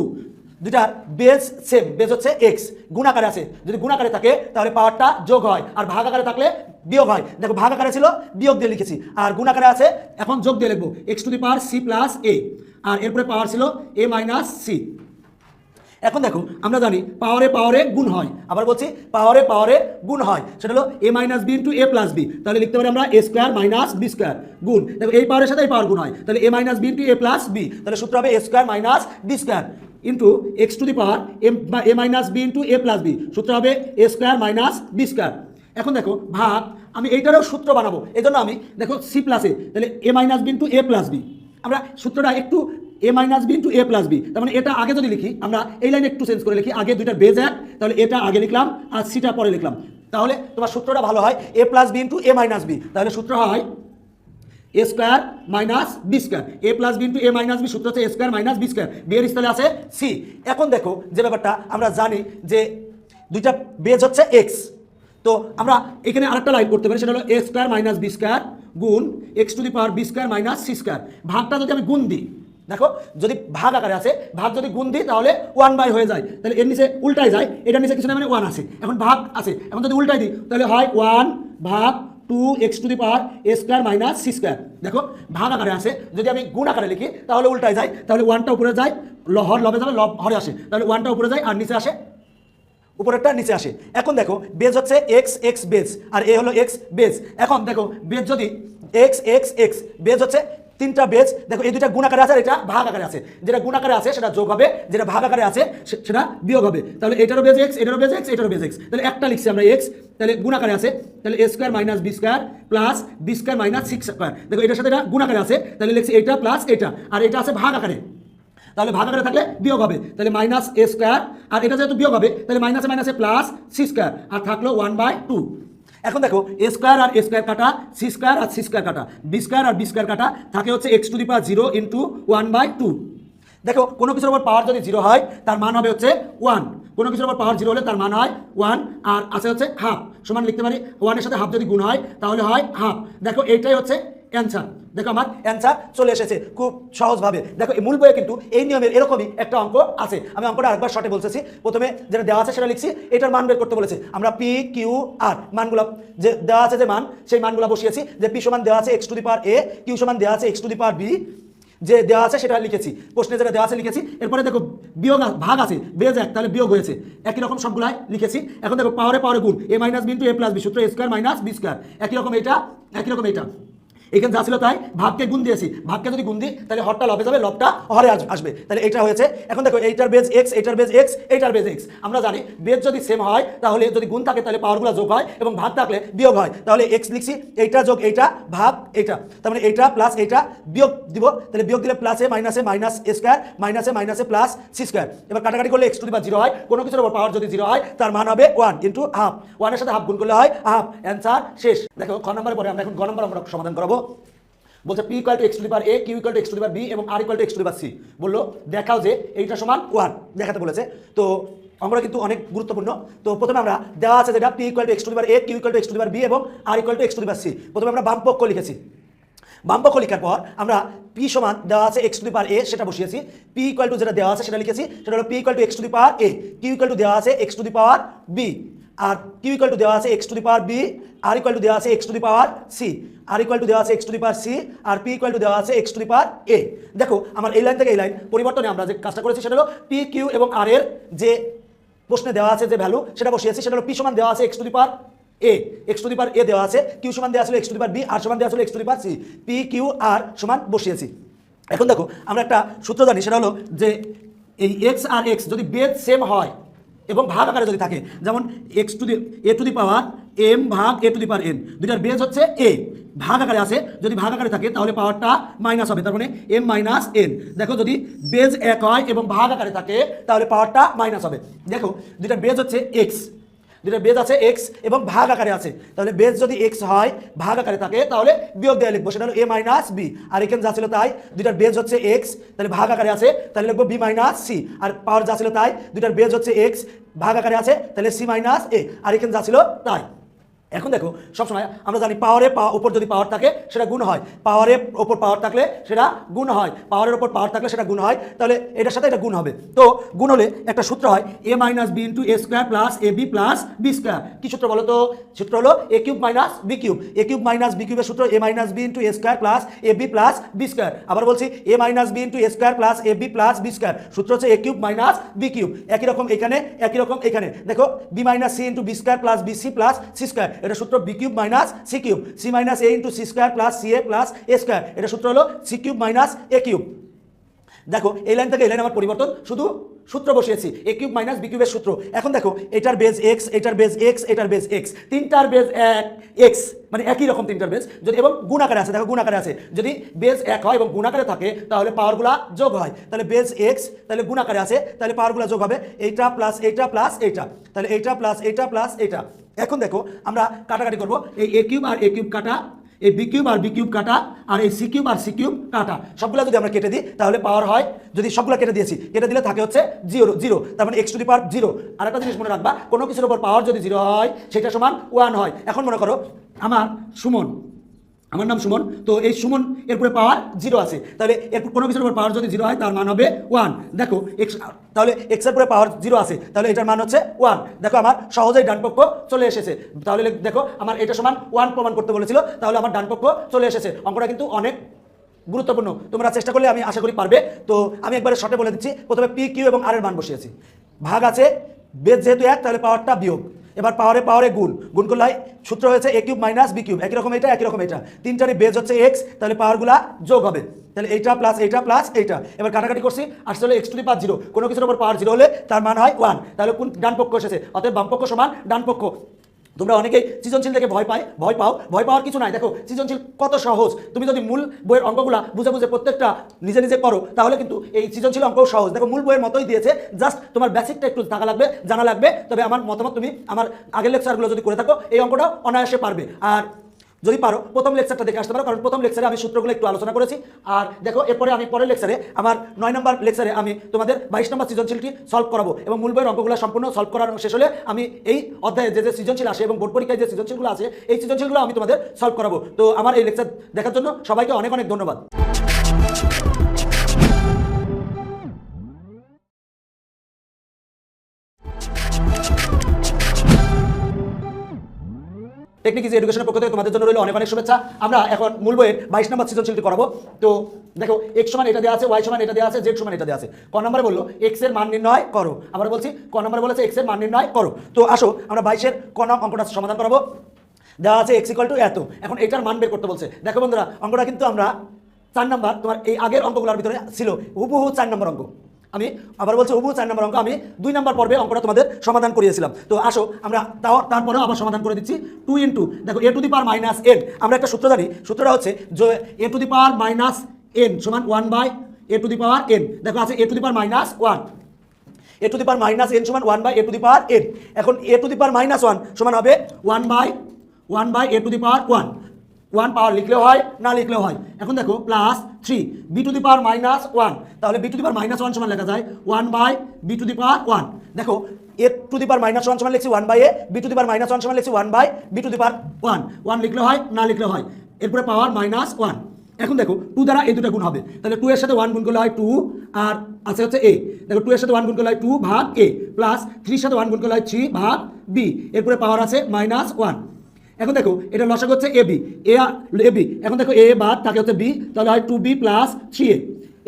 দুইটার বেজ সেম, বেজ হচ্ছে এক্স, গুণ আকারে আছে, যদি গুণ আকারে থাকে তাহলে পাওয়ারটা যোগ হয়, আর ভাগ আকারে থাকলে বিয়োগ হয়। দেখো ভাগ আকারে ছিল বিয়োগ দিয়ে লিখেছি, আর গুণ আকারে আছে এখন যোগ দিয়ে লিখবো X to the power C plus A, আর এরপরে পাওয়ার ছিল এ মাইনাস সি। এখন দেখো আমরা জানি পাওয়ারে গুণ হয়, আবার বলছি পাওয়ারে গুণ হয়, সেটা হলো এ মাইনাস বি ইন্টু এ প্লাস বি, তাহলে লিখতে পারি আমরা এ স্কোয়ার মাইনাস বি স্কোয়ার, গুণ দেখো এই পাওয়ারের সাথে এই পাওয়ার গুণ হয়, তাহলে A minus B into A plus B, তাহলে সূত্র হবে A square minus B square into X to the power A minus B into A plus B, সূত্র হবে A square minus B square. এখন দেখো ভাগ, আমি এইটারও সূত্র বানাবো, এই জন্য আমি দেখো সি প্লাসে, তাহলে A minus B into A plus B, আমরা সূত্রটা একটু এ মাইনাস বি ইন্টু এ প্লাস বি, তার মানে এটা আগে যদি লিখি, আমরা এই লাইনে একটু চেঞ্জ করে লিখি, আগে দুইটা বেজ এক, তাহলে এটা আগে লিখলাম আর সিটা পরে লিখলাম, তাহলে তোমার সূত্রটা ভালো হয় A plus B into A minus B, তাহলে সূত্র হয় A square minus B square, A plus B into A minus B, সূত্র হচ্ছে এ square minus B square, B এর স্থলে আছে সি। এখন দেখো যে ব্যাপারটা আমরা জানি যে দুইটা বেজ হচ্ছে এক্স, তো আমরা এখানে আরেকটা লাইন করতে পারি, সেটা হলো এ স্কোয়ার মাইনাস বি স্কোয়ার গুণ x to the power b square minus C square. ভাগটা যদি আমি গুণ দিই, দেখো যদি ভাগ আকারে আছে, ভাগ যদি গুণ দিই তাহলে 1/, হয়ে যায়, তাহলে এর নিচে উল্টাই যায়, এটার নিচে কিছু না মানে 1 আছে, এখন ভাগ আছে, এখন যদি উল্টাই দিই তাহলে হয় 1 ভাগ 2 x to the power A square minus C square. দেখো ভাগ আকারে আছে, যদি আমি গুণ আকারে লিখি তাহলে উল্টাই যায়, তাহলে 1টা উপরে যায়, হর লবে যাবে, লব হরে আসে, তাহলে 1টা উপরে যায় আর নিচে আসে, উপরেরটা নিচে আসে। এখন দেখো বেজ হচ্ছে এক্স বেজ, আর এ হলো এক্স বেজ। এখন দেখো বেজ যদি এক্স বেজ হচ্ছে তিনটা বেজ, দেখো এই দুইটা গুণ আকারে আছে আর এটা ভাগ আকারে আছে, যেটা গুণ আকারে আছে সেটা যোগ হবে, যেটা ভাগ আকারে আছে সেটা বিয়োগ হবে, তাহলে এটারও বেজ এক্স, এটারও বেজ এক্স, এটারও বেজ এক্স, তাহলে একটা লিখছি আমরা এক্স, তাহলে গুণ আকারে আছে, তাহলে এ square minus B square plus b square minus C square, দেখো এটার সাথে এটা গুণ আকারে আছে, তাহলে লিখছি এটা প্লাস এটা, আর এটা আছে ভাগ আকারে, তাহলে ভাগ আকারে থাকলে বিয়োগ হবে, তাহলে মাইনাস এ স্কোয়ার, আর এটা যেহেতু বিয়োগ হবে তাহলে মাইনাসে মাইনাসে প্লাস সি স্কোয়ার, আর থাকলো 1/2। এখন দেখো এ স্কোয়ার আর এ স্কোয়ার কাটা, সি স্কোয়ার আর সি স্কোয়ার কাটা, বি স্কোয়ার আর বি স্কোয়ার কাটা, থাকে হচ্ছে X to the power 0 into 1/2। দেখো কোনো কিছুর উপর পাওয়ার যদি 0 হয় তার মান হবে হচ্ছে 1, কোনো কিছুর উপর পাওয়ার 0 হলে তার মান হয় 1, আর আছে হচ্ছে হাফ, সমান লিখতে পারি 1 এর সাথে হাফ যদি গুণ হয় তাহলে হয় হাফ। দেখো এইটাই হচ্ছে অ্যান্সার, দেখো আমার অ্যান্সার চলে এসেছে খুব সহজভাবে। দেখো এই মূল বইয়ে কিন্তু এই নিয়মের এরকমই একটা অঙ্ক আছে, আমি অঙ্কটা আরেকবার শর্টে বলতেছি। প্রথমে যেটা দেওয়া আছে সেটা লিখছি, এটার মান বের করতে বলেছে, আমরা পি কিউ আর মানগুলো যে দেওয়া আছে যে মান, সেই মানগুলো বসিয়েছি, যে পি সমান দেওয়া আছে x to the power A, q সমান দেওয়া আছে x to the power b, যে দেওয়া আছে সেটা লিখেছি, প্রশ্নে যেটা দেওয়া আছে লিখেছি। এরপরে দেখো বিয়োগ ভাগ আছে, বেজ এক, তাহলে বিয়োগ হয়েছে, একই রকম সবগুলাই লিখেছি। এখন দেখো পাওয়ারে গুণ এ মাইনাস বি ইন্টু এ প্লাস বি, সূত্র এ স্কোয়ার মাইনাস বি স্কোয়ার, একই রকম এটা, একই রকম এটা, এখানে যা ছিল তাই, ভাগকে গুণ দিয়েছি, ভাগকে যদি গুণ দিই তাহলে হরটা লবে যাবে, লবটা হরে আসবে, তাহলে এটা হয়েছে। এখন দেখো এইটার বেজ এক্স, এইটার বেজ এক্স, এইটার বেজ এক্স, আমরা জানি বেজ যদি সেম হয় তাহলে যদি গুণ থাকে তাহলে পাওয়ারগুলো যোগ হয়, এবং ভাগ থাকলে বিয়োগ হয়, তাহলে এক্স লিখছি, এইটা যোগ এইটা ভাগ এইটা, তার মানে এইটা প্লাস এইটা বিয়োগ দিব, তাহলে বিয়োগ দিলে প্লাসে মাইনাসে মাইনাস এ স্কোয়ার, মাইনাসে প্লাস সি স্কোয়ার। এবার কাটাকাটি করলে এক্স টু দি পাওয়ার 0 হয়, কোনো কিছুর উপর পাওয়ার যদি 0 হয় তার মান হবে 1 ইন্টু হাফ, 1 এর সাথে হাফ গুণ করলে হয় হাফ, অ্যান্সার শেষ। দেখো খ নম্বরের পরে আমরা এখন গ নম্বর আমরা সমাধান করাবো। বলছে p equal to x to the power A, Q equal to x to the power B এবং আর equal to x to the power c. বললো দেখাও যে এইটা সমান 1 দেখাতে বলেছে। তো অঙ্কটা কিন্তু অনেক গুরুত্বপূর্ণ। তো প্রথমে আমরা দেওয়া আছে যেটা p equal to x to the power A, Q equal to x to the power B এবং আর equal to x to the power c. প্রথমে আমরা বাম পক্ষ লিখেছি, বাম পক্ষ লেখার পর আমরা পি সমান দেওয়া আছে এক্স টু দি পাওয়ার এ সেটা বসিয়েছি, পি ইকুয়াল টু যেটা দেওয়া আছে সেটা লিখেছি, সেটা হলো p equal to x to the power A, Q equal to দেওয়া আছে x to the power B, আর কিউ ইকুয়াল টু দেওয়া আছে x to the power B, আর ইকুয়াল টু দেওয়া আছে x to the power C, আর equal to দেওয়া আছে x to the power C, আর পি ইকুয়াল টু দেওয়া আছে এক্স টু দি পাওয়ার এ। দেখো আমার এই লাইন থেকে এই লাইন পরিবর্তনে আমরা যে কাজটা করেছি সেটা হলো পি কিউ এবং আর এর যে প্রশ্নে দেওয়া আছে যে ভ্যালু সেটা বসিয়েছি, সেটা হলো পি সমান দেওয়া আছে x to the power a, x to the power a দেওয়া আছে, কিউ সমান দেওয়া ছিল x to the power B, r সমান দেওয়া ছিল x to the power c, p q r সমান বসিয়েছি। এখন দেখো আমরা একটা সূত্র জানি, সেটা হলো যে এই এক্স আর এক্স যদি বেজ সেম হয় এবং ভাগ আকারে যদি থাকে, যেমন x to the a to the power m ভাগ a to the power n, দুইটার বেজ হচ্ছে এ, ভাগ আকারে আছে, যদি ভাগ আকারে থাকে তাহলে পাওয়ারটা মাইনাস হবে, তার মানে এম মাইনাস এন। দেখো যদি বেজ এক হয় এবং ভাগ আকারে থাকে তাহলে পাওয়ারটা মাইনাস হবে। দেখো দুইটার বেজ হচ্ছে এক্স, দুইটা বেজ আছে এক্স এবং ভাগ আকারে আছে, তাহলে বেজ যদি এক্স হয় ভাগ আকারে থাকে তাহলে বিয়োগ দিয়ে লিখবো, সেটা হলো এ মাইনাস বি। আর এখানে যা ছিল তাই, দুইটার বেজ হচ্ছে এক্স, তাহলে ভাগ আকারে আছে, তাহলে লিখবো বি মাইনাস সি। আর পাওয়ার যা ছিল তাই, দুইটার বেজ হচ্ছে এক্স, ভাগ আকারে আছে, তাহলে সি মাইনাস এ। আর এখানে যা ছিল তাই। এখন দেখো সবসময় আমরা জানি পাওয়ারের ওপর যদি পাওয়ার থাকে সেটা গুণ হয়, পাওয়ারের ওপর পাওয়ার থাকলে সেটা গুণ হয়, পাওয়ারের ওপর পাওয়ার থাকলে সেটা গুণ হয়, তাহলে এটার সাথে এটা গুণ হবে। তো গুণ হলে একটা সূত্র হয় এ minus B into A square plus A B plus b square. কি সূত্র বলো তো? সূত্র হলো এ কিউব মাইনাস বি কিউব। এ কিউব মাইনাস বি কিউবের সূত্র এ minus B into A square plus A B plus b square. আবার বলছি এ minus B into A square plus A B plus b square, সূত্র হচ্ছে এ কিউব মাইনাস বি কিউব। একই রকম এখানে, একই রকম এখানে। দেখো b minus C into b square plus b c plus c square, এটা সূত্র b cube minus c cube. C minus a into c square plus c a plus a square, এটা সূত্র হলো c cube minus a cube. দেখো এই line থেকে এই line আমার পরিবর্তন, শুধু সূত্র বসিয়েছি এ কিউব মাইনাস বি কিউবের সূত্র। এখন দেখো এটার বেজ এক্স, এটার বেজ এক্স, এটার বেজ এক্স, তিনটার বেজ এক এক্স, মানে একই রকম তিনটার বেজ যদি এবং গুণ আকারে আছে, দেখো গুণ আকারে আছে, যদি বেজ এক হয় এবং গুণ আকারে থাকে তাহলে পাওয়ারগুলা যোগ হয়, তাহলে বেজ এক্স তাহলে গুণ আকারে আছে, তাহলে পাওয়ারগুলা যোগ হবে, এইটা প্লাস এইটা প্লাস এইটা, তাহলে এইটা প্লাস এইটা প্লাস এইটা। এখন দেখো আমরা কাটাকাটি করবো, এই এ কিউব আর এ কিউব কাটা, এই বি কিউব আর বি কিউব কাটা, আর এই সি কিউব আর সি কিউব কাটা, সবগুলো যদি আমরা কেটে দিই তাহলে পাওয়ার হয়, যদি সবগুলো কেটে দিয়েছি, কেটে দিলে থাকে হচ্ছে জিরো জিরো, তার মানে x to the power zero. আর একটা জিনিস মনে রাখবা, কোনো কিছুর উপর পাওয়ার যদি জিরো হয় সেটা সমান ওয়ান হয়। এখন মনে করো আমার সুমন, আমার নাম সুমন, তো এই সুমন এরপরে পাওয়ার জিরো আছে, তাহলে এরপর কোনো কিছুর উপর পাওয়ার যদি জিরো হয় তার মান হবে ওয়ান। দেখো এক্স, তাহলে এক্সের পরে পাওয়ার জিরো আছে, তাহলে এটার মান হচ্ছে ওয়ান। দেখো আমার সহজেই ডান পক্ষ চলে এসেছে, তাহলে দেখো আমার এটা সমান ওয়ান প্রমাণ করতে বলেছিল, তাহলে আমার ডান পক্ষ চলে এসেছে। অঙ্কটা কিন্তু অনেক গুরুত্বপূর্ণ, তোমরা চেষ্টা করলে আমি আশা করি পারবে। তো আমি একবারে শর্টে বলে দিচ্ছি, প্রথমে পি কিউ এবং আর এর মান বসিয়েছি, ভাগ আছে, বেজ যেহেতু এক তাহলে পাওয়ারটা বিয়োগ, এবার পাওয়ারে পাওয়ারে গুণ, গুণ করলে সূত্র হয়েছে এ কিউব মাইনাস বি কিউব, একই রকম এটা একই রকম এটা, তিনটারই বেজ হচ্ছে এক্স, তাহলে পাওয়ারগুলা যোগ হবে, তাহলে এইটা প্লাস এইটা প্লাস এইটা। এবার কাটাকাটি করছি, আসলে x to the power zero, কোনো কিছুর উপর পাওয়ার জিরো হলে তার মান হয় ওয়ান, তাহলে কোন ডান পক্ষ এসেছে, অতএব বাম পক্ষ সমান ডান পক্ষ। তোমরা অনেকেই সৃজনশীল থেকে ভয় পাওয়ার কিছু নাই। দেখো সৃজনশীল কত সহজ, তুমি যদি মূল বইয়ের অঙ্কগুলা বুঝে বুঝে প্রত্যেকটা নিজে নিজে করো তাহলে কিন্তু এই সৃজনশীল অঙ্কও সহজ। দেখো মূল বইয়ের মতোই দিয়েছে, জাস্ট তোমার বেসিকটা একটু থাকা লাগবে, জানা লাগবে। তবে আমার মতামত, তুমি আমার আগের লেকচারগুলো যদি করে থাকো এই অঙ্কটা অনায়াসে পারবে। আর যদি পারো প্রথম লেকচারটা দেখে আসতে পারো, কারণ প্রথম লেকচারে আমি সূত্রগুলো একটু আলোচনা করেছি। আর দেখো এরপরে আমি পরের লেকচারে, আমার 9 নম্বর লেকচারে আমি তোমাদের 22 নম্বর সৃজনশীলটি সলভ করাবো, এবং মূল বইয়ের অঙ্কগুলো সম্পূর্ণ সলভ করানো শেষ হলে আমি এই অধ্যায়ে যে যে সৃজনশীল আসে এবং বোর্ড পরীক্ষায় যে সৃজনশীলগুলো আছে এই সৃজনশীলগুলো আমি তোমাদের সলভ করাবো। তো আমার এই লেকচার দেখার জন্য সবাইকে অনেক অনেক ধন্যবাদ। টেকনিক ইজ এডুকেশনের পক্ষ থেকে তোমাদের জন্য রইল অনেক অনেক শুভেচ্ছা। আমরা এখন মূল বইয়ের 22 নম্বর সৃজনশীলটি করাবো। তো দেখো এক্স সমান এটা দেওয়া আছে, ওয়াই সমান এটা দেওয়া আছে, জেড সমান এটা দেওয়া আছে। ক নম্বরে বললো এক্স এর মান নির্ণয় করো, আবার বলছি ক নম্বরে বলেছে এক্স এর মান নির্ণয় করো। তো আসো আমরা 22-এর ক নম্বর অঙ্কটা সমাধান করাবো। দেওয়া আছে এক্স ইকুয়াল টু এত, এখন এটার মান বের করতে বলছে। দেখো বন্ধুরা অঙ্কটা কিন্তু আমরা 4 নম্বর, তোমার এই আগের অঙ্কগুলোর ভিতরে ছিল হুবহু 4 নম্বর অঙ্ক। আমি আবার বলছি হুবহু 4 নম্বর অঙ্ক আমি 2 নম্বর পর্বে অঙ্কটা তোমাদের সমাধান করিয়েছিলাম। তো আসো আমরা তারপরেও আবার সমাধান করে দিচ্ছি। 2 ইন্টু দেখো এ to the power minus n, আমরা একটা সূত্র জানি, সূত্রটা হচ্ছে যে এ to the power minus n সমান 1 by a to the power n. দেখো আছে এ to the power minus 1, a to the power minus n সমান 1 by a to the power n. এখন a to the power minus 1 সমান হবে 1 by a to the power 1 পাওয়ার লিখলেও হয় না লিখলেও হয়। এখন দেখো plus 3 b to the power minus 1, তাহলে b to the power minus 1 সমান লেখা যায় 1 by b to the power 1। দেখো এ টু দি পাওয়ার মাইনাস 1 সমান লিখছি 1 by a, b to the power minus 1 সমান লিখছি 1 by b to the power 1 লিখলেও হয় না লিখলেও হয়। এরপরে পাওয়ার মাইনাস 1। এখন দেখো 2 দ্বারা এই দুটো গুণ হবে, তাহলে 2 এর সাথে 1 গুণ করলে হয় 2, আর আছে হচ্ছে a। দেখো 2 এর সাথে 1 গুণ করলে হয় 2 ভাগ a, প্লাস 3 এর সাথে 1 গুণ করলে হয় 3 ভাগ বি, এরপরে পাওয়ার আছে -1। এখন দেখো এটা লসাগু হচ্ছে এবি, এবি, এখন দেখো এ বাদ থাকে হচ্ছে বি, তাহলে হয় 2b + 3a,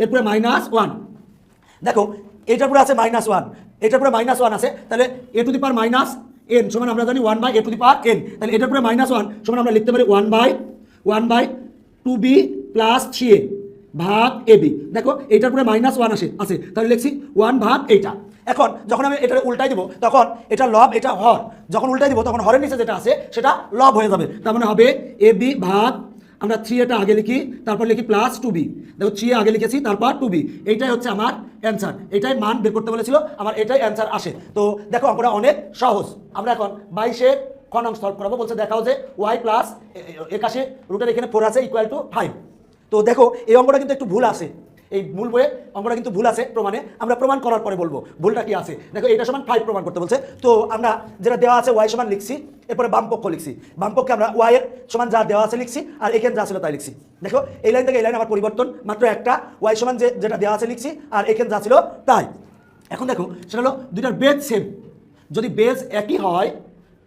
এরপরে -1। দেখো এটার পরে আছে -1, এটার পরে -1 আছে, তাহলে a to the power -n সমান আমরা জানি 1/a to the power n, তাহলে এটার পরে -1 সমান আমরা লিখতে পারি 1/2b + 3a ভাগ ab। দেখো এটার পরে -1 আছে, তাহলে লিখছি 1 / এইটা। এখন যখন আমি এটা উল্টাই দিব তখন এটা লব এটা হর, যখন উল্টাই দিব তখন হরের নিচে যেটা আছে সেটা লব হয়ে যাবে, তার মানে হবে ab ভাগ, আমরা 3a আগে লিখি, তারপর লিখি +2b, দেখো 3a আগে লিখেছি তারপর 2b, এইটাই হচ্ছে আমার অ্যান্সার, এটাই মান বের করতে বলেছিল, আমার এটাই অ্যান্সার আসে। তো দেখো অঙ্কটা অনেক সহজ। আমরা এখন 22-এর ক নং সলভ করাবো। বলছে দেখাও যে y + 81 রুটের এখানে 4 আছে = 5। তো দেখো এই অঙ্কটা কিন্তু একটু ভুল আছে, এই মূল বইয়ে অঙ্কটা কিন্তু ভুল আছে প্রমাণে, আমরা প্রমাণ করার পরে বলবো ভুলটা কি আছে। দেখো এটা সমান 5 প্রমাণ করতে বলছে, তো আমরা যেটা দেওয়া আছে y সমান লিখছি, এরপরে বাম পক্ষ লিখছি, বাম পক্ষে আমরা y এর সমান যা দেওয়া আছে লিখছি, আর এখানে যা ছিল তাই লিখছি। দেখো এই লাইন থেকে এই লাইন আমার পরিবর্তন মাত্র একটা, y সমান যেটা দেওয়া আছে লিখছি, আর এখানে যা ছিল তাই। এখন দেখো সেটা হলো দুইটার বেজ সেম, যদি বেজ একই হয়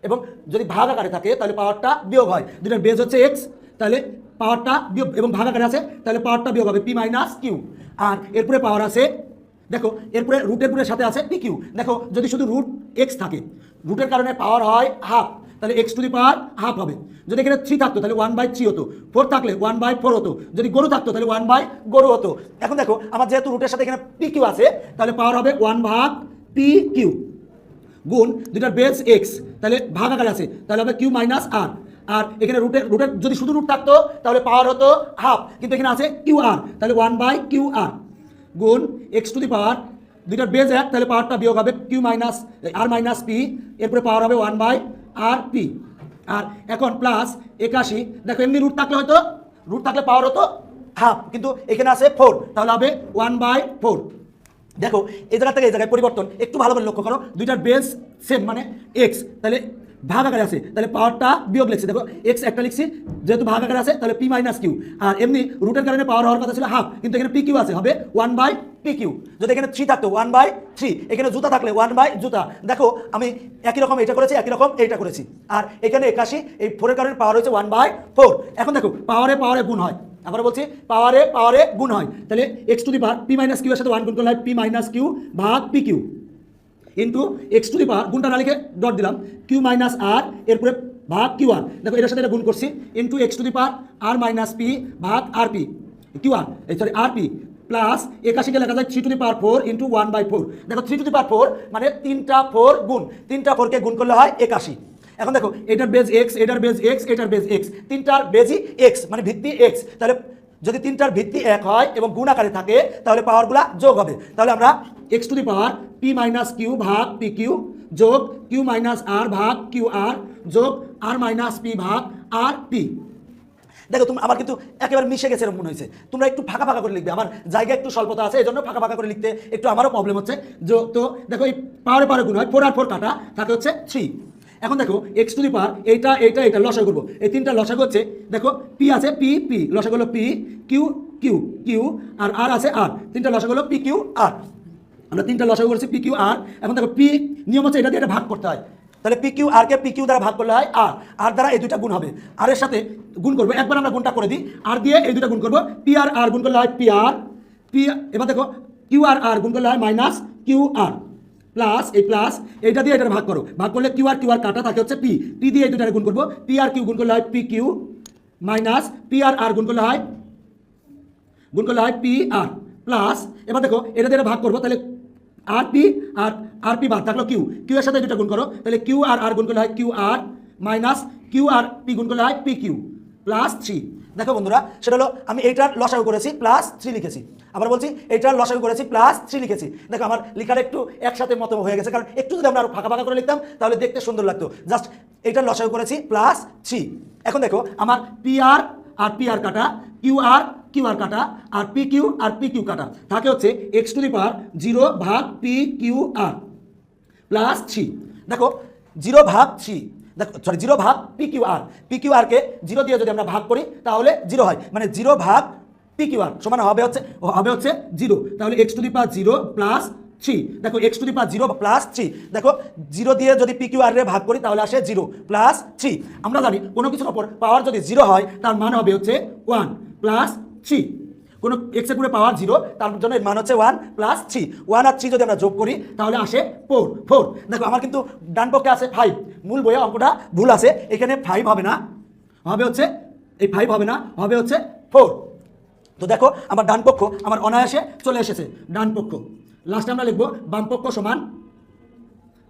এবং যদি ভাগ আকারে থাকে তাহলে পাওয়ারটা বিয়োগ হয়। দুইটার বেজ হচ্ছে x, তাহলে পাওয়ারটা বিয়োগ, এবং ভাগ আকারে আছে তাহলে পাওয়ারটা বিয়োগ হবে p - q। আর এরপরে পাওয়ার আছে, দেখো এরপরে রুটের পুরের সাথে আছে pq। দেখো যদি শুধু রুট x থাকে, রুটের কারণে পাওয়ার হয় হাফ, তাহলে x to the power half হবে। যদি এখানে 3 থাকতো তাহলে 1/3 হতো, 4 থাকলে 1/4 হতো, যদি গরু থাকতো তাহলে 1/গরু হতো। এখন দেখো আমার যেহেতু রুটের সাথে এখানে pq আছে, তাহলে পাওয়ার হবে 1/pq গুণ দুইটার বেস x, তাহলে ভাগ আকারে আছে তাহলে হবে q - r। আর এখানে রুটের যদি শুধু রুট থাকতো তাহলে পাওয়ার হতো হাফ, কিন্তু এখানে আছে qr, তাহলে 1/qr গুণ x টু দি পাওয়ার, দুইটার বেজ 1 তাহলে পাওয়ারটা বিয়োগ হবে q - r - p, এরপরে পাওয়ার হবে 1/rp। আর এখন প্লাস 81, দেখো এমনি রুট থাকলে হয়তো, রুট থাকলে পাওয়ার হতো হাফ, কিন্তু এখানে আছে 4, তাহলে হবে 1/4। দেখো এই জায়গা থেকে এই জায়গায় পরিবর্তন একটু ভালো করে লক্ষ্য করো, দুইটার বেস সেম মানে x, তাহলে ভাগ আকারে আছে তাহলে পাওয়ারটা বিয়োগ লিখছি। দেখো x একটা লিখছি, যেহেতু ভাগ আকারে আছে তাহলে p - q, আর এমনি রুটের কারণে পাওয়ার হওয়ার কথা ছিল হাফ, কিন্তু এখানে pq আছে, হবে 1/pq। যদি এখানে 3 থাকতো 1/3, এখানে জুতা থাকলে 1/জুতা। দেখো আমি একই রকম এটা করেছি, একই রকম এইটা করেছি, আর এখানে 81, এই 4-এর কারণে পাওয়ার হয়েছে 1/4। এখন দেখো পাওয়ারে পাওয়ারে গুণ হয়, আবার বলছি পাওয়ারে পাওয়ারে গুণ হয়, তাহলে x to the power p - q এর সাথে 1 গুণ করলে হয় p - q ভাগ pq into x to the power, গুণটা না লিখে ডট দিলাম, q - r, এরপরে ভাগ qr। দেখো এটার সাথে এটা গুণ করছি, into x to the power r - p ভাগ rp, qr sorry rp plus 81 কে লেখা যায় 3 টু দি পাওয়ার 4 ইন্টু 1/4। দেখো 3 টু দি পাওয়ার 4 মানে 3টা 4 গুণ, 3টা 4 কে গুণ করলে হয় 81। এখন দেখো এটার বেজ x, এটার বেজ x, এটার বেজ x, তিনটার বেজই x মানে ভিত্তি x, তাহলে যদি তিনটার ভিত্তি 1 হয় এবং গুণ আকারে থাকে তাহলে পাওয়ারগুলা যোগ হবে। তাহলে আমরা x to the power p - q ভাগ pq যোগ q - r ভাগ qr যোগ r - p ভাগ rp। দেখো তুমি আমার কিন্তু একেবারে মিশে গেছে এরকম মনে হয়েছে, তোমরা একটু ফাঁকা ফাঁকা করে লিখবে, আমার জায়গা একটু স্বল্পতা আছে, এই জন্য ফাঁকা ফাঁকা করে লিখতে একটু আমারও প্রবলেম হচ্ছে। তো দেখো এই পাওয়ারে পাওয়ারে গুণ হয়, 4 আর 4 কাটা থাকে হচ্ছে 3। এখন দেখো x টু দি পাওয়ার এইটা এইটা এটা লসাগু করবো, এই তিনটা লসাগু হচ্ছে, দেখো p আছে p p, লসাগু হলো p, q q q, আর r আছে r, তিনটা লসাগু হলো p q r। আমরা তিনটা লসাগু করছি p q r। এখন দেখো p নিয়ম হচ্ছে এটা দিয়ে এটা ভাগ করতে হয়, তাহলে p q r কে p q দ্বারা ভাগ করলে হয় r দ্বারা এই দুইটা গুণ হবে, r এর সাথে গুণ করবো, একবার আমরা গুণটা করে দিই, r দিয়ে এই দুইটা গুণ করবো, p r r গুণ করলে হয় p r p, এবার দেখো q r r গুণ করলে হয় -q r প্লাস এই প্লাস এইটা দিয়ে এটা ভাগ করো, ভাগ করলে কিউ আর কাটা থাকে হচ্ছে পি, পি দিয়ে এই দুটারে গুণ করবো, পি আর কিউ গুণ করলে হয় P Q minus P R গুণ করলে হয় পি আর প্লাস, এবার দেখো এটা দিয়ে ভাগ করবো, তাহলে আর পি বাদ থাকলো কিউ, কিউ এর সাথে দুটা গুণ করো, তাহলে কিউ আর গুণ করলে হয় Q R minus Q R P গুণ করলে হয় পি কিউ প্লাস 3। দেখো বন্ধুরা সেটা হলো আমি এইটার লসাগু করেছি প্লাস 3 লিখেছি, আবার বলছি এইটার লসাগু করেছি প্লাস 3 লিখেছি। দেখো আমার লেখাটা একটু একসাথে মতো হয়ে গেছে, কারণ একটু যদি আমরা আরো ফাঁকা ফাঁকা করে লিখতাম তাহলে দেখতে সুন্দর লাগতো। জাস্ট এইটার লসাগু করেছি প্লাস 3। এখন দেখো আমার পি আর কাটা, কিউ আর কাটা, আর পি কিউ কাটা থাকে হচ্ছে এক্স টু দি পাওয়ার 0 ভাগ পি কিউ আর প্লাস 3। দেখো 0 ভাগ 3, দেখো সরি 0 ভাগ পি কিউ আরকে 0 দিয়ে যদি আমরা ভাগ করি তাহলে 0 হয়, মানে 0 ভাগ পি কিউ আর সমান হবে হচ্ছে 0, তাহলে x to the power 0 plus three. দেখো x to the power 0 plus 3। দেখো 0 দিয়ে যদি পি কিউ আর রে ভাগ করি তাহলে আসে 0 প্লাস 3। আমরা জানি কোনো কিছুর ওপর পাওয়ার যদি 0 হয় তার মান হবে হচ্ছে 1 প্লাস 3। কোনো এক্সের পুরো পাওয়ার 0 তার জন্য এর মান হচ্ছে 1 প্লাস 3। 1 আর 3 যদি আমরা যোগ করি তাহলে আসে 4। দেখো আমার কিন্তু ডান পক্ষে আছে 5, মূল বইয়ে অঙ্কটা ভুল আছে, এখানে 5 হবে না, হবে হচ্ছে এই 5 হবে না, হবে হচ্ছে 4। তো দেখো আমার ডান পক্ষ আমার অনায়াসে চলে এসেছে। ডান পক্ষ লাস্টে আমরা লিখবো বাম পক্ষ সমান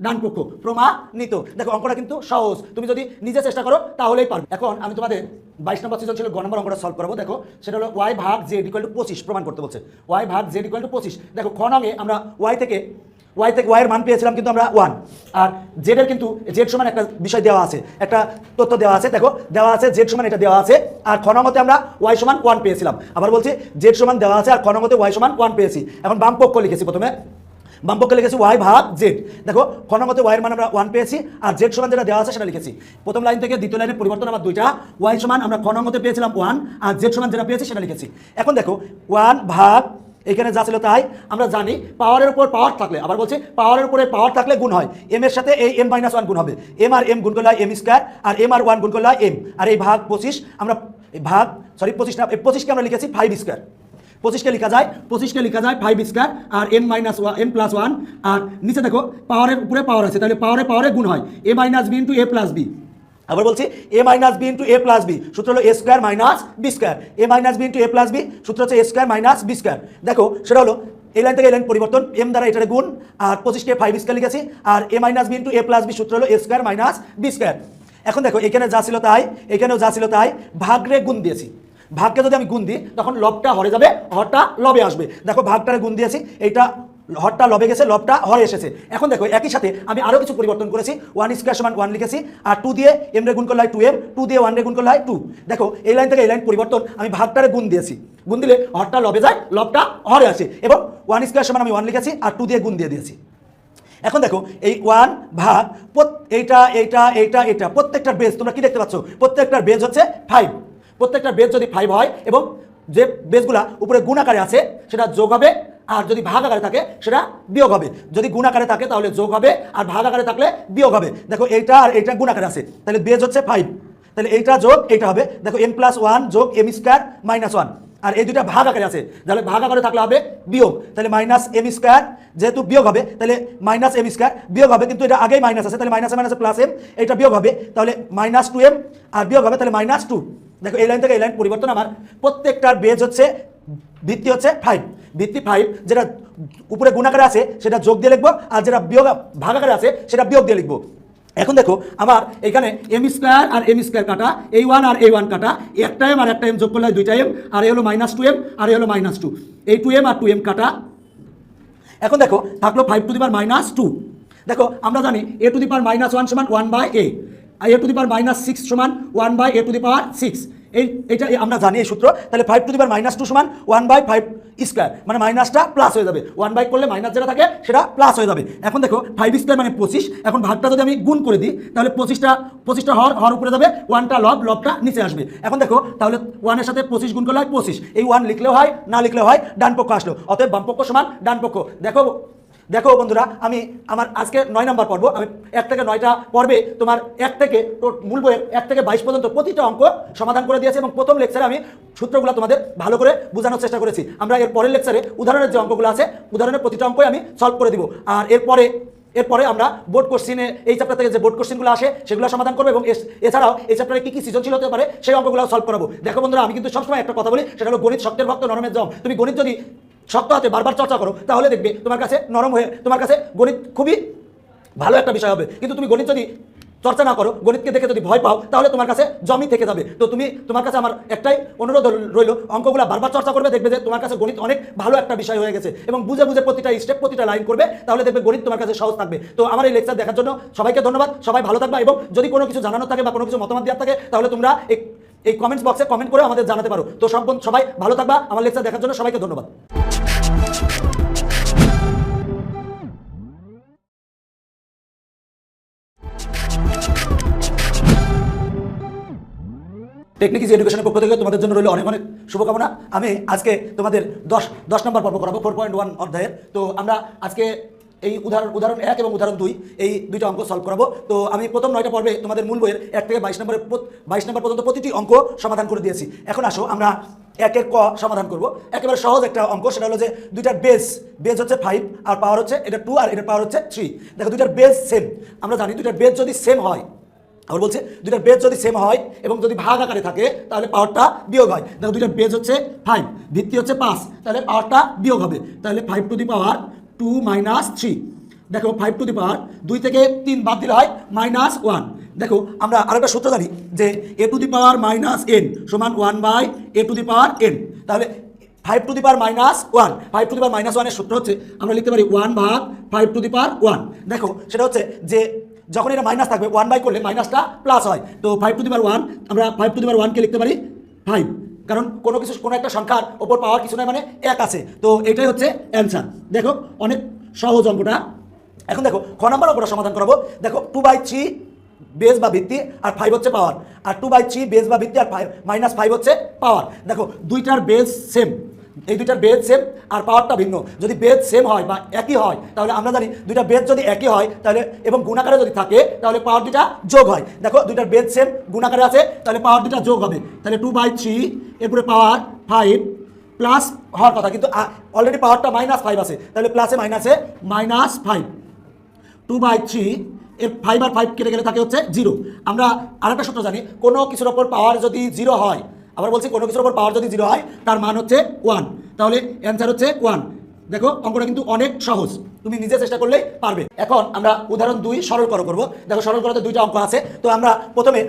ডান পক্ষ প্রমাণিত। দেখো অঙ্কটা কিন্তু সহজ, তুমি যদি নিজে চেষ্টা করো তাহলেই পারবে। এখন আমি তোমাদের 22 নম্বর সৃজনশীল গ নম্বর অঙ্কটা সলভ করাবো। দেখো সেটা হলো y ভাগ z = 25 প্রমাণ করতে বলছে। y ভাগ z = 25। দেখো খ নঙে আমরা y থেকে y এর মান পেয়েছিলাম কিন্তু আমরা 1, আর z এর কিন্তু z সমান একটা বিষয় দেওয়া আছে, একটা তথ্য দেওয়া আছে। দেখো দেওয়া আছে z সমান এটা দেওয়া আছে, আর খ নঙতে আমরা y সমান 1 পেয়েছিলাম। আবার বলছি z সমান দেওয়া আছে আর খ নঙতে y সমান 1 পেয়েছি। এখন বাম পক্ষ লিখেছি, প্রথমে বাম পক্ষে লিখেছি y ভাগ z। দেখো খ নঙতে y এর মান আমরা 1 পেয়েছি আর z সমান যেটা দেওয়া আছে সেটা লিখেছি। প্রথম লাইন থেকে দ্বিতীয় লাইনের পরিবর্তন আমার দুইটা, y সমান আমরা খ নঙতে পেয়েছিলাম 1 আর z সমান যেটা পেয়েছি সেটা লিখেছি। এখন দেখো 1 ভাগ এখানে যা ছিল তাই। আমরা জানি পাওয়ারের উপর পাওয়ার থাকলে, আবার বলছি পাওয়ারের উপরে পাওয়ার থাকলে গুণ হয়, m এর সাথে এই m-1 গুণ হবে, m আর m গুণ করলে হয় m স্কয়ার, আর m আর 1 গুণ করলে হয় m, আর এই ভাগ 25 আমরা ভাগ 25 না 25কে আমরা লিখেছি 5 স্কয়ার। 25কে লেখা যায় 5 স্কয়ার আর m+1 আর নিচে দেখো পাওয়ারের উপরে পাওয়ার আছে, তাহলে পাওয়ারে গুণ হয় a minus b into a plus b। আবার বলছি a minus B into A plus B, সূত্র হলো এ square minus B square. A minus B into A plus B সূত্র হচ্ছে এ স্কোয়ার মাইনাস বি স্কোয়ার। দেখো সেটা হলো এই লাইন থেকে এই লাইন পরিবর্তন, এম দ্বারা এটার গুণ, আর 25কে 5 স্কোয়ার লিখেছি, আর এ মাইনাস বি ইন্টু এ প্লাস বি সূত্র হলো এ স্কোয়ার মাইনাস বি স্কোয়ার। এখন দেখো এখানে যা ছিল তাই, এখানেও যা ছিল তাই, ভাগরে গুণ দিয়েছি। ভাগকে যদি আমি গুণ দিই তখন লবটা হরে যাবে, হরটা লবে আসবে। দেখো ভাগটারে গুণ দিয়েছি, এইটা হরটা লবে গেছে, লবটা হরে এসেছে। এখন দেখো একই সাথে আমি আরও কিছু পরিবর্তন করেছি, 1 স্কয়ার সমান 1 লিখেছি, আর 2 দিয়ে m রে গুণ করলে হয় 2m, 2 দিয়ে 1 রে গুণ করলে হয় 2। দেখো এই লাইন থেকে এই লাইন পরিবর্তন, আমি ভাগটারে গুণ দিয়েছি, গুণ দিলে হরটা লবে যায়, লবটা হরে আসে, এবং 1 স্কয়ার সমান আমি 1 লিখেছি আর 2 দিয়ে গুণ দিয়ে দিয়েছি। এখন দেখো এই 1 ভাগ এইটা প্রত্যেকটার বেজ তোমরা কি দেখতে পাচ্ছ, প্রত্যেকটার বেজ হচ্ছে 5। প্রত্যেকটার বেজ যদি 5 হয় এবং যে বেজগুলা উপরে গুণ আকারে আছে সেটা যোগ হবে, আর যদি ভাগ আকারে থাকে সেটা বিয়োগ হবে। যদি গুণ আকারে থাকে তাহলে যোগ হবে, আর ভাগ আকারে থাকলে বিয়োগ হবে। দেখো এইটা আর এইটা গুণ আকারে আছে, তাহলে বেজ হচ্ছে 5, তাহলে এইটা যোগ এইটা হবে। দেখো m+1 যোগ m স্কয়ার মাইনাস 1, আর এই দুইটা ভাগ আকারে আছে, তাহলে ভাগ আকারে থাকলে হবে বিয়োগ, তাহলে মাইনাস m স্কয়ার, যেহেতু বিয়োগ হবে তাহলে মাইনাস m স্কয়ার বিয়োগ হবে, কিন্তু এটা আগেই মাইনাস আছে, তাহলে মাইনাসে মাইনাসে প্লাস m, এটা বিয়োগ হবে, তাহলে মাইনাস 2m, আর বিয়োগ হবে তাহলে মাইনাস 2। দেখো এই লাইন থেকে এই লাইন পরিবর্তন, আমার প্রত্যেকটার বেজ হচ্ছে ভিত্তি হচ্ছে 5, ভিত্তি 5, যেটা উপরে গুণ আকারে আছে সেটা যোগ দিয়ে লিখবো, আর যেটা বিয়োগ ভাগ আকারে আছে সেটা বিয়োগ দিয়ে লিখবো। এখন দেখো আমার এখানে m স্কয়ার আর m স্কয়ার কাটা, এই 1 আর এই 1 কাটা, একটা m আর একটা m যোগ করলে হয় 2টা m, আর এই হলো মাইনাস 2m আর এই হলো মাইনাস 2, এই 2m আর 2m কাটা। এখন দেখো থাকলো 5 টু দি পাওয়ার মাইনাস 2। দেখো আমরা জানি a to the power minus 1 সমান 1/a, আর a to the power minus 6 সমান 1/a টু দি পাওয়ার 6। এইটা আমরা জানি এই সূত্র, তাহলে 5 টু দি পাওয়ার মাইনাস 2 সমান 1/5 স্কয়ার, মানে মাইনাসটা প্লাস হয়ে যাবে, 1/, করলে মাইনাস যেটা থাকে সেটা প্লাস হয়ে যাবে। এখন দেখো 5 স্কয়ার মানে 25, এখন ভাগটা যদি আমি গুণ করে দিই তাহলে 25টা হর উপরে যাবে, 1টা লবটা নিচে আসবে। এখন দেখো তাহলে 1 এর সাথে 25 গুণ করলে হয় 25, এই 1 লিখলেও হয় না লিখলেও হয়, ডান পক্ষ আসলো, অতএব বাম পক্ষ সমান ডান পক্ষ। দেখো বন্ধুরা, আমি আমার আজকে 9 নম্বর পর্ব, আমি 1 থেকে 9টা পর্বে তোমার 1 থেকে মূল বইয়ের 1 থেকে 22 পর্যন্ত প্রতিটা অঙ্ক সমাধান করে দিয়েছি, এবং প্রথম লেকচারে আমি সূত্রগুলো তোমাদের ভালো করে বোঝানোর চেষ্টা করেছি। আমরা এর পরের লেকচারে উদাহরণের যে অঙ্কগুলো আছে, উদাহরণের প্রতিটা অঙ্কই আমি সলভ করে দিব, আর এরপরে আমরা বোর্ড কোশ্চিনে এই চ্যাপ্টার থেকে যে বোর্ড কোশ্চিনগুলো আসে সেগুলো সমাধান করবো, এবং এছাড়াও এই চ্যাপ্টারে কী সৃজনশীল হতে পারে সেই অঙ্কগুলো সলভ করাবো। দেখো বন্ধুরা, আমি কিন্তু সবসময় একটা কথা বলি, সেটা হলো গণিত শক্তের ভক্ত নরমের জম। তুমি গণিত যদি শক্ত হাতে বারবার চর্চা করো তাহলে দেখবে তোমার কাছে নরম হয়ে, তোমার কাছে গণিত খুবই ভালো একটা বিষয় হবে। কিন্তু তুমি গণিত যদি চর্চা না করো, গণিতকে দেখে যদি ভয় পাও, তাহলে তোমার কাছে জমি থেকে যাবে। তো তোমার কাছে আমার একটাই অনুরোধ রইল, অঙ্কগুলো বারবার চর্চা করবে, দেখবে যে তোমার কাছে গণিত অনেক ভালো একটা বিষয় হয়ে গেছে, এবং বুঝে প্রতিটা স্টেপ প্রতিটা লাইন করবে, তাহলে দেখবে গণিত তোমার কাছে সহজ থাকবে। তো আমার এই লেকচার দেখার জন্য সবাইকে ধন্যবাদ, সবাই ভালো থাকবে, এবং যদি কোনো কিছু জানানো থাকে বা কোনো কিছু মতামত দেওয়ার থাকে তাহলে তোমরা এই কমেন্টস বক্সে কমেন্ট করে আমাদের জানাতে পারো। তো সবাই ভালো থাকবা, আমার লেকচার দেখার জন্য সবাইকে ধন্যবাদ। টেকনিক ইজি এডুকেশনের পক্ষ থেকে তোমাদের জন্য রইল অনেক অনেক শুভকামনা। আমি আজকে তোমাদের 10 নম্বর পর্ব করাবো 4.1 অধ্যায়ের। তো আমরা আজকে এই উদাহরণ 1 এবং উদাহরণ 2 এই দুইটা অঙ্ক সলভ করাবো। তো আমি প্রথম 9টা পর্বে তোমাদের মূল বইয়ের 1 থেকে 22 নম্বর পর্যন্ত প্রতিটি অঙ্ক সমাধান করে দিয়েছি। এখন আসো আমরা 1-এর ক সমাধান করব। একেবারে সহজ একটা অঙ্ক, সেটা হলো যে দুইটার বেজ হচ্ছে 5 আর পাওয়ার হচ্ছে এটা 2 আর এটার পাওয়ার হচ্ছে 3। দেখো দুইটার বেজ সেম, আমরা জানি দুইটার বেজ যদি সেম হয়, আবার বলছে দুইটার বেজ যদি সেম হয় এবং যদি ভাগ আকারে থাকে তাহলে পাওয়ারটা বিয়োগ হয়। দেখো দুইটার বেজ হচ্ছে 5, ভিত্তি হচ্ছে 5, তাহলে পাওয়ারটা বিয়োগ হবে। তাহলে 5 টু দি পাওয়ার 2 মাইনাস 3। দেখো 5 টু দি পাওয়ার 2 থেকে 3 বাদ দিলে হয় -1। দেখো আমরা আরেকটা সূত্র জানি যে a to the power -n সমান 1/a to the power n। তাহলে 5 to the power -1, 5 to the power -1 এর সূত্র হচ্ছে আমরা লিখতে পারি 1/5 টু দি পাওয়ার 1। দেখো সেটা হচ্ছে যে যখন এটা মাইনাস থাকবে 1 করলে মাইনাসটা প্লাস হয়। তো 5 টু দি পাওয়ার 1 আমরা 5 টু দি পাওয়ার 1 কে লিখতে পারি 5, কারণ কোনো একটা সংখ্যার ওপর পাওয়ার কিছু নয়, মানে 1 আছে। তো এটাই হচ্ছে অ্যান্সার। দেখো অনেক সহজ অঙ্কটা। এখন দেখো খ নাম্বার অঙ্কটা সমাধান করাবো। দেখো 2/3 বেস বা ভিত্তি আর 5 হচ্ছে পাওয়ার, আর 2/3 বেস বা ভিত্তি আর -5 হচ্ছে পাওয়ার। দেখো দুইটার বেস সেম, এই দুইটার বেজ সেম আর পাওয়ারটা ভিন্ন। যদি বেজ সেম হয় বা একই হয় তাহলে আমরা জানি দুইটা বেজ যদি একই হয় তাহলে এবং গুণাকারে যদি থাকে তাহলে পাওয়ার দুটা যোগ হয়। দেখো দুইটার বেজ সেম গুণাকারে আছে তাহলে পাওয়ার দুটা যোগ হবে। তাহলে 2/3 এরপরে পাওয়ার 5 প্লাস হওয়ার কথা, কিন্তু অলরেডি পাওয়ারটা -5 আছে, তাহলে প্লাসে মাইনাসে -5। 2/3 এর 5 আর 5 কেটে গেলে থাকে হচ্ছে 0। আমরা আরেকটা সূত্র জানি, কোনো কিছুর ওপর পাওয়ার যদি 0 হয়, আবার বলছি কোনো কিছুর উপর পাওয়ার যদি 0 হয় তার মান হচ্ছে 1, তাহলে অ্যান্সার হচ্ছে 1। দেখো অঙ্কটা কিন্তু অনেক সহজ, তুমি নিজে চেষ্টা করলেই পারবে। এখন আমরা উদাহরণ 2 সরল করব। দেখো সরল করাতে দুইটা অঙ্ক আছে। তো আমরা প্রথমে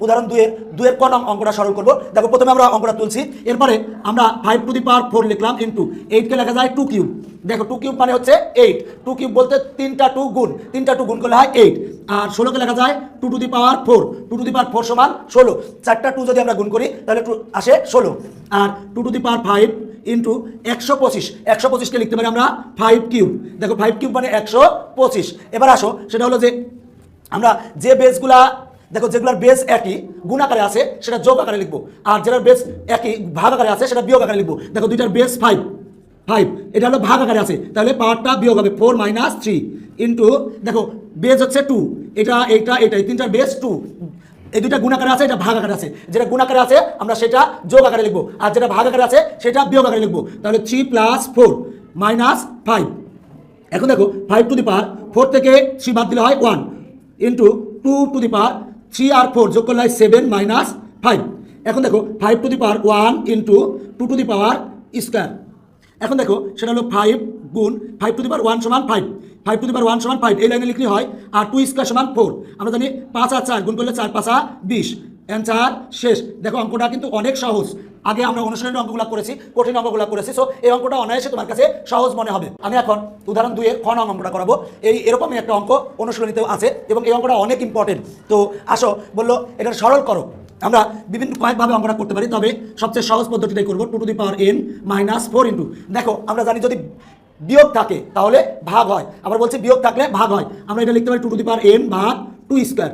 উদাহরণ 2-এর ক নং অঙ্কটা সরল করব। দেখো প্রথমে আমরা অঙ্কটা তুলছি, এরপরে আমরা 5 টু দি পাওয়ার 4 লিখলাম ইন্টু 8 কে লেখা যায় 2 কিউব। দেখো 2 কিউব মানে হচ্ছে 8, 2 কিউব বলতে 3টা 2 গুণ করলে হয় 8। আর 16 কে লেখা যায় 2 to the power 4, 2 to the power 4 সমান 16। 4টা 2 যদি আমরা গুণ করি তাহলে আসে 16। আর 2 টু দি পাওয়ার 5 ইন্টু 125কে লিখতে পারি আমরা 5 কিউব। দেখো 5 কিউব মানে 125। এবার আসো সেটা হলো যে আমরা যে বেসগুলা, দেখো যেগুলোর বেস একই গুণাকারে আছে সেটা যোগ আকারে লিখবো, আর যেটার বেস একই ভাগ আকারে আছে সেটা বিয়োগ আকারে লিখবো। দেখো দুইটার বেস 5, এটা হলো ভাগ আকারে আছে, তাহলে পাওয়ারটা বিয়োগ হবে 4 - 3 ইন্টু দেখো বেস হচ্ছে 2, এটাই তিনটার বেস 2। এই দুইটা গুণাকারে আছে, এটা ভাগ আকারে আছে। যেটা গুণাকারে আছে আমরা সেটা যোগ আকারে লিখবো, আর যেটা ভাগ আকারে আছে সেটা বিয়োগ আকারে লিখবো। তাহলে 3 + 4 - 5। এখন দেখো 5 টু দি পাওয়ার 4 থেকে 3 বাদ দিলে হয় 1 ইন্টু 2 টু দি পাওয়ার 3 আর 4 যোগ করলে হয় 7 - 5। এখন দেখো 5 to the power 1 into 2 to the power square. এখন দেখো সেটা হলো 5 গুণ 5 টু দি পাওয়ার 1 সমান 5, 5 টু দি পাওয়ার 1 সমান 5 এই লাইনে লিখলে হয়। আর 2 স্কোয়ার সমান 4। আমরা জানি 5 আর 4 গুণ করলে 4 × 5 = 20। অ্যান্সার শেষ। দেখো অঙ্কটা কিন্তু অনেক সহজ। আগে আমরা অনুশীলনের অঙ্কগুলো করেছি, কঠিন অঙ্কগুলো করেছি, সো এই অঙ্কটা অনায়াসে তোমার কাছে সহজ মনে হবে। আমি এখন উদাহরণ 2-এর খ নং অঙ্কটা করাবো। এরকমই একটা অঙ্ক অনুশীলনীতেও আছে এবং এই অঙ্কটা অনেক ইম্পর্টেন্ট। তো আসো বললো এটা সরল করো। আমরা বিভিন্ন কয়েকভাবে অঙ্কটা করতে পারি, তবে সবচেয়ে সহজ পদ্ধতিটাই করবো 2 to the power n - 4 into, দেখো আমরা জানি যদি বিয়োগ থাকে তাহলে ভাগ হয়, আবার বলছি বিয়োগ থাকলে ভাগ হয়। আমরা এটা লিখতে পারি 2 টু দি পাওয়ার n ভাগ 2 স্কোয়ার।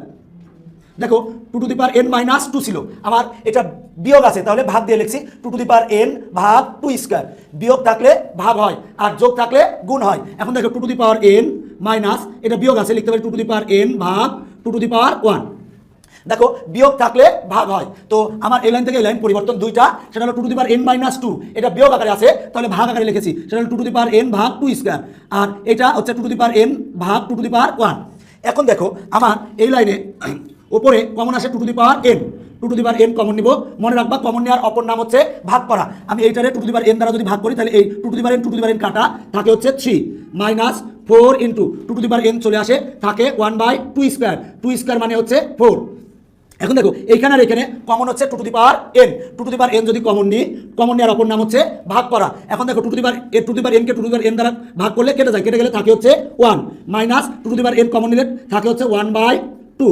দেখো 2 টু দি পাওয়ার n - 2 ছিল, আমার এটা বিয়োগ আছে তাহলে ভাগ দিয়ে লিখছি 2 টু দি পাওয়ার n ভাগ 2 স্কোয়ার। বিয়োগ থাকলে ভাগ হয় আর যোগ থাকলে গুণ হয়। এখন দেখো 2 to the power n minus এটা বিয়োগ আছে, লিখতে পারি 2 টু দি পাওয়ার n ভাগ 2 টু দি পাওয়ার 1। দেখো বিয়োগ থাকলে ভাগ হয়, তো আমার এই লাইন থেকে এই লাইন পরিবর্তন দুইটা, সেটা হলো 2 টু দি পাওয়ার n - 2, এটা বিয়োগ আকারে আছে তাহলে ভাগ আকারে লিখেছি, সেটা হলো 2 টু দি পাওয়ার n ভাগ 2 স্কোয়ার। আর এটা হচ্ছে 2 টু দি পাওয়ার n ভাগ 2 টু দি পাওয়ার 1। এখন দেখো আমার এই লাইনে ওপরে কমন আসে 2 to the power n, 2 to the power n common নিব। মনে রাখবা কমন নেওয়ার অপর নাম হচ্ছে ভাগ করা। আমি এইটারে 2 টু দি পাওয়ার n দ্বারা যদি ভাগ করি তাহলে এই 2 to the power n 2 to the power n কাটা থাকে হচ্ছে 3 - 4 into 2 to the power n চলে আসে থাকে 1/2 স্কোয়ার। 2 স্কোয়ার মানে হচ্ছে 4। এখন দেখো এইখানে আর এখানে কমন হচ্ছে 2 to the power n, 2 to the power n যদি কমন নিই, কমন নেওয়ার অপর নাম হচ্ছে ভাগ করা। এখন দেখো 2 to the power n K 2 to the power n দ্বারা ভাগ করলে কেটে যায়, কেটে গেলে থাকে হচ্ছে 1 minus 2 to the power n common নিলে থাকে হচ্ছে 1/2।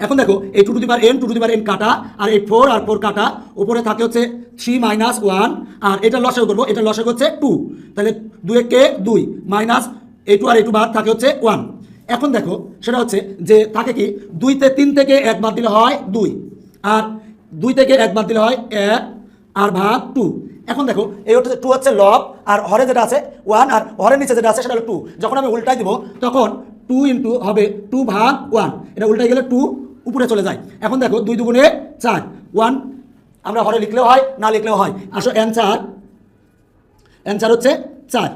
এখন দেখো এই 2 to the power n 2 to the power n কাটা, আর এই 4 আর 4 কাটা, উপরে থাকে হচ্ছে 3 - 1, আর এটা লসাগু করবো, এটা লসাগু হচ্ছে 2, তাহলে 2 কে 2 মাইনাস এই 2 আর এই 2 বাদ থাকে হচ্ছে 1। এখন দেখো সেটা হচ্ছে যে থাকে কি 2 তে 3 থেকে 1 বাদ দিলে হয় 2, আর 2 থেকে 1 বাদ দিলে হয় 1 আর ভাগ 2। এখন দেখো এই হচ্ছে 2 হচ্ছে লব, আর হরে যেটা আছে 1, আর হরের নিচে যেটা আছে সেটা হলো 2। যখন আমি উল্টাই দিব তখন 2 ইন্টু হবে 2 ভাগ 1, এটা উল্টাই গেলে 2 উপরে চলে যায়। এখন দেখো 2 দুগুণে 4, 1 আমরা হরে লিখলেও হয় না লিখলেও হয়। আসো অ্যান্সার হচ্ছে 4।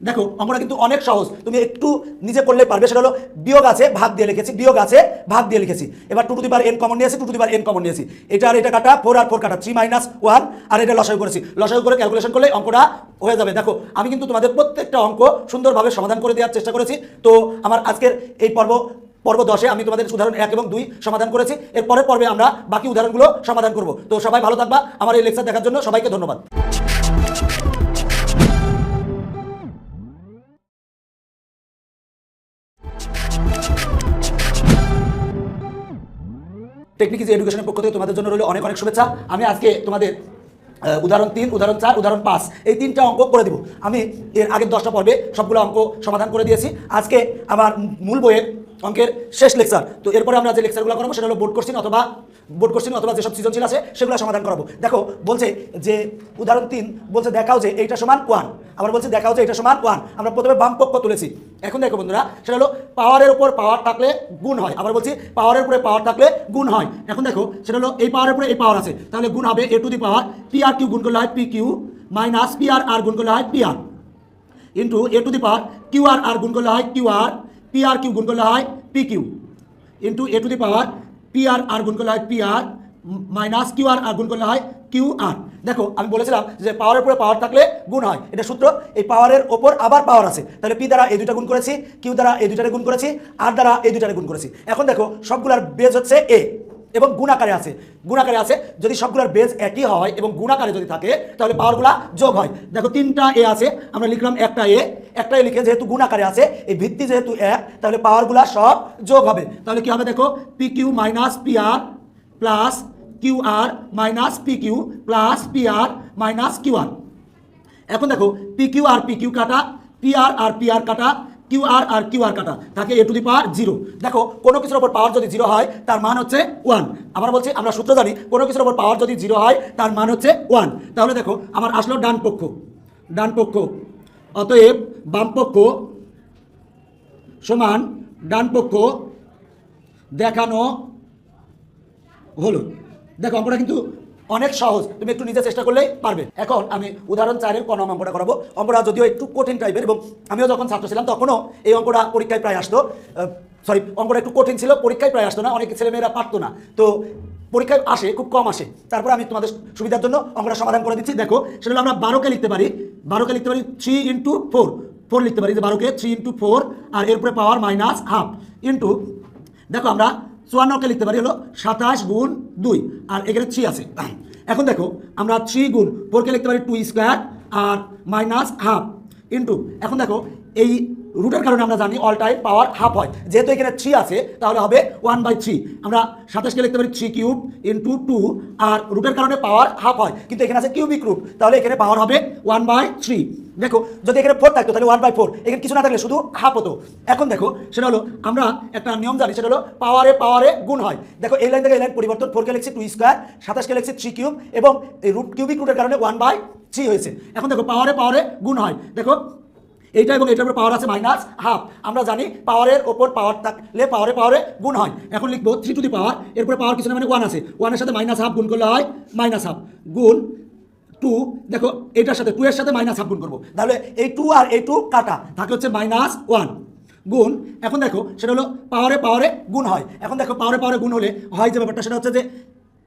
দেখো অঙ্কটা কিন্তু অনেক সহজ, তুমি একটু নিজে করলেই পারবে। সেটা হলো বিয়োগ আছে ভাগ দিয়ে লিখেছি, বিয়োগ আছে ভাগ দিয়ে লিখেছি। এবার 2 to the power n common নিয়েছি, 2 to the power n common নিয়েছি। এটা আর এটা কাটা 4 আর 4 কাটা 3 মাইনাস 1, আর এটা লসাগু করেছি। লসাগু করে ক্যালকুলেশন করলে অঙ্কটা হয়ে যাবে। দেখো আমি কিন্তু তোমাদের প্রত্যেকটা অঙ্ক সুন্দরভাবে সমাধান করে দেওয়ার চেষ্টা করেছি। তো আমার আজকের এই পর্ব 10-এ আমি তোমাদের উদাহরণ 1 এবং 2 সমাধান করেছি। এর পরের পর্বে আমরা বাকি উদাহরণগুলো সমাধান করব। তো সবাই ভালো থাকবা। আমার এই লেকচার দেখার জন্য সবাইকে ধন্যবাদ। টেকনিক ইজ এডুকেশনের পক্ষ থেকে তোমাদের জন্য রইল অনেক অনেক শুভেচ্ছা। আমি আজকে তোমাদের উদাহরণ 3, উদাহরণ 4, উদাহরণ 5 এই 3টা অঙ্ক করে দিব। আমি এর আগের 10টা পর্বে সবগুলো অঙ্ক সমাধান করে দিয়েছি। আজকে আমার মূল বইয়ের অঙ্কের শেষ লেকচার। তো এরপরে আমরা যে লেকচারগুলো করবো সেটা হলো বোর্ড কোশ্চেন অথবা যেসব সৃজনশীল আছে সেগুলো সমাধান করাবো। দেখো বলছে যে উদাহরণ 3 বলছে দেখাও যে এইটা সমান 1, আবার বলছে দেখাও যে এটা সমান 1। আমরা প্রথমে বাম পক্ষ তুলেছি। এখন দেখো বন্ধুরা, সেটা হলো পাওয়ারের উপর পাওয়ার থাকলে গুণ হয়। আবার বলছি পাওয়ারের উপরে পাওয়ার থাকলে গুণ হয়। এখন দেখো সেটা হলো এই পাওয়ারের উপরে এই পাওয়ার আছে, তাহলে গুণ হবে a to the power P আর কিউ গুণ করলে হয় পি কিউ, মাইনাস পি আর আর গুণ করলে হয় P R, into a to the power Q আর আর গুণ করলে হয় কিউ আর, পি আর কিউ গুণ করলে হয় P q, into a to the power P আর আর গুণ করলে হয় পি আর, মাইনাস কিউ আর আর গুণ করলে হয় কিউ আর। দেখো আমি বলেছিলাম যে পাওয়ারের উপরে পাওয়ার থাকলে গুণ হয়, এটা সূত্র। এই পাওয়ারের ওপর আবার পাওয়ার আছে, তাহলে পি দ্বারা এই দুইটা গুণ করেছি, কিউ দ্বারা এই দুইটারে গুণ করেছি, আর দ্বারা এই দুইটারে গুণ করেছি। এখন দেখো সবগুলার বেজ হচ্ছে এ এবং গুণাকারে আছে। যদি সবগুলোর বেজ একই হয় এবং গুণাকারে যদি থাকে তাহলে পাওয়ারগুলা যোগ হয়। দেখো 3টা এ আছে, আমরা লিখলাম একটা এ লিখে যেহেতু গুণাকারে আছে, এই ভিত্তি যেহেতু 1, তাহলে পাওয়ারগুলা সব যোগ হবে। তাহলে কি হবে দেখো, p Q minus P R plus Q R minus P q plus P R minus Q r. এখন দেখো পি কিউ কাটা, পি আর পি আর কাটা, কিউ আর কিউ আর কাটা, থাকে a টু দি পাওয়ার 0। দেখো কোনো কিছুর ওপর পাওয়ার যদি 0 হয় তার মান হচ্ছে 1। আবার বলছি আমরা সূত্র জানি কোনো কিছুর ওপর পাওয়ার যদি 0 হয় তার মান হচ্ছে 1। তাহলে দেখো আমার আসলো ডান পক্ষ, অতএব বাম পক্ষ সমান ডান পক্ষ দেখানো হলো। দেখো অঙ্কটা কিন্তু অনেক সহজ, তুমি একটু নিজে চেষ্টা করলেই পারবে। এখন আমি উদাহরণ 4-এর ক নং অঙ্কটা করাবো। অঙ্কটা যদিও একটু কঠিন টাইপের, এবং আমিও যখন ছাত্র ছিলাম তখনও এই অঙ্কটা পরীক্ষায় প্রায় আসতো। অঙ্কটা একটু কঠিন ছিল, পরীক্ষায় প্রায় আসতো না, অনেক ছেলেমেয়েরা পারতো না। তো পরীক্ষায় আসে, খুব কম আসে। তারপরে আমি তোমাদের সুবিধার জন্য অঙ্কটা সমাধান করে দিচ্ছি। দেখো সেটা হলো আমরা 12কে লিখতে পারি 3 ইন্টু 4 লিখতে পারি, যে 12কে 3 ইন্টু 4, আর এরপরে পাওয়ার মাইনাস হাফ, ইন্টু দেখো আমরা 54কে লিখতে পারি হলো 27 গুণ 2, আর এখানে 3 আছে। এখন দেখো আমরা 3 গুণ 4কে লিখতে পারি 2 স্কোয়ার আর মাইনাস হাফ, ইন্টু এখন দেখো এই রুটের কারণে আমরা জানি অল টাইম পাওয়ার হাফ হয়, যেহেতু এখানে 3 আছে তাহলে হবে 1/3। আমরা 27কে লিখতে পারি 3 কিউব ইন্টু 2, আর রুটের কারণে পাওয়ার হাফ হয়, কিন্তু এখানে আছে কিউবিক রুট, তাহলে এখানে পাওয়ার হবে 1/3। দেখো যদি এখানে 4 থাকতো তাহলে 1/4, এখানে কিছু না থাকলে শুধু হাফ হতো। এখন দেখো সেটা হলো আমরা একটা নিয়ম জানি, সেটা হলো পাওয়ারে গুণ হয়। দেখো এই লাইন থেকে এই লাইন পরিবর্তন, 4কে লিখছি 2 স্কোয়ার, 27কে লিখছি 3 কিউব, এবং এই কিউবিক রুটের কারণে 1/3 হয়েছে। এখন দেখো পাওয়ারে গুণ হয়। দেখো এইটা এবং এটার উপর পাওয়ার আছে মাইনাস হাফ, আমরা জানি পাওয়ারের ওপর পাওয়ার থাকলে পাওয়ারে গুণ হয়। এখন লিখবো 3 টু দি পাওয়ার, এরপরে পাওয়ার কিছু না মানে 1 আছে, 1-এর সাথে মাইনাস হাফ গুণ করলে হয় মাইনাস হাফ, গুণ 2। দেখো এটার সাথে 2 এর সাথে মাইনাস হাফ গুণ করবো, তাহলে এই 2 আর এই 2 কাটা, থাকে হচ্ছে -1 গুণ। এখন দেখো সেটা হলো পাওয়ারে গুণ হয়। এখন দেখো পাওয়ারে গুণ হলে হয় যে ব্যাপারটা, সেটা হচ্ছে যে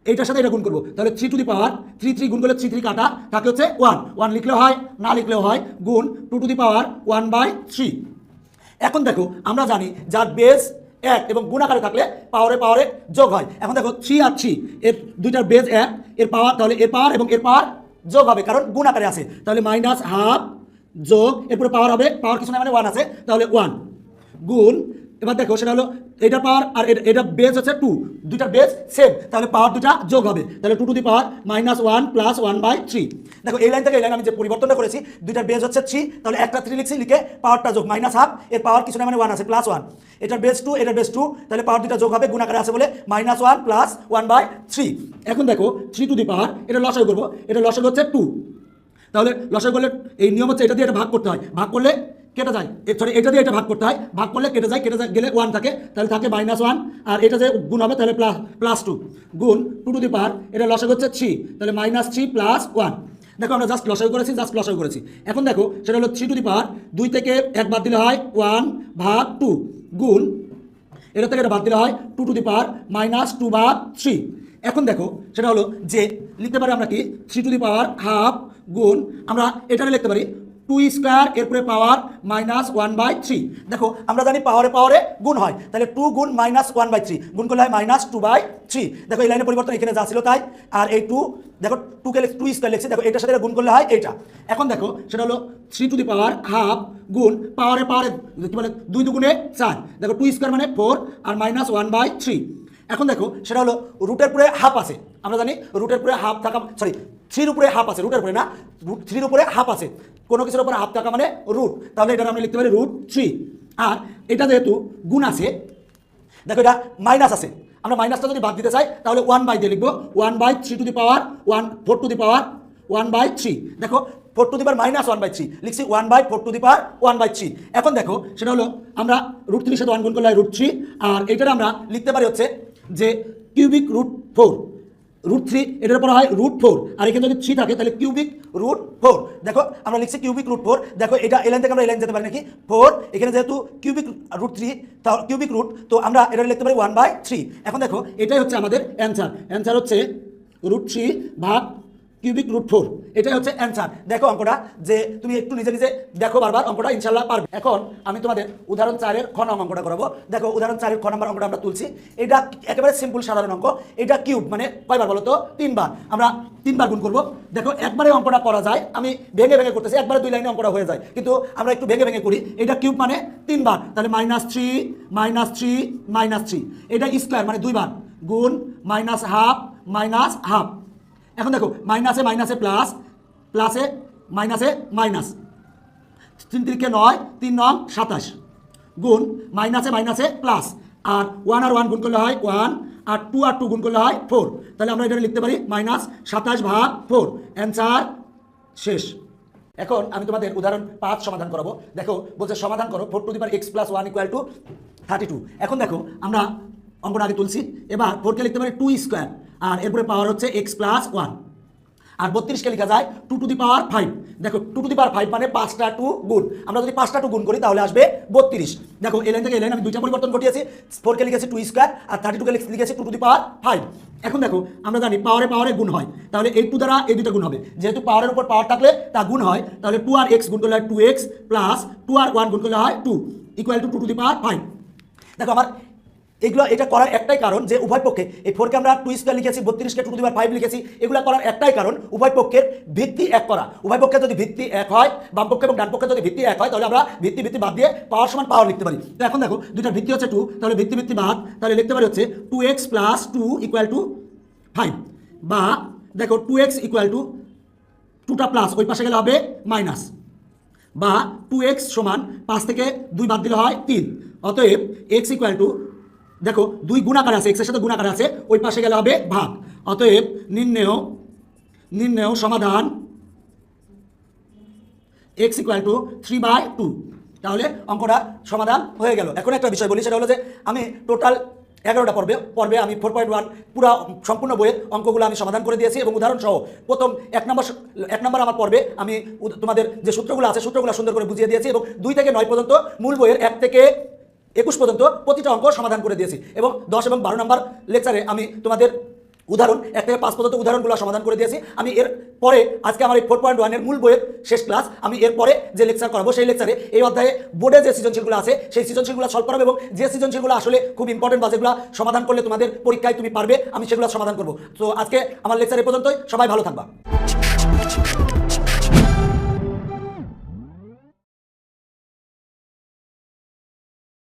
এইটার সাথে এটা গুণ করবো, তাহলে 3 টু দি পাওয়ার 3 গুণ করলে 3 কাটা, থাকে হচ্ছে 1 লিখলেও হয় না লিখলেও হয়, গুণ 2 টু দি পাওয়ার 1/3। এখন দেখো আমরা জানি যার বেস 1 এবং গুণাকারে থাকলে পাওয়ারে যোগ হয়। এখন দেখো 3 আর 3 এর দুইটার বেস 1, এর পাওয়ার, তাহলে এর পাওয়ার এবং এর পাওয়ার যোগ হবে কারণ গুণাকারে আছে, তাহলে মাইনাস হাফ যোগ, এরপরে পাওয়ার হবে, পাওয়ার কিছু না মানে 1 আছে, তাহলে 1 গুণ এবার দেখো সেটা হলো এটা পাওয়ার আর এটা বেস হচ্ছে 2, দুইটার বেস সেম, তাহলে পাওয়ার দুটা যোগ হবে, তাহলে 2 টু দি পাওয়ার -1 প্লাস 1/3। দেখো এই লাইন থেকে এই লাইন আমি যে পরিবর্তনটা করেছি, দুইটার বেস হচ্ছে 3, তাহলে একটা 3 লিখছি, লিখে পাওয়ারটা যোগ -1/2, এর পাওয়ার কিছু না মানে 1 আছে +1, এটার বেস 2 এটার বেস 2, তাহলে পাওয়ার দুটা যোগ হবে, গুণাকারে আছে বলে -1 প্লাস 1/3। এখন দেখো 3 টু দি পাওয়ার, এটা লসাগু করবো, এটা লসাগু হচ্ছে 2, তাহলে লসাগু করলে এই নিয়ম হচ্ছে এটা দিয়ে এটা ভাগ করতে হয়, ভাগ করলে কেটে যায়, সরি এটা দিয়ে এটা ভাগ করতে হয়, ভাগ করলে কেটে যায় গেলে 1 থাকে, তাহলে থাকে -1, আর এটা যে গুণ হবে তাহলে +2 গুণ 2 টু দি পাওয়ার, এটা লসাগু হচ্ছে 3, তাহলে -3 প্লাস 1। দেখো আমরা জাস্ট লসাগু করেছি। এখন দেখো সেটা হলো 3 টু দি পাওয়ার, 2 থেকে 1 বাদ দিলে হয় 1/2 গুণ এটা থেকে এটা বাদ দিলে হয় 2 টু দি পাওয়ার -2/3। এখন দেখো সেটা হলো যে লিখতে পারি আমরা কি 3 টু দি পাওয়ার হাফ গুণ, আমরা এটাকে লিখতে পারি 2 স্কোয়ার, এরপরে পাওয়ার -1/3। দেখো আমরা জানি পাওয়ারে গুণ হয়, তাহলে 2 গুণ -1/3 গুণ করলে হয় -2/3। দেখো এই লাইনের পরিবর্তন এখানে যা ছিল তাই, আর এই 2 দেখো 2 স্কোয়ার লিখছি, দেখো এটার সাথে গুণ করলে হয় এইটা। এখন দেখো সেটা হলো 3 টু দি পাওয়ার হাফ গুণ পাওয়ারে কি বলে 2 দুগুণে 4, দেখো 2 স্কোয়ার মানে 4 আর -1/3। এখন দেখো সেটা হলো রুটের পরে হাফ আছে, আমরা জানি রুটের পরে হাফ থাকা, সরি 3-র উপরে হাফ আছে, রুটের উপরে না, 3-র উপরে হাফ আছে, কোনো কিছুর উপরে হাফ থাকা মানে রুট, তাহলে এটা আমরা লিখতে পারি √3। আর এটা যেহেতু গুণ আছে, দেখো এটা মাইনাস আছে, আমরা মাইনাসটা যদি বাদ দিতে চাই তাহলে 1 দিয়ে লিখবো, 1/3 to the power 4 to the power 1/3। দেখো 4 টু দি পাওয়ার -1/3 লিখছি, 1/4 টু দি পাওয়ার 1/3। এখন দেখো সেটা হলো আমরা √3 সাথে 1 গুণ করলে হয় √3, আর এইটা আমরা লিখতে পারি হচ্ছে যে কিউবিক √4, √3 এটার উপর হয় √4, আর এখানে যদি 3 থাকে তাহলে কিউবিক √4। দেখো আমরা লিখছি কিউবিক √4, দেখো এটা এই লাইন থেকে আমরা এই লাইন যেতে পারি নাকি 4, এখানে যেহেতু কিউবিক √3 তাহলে কিউবিক রুট, তো আমরা এটা লিখতে পারি 1/3। এখন দেখো এটাই হচ্ছে আমাদের অ্যান্সার হচ্ছে √3 ভাগ কিউবিক √4, এটাই হচ্ছে অ্যান্সার। দেখো অঙ্কটা যে তুমি একটু নিজে নিজে দেখো বারবার, অঙ্কটা ইনশাল্লাহ পারবে। এখন আমি তোমাদের উদাহরণ 4-এর খ নম্বর অঙ্কটা করাবো। দেখো উদাহরণ 4-এর খ নম্বর অঙ্কটা আমরা তুলছি, এটা একেবারে সিম্পল সাধারণ অঙ্ক, এটা কিউব মানে কয়বার বলো তো 3 বার, আমরা 3 বার গুণ করবো। দেখো একবারে অঙ্কটা করা যায়, আমি ভেঙে ভেঙে করতেছি, একবারে 2 লাইনে অঙ্কটা হয়ে যায়, কিন্তু আমরা একটু ভেঙে ভেঙে করি। এটা কিউব মানে 3 বার, তাহলে -3 এটা স্কোয়ার মানে 2 বার গুণ -হাফ। এখন দেখো মাইনাসে প্লাস, প্লাসে মাইনাস, 3 3 9, 3 9 27 গুণ মাইনাসে প্লাস, আর 1 আর 1 গুণ করলে হয় 1, আর 2 গুণ করলে হয় 4, তাহলে আমরা এটা লিখতে পারি -27/4। অ্যান্সার শেষ। এখন আমি তোমাদের উদাহরণ 5 সমাধান করাবো। দেখো বলছে সমাধান করো 4 টু দি পাওয়ার x + 1 = 32। এখন দেখো আমরা অঙ্কটা আগে তুলছি, এবার 4 কে লিখতে পারি 2 স্কোয়ার, আর এরপরে পাওয়ার হচ্ছে x + 1, আর 32 কে লেখা যায় 2 টু দি পাওয়ার 5। দেখো 2 টু দি পাওয়ার 5 মানে 5টা 2 গুণ, আমরা যদি 5টা 2 গুণ করি তাহলে আসবে 32। দেখো এই লাইন থেকে এই লাইন আমি দুইটা পরিবর্তন ঘটিয়েছি, 4 কে লিখেছি 2 স্কোয়ার, আর 32 কে লিখেছি 2 টু দি পাওয়ার 5। এখন দেখো আমরা জানি পাওয়ারে গুণ হয়, তাহলে এই 2 দ্বারা এই দুটো গুণ হবে, যেহেতু পাওয়ারের উপর পাওয়ার থাকলে তা গুণ হয়, তাহলে 2 আর x গুণ করলে হয় 2x প্লাস 2 আর 1 গুণ করলে হয় 2 = 2 টু দি পাওয়ার 5। দেখো আমার এটা করার একটাই কারণ যে উভয় পক্ষে এই 4 কে আমরা 2 স্কোয়ার লিখেছি, 32 কে 2 টু দি পাওয়ার 5 লিখেছি, এগুলো করার একটাই কারণ উভয় পক্ষের ভিত্তি এক করা। উভয় পক্ষে যদি ভিত্তি এক হয়, বাম পক্ষে এবং ডান পক্ষে যদি ভিত্তি এক হয়, তাহলে আমরা ভিত্তি বাদ দিয়ে পাওয়ার সমান পাওয়ার লিখতে পারি। তো এখন দেখো দুইটার ভিত্তি হচ্ছে 2, তাহলে ভিত্তি বাদ, তাহলে লিখতে পারি হচ্ছে 2x + 2 = 5, বা দেখো 2x = 2টা প্লাস ওই পাশে গেলে হবে মাইনাস, বা 2x সমান 5 থেকে 2 বাদ দিলে হয় 3। অতএব x = দেখো 2 গুণাকার আছে, x এর সাথে গুণাকার আছে, ওই পাশে গেলে হবে ভাগ। অতএব নির্ণেয় সমাধান x = 3/2। তাহলে অঙ্কটা সমাধান হয়ে গেল। এখন একটা বিষয় বলি, সেটা হলো যে আমি টোটাল 11টা পর্বে আমি 4.1 পুরো সম্পূর্ণ বইয়ের অঙ্কগুলো আমি সমাধান করে দিয়েছি, এবং উদাহরণ সহ প্রথম 1 নম্বর আমার পর্বে আমি তোমাদের যে সূত্রগুলো আছে সূত্রগুলো সুন্দর করে বুঝিয়ে দিয়েছি, এবং 2 থেকে 9 পর্যন্ত মূল বইয়ের 1 থেকে 21 পর্যন্ত প্রতিটা অঙ্ক সমাধান করে দিয়েছি, এবং 10 এবং 12 নম্বর লেকচারে আমি তোমাদের উদাহরণ 1 থেকে 5 পর্যন্ত উদাহরণগুলো সমাধান করে দিয়েছি। আমি এর পরে আজকে আমার এই 4.1 এর মূল বইয়ের শেষ ক্লাস, আমি এর পরে যে লেকচার করাবো সেই লেকচারে এই অধ্যায়ে বোর্ডে যে সৃজনশীলগুলো আছে সেই সৃজনশীলগুলো সলভ করাবো, এবং যে সৃজনশীলগুলো আসলে খুব ইম্পর্টেন্ট বা যেগুলো সমাধান করলে তোমাদের পরীক্ষায় তুমি পারবে, আমি সেগুলো সমাধান করবো। তো আজকে আমার লেকচার এ পর্যন্তই, সবাই ভালো থাকবা।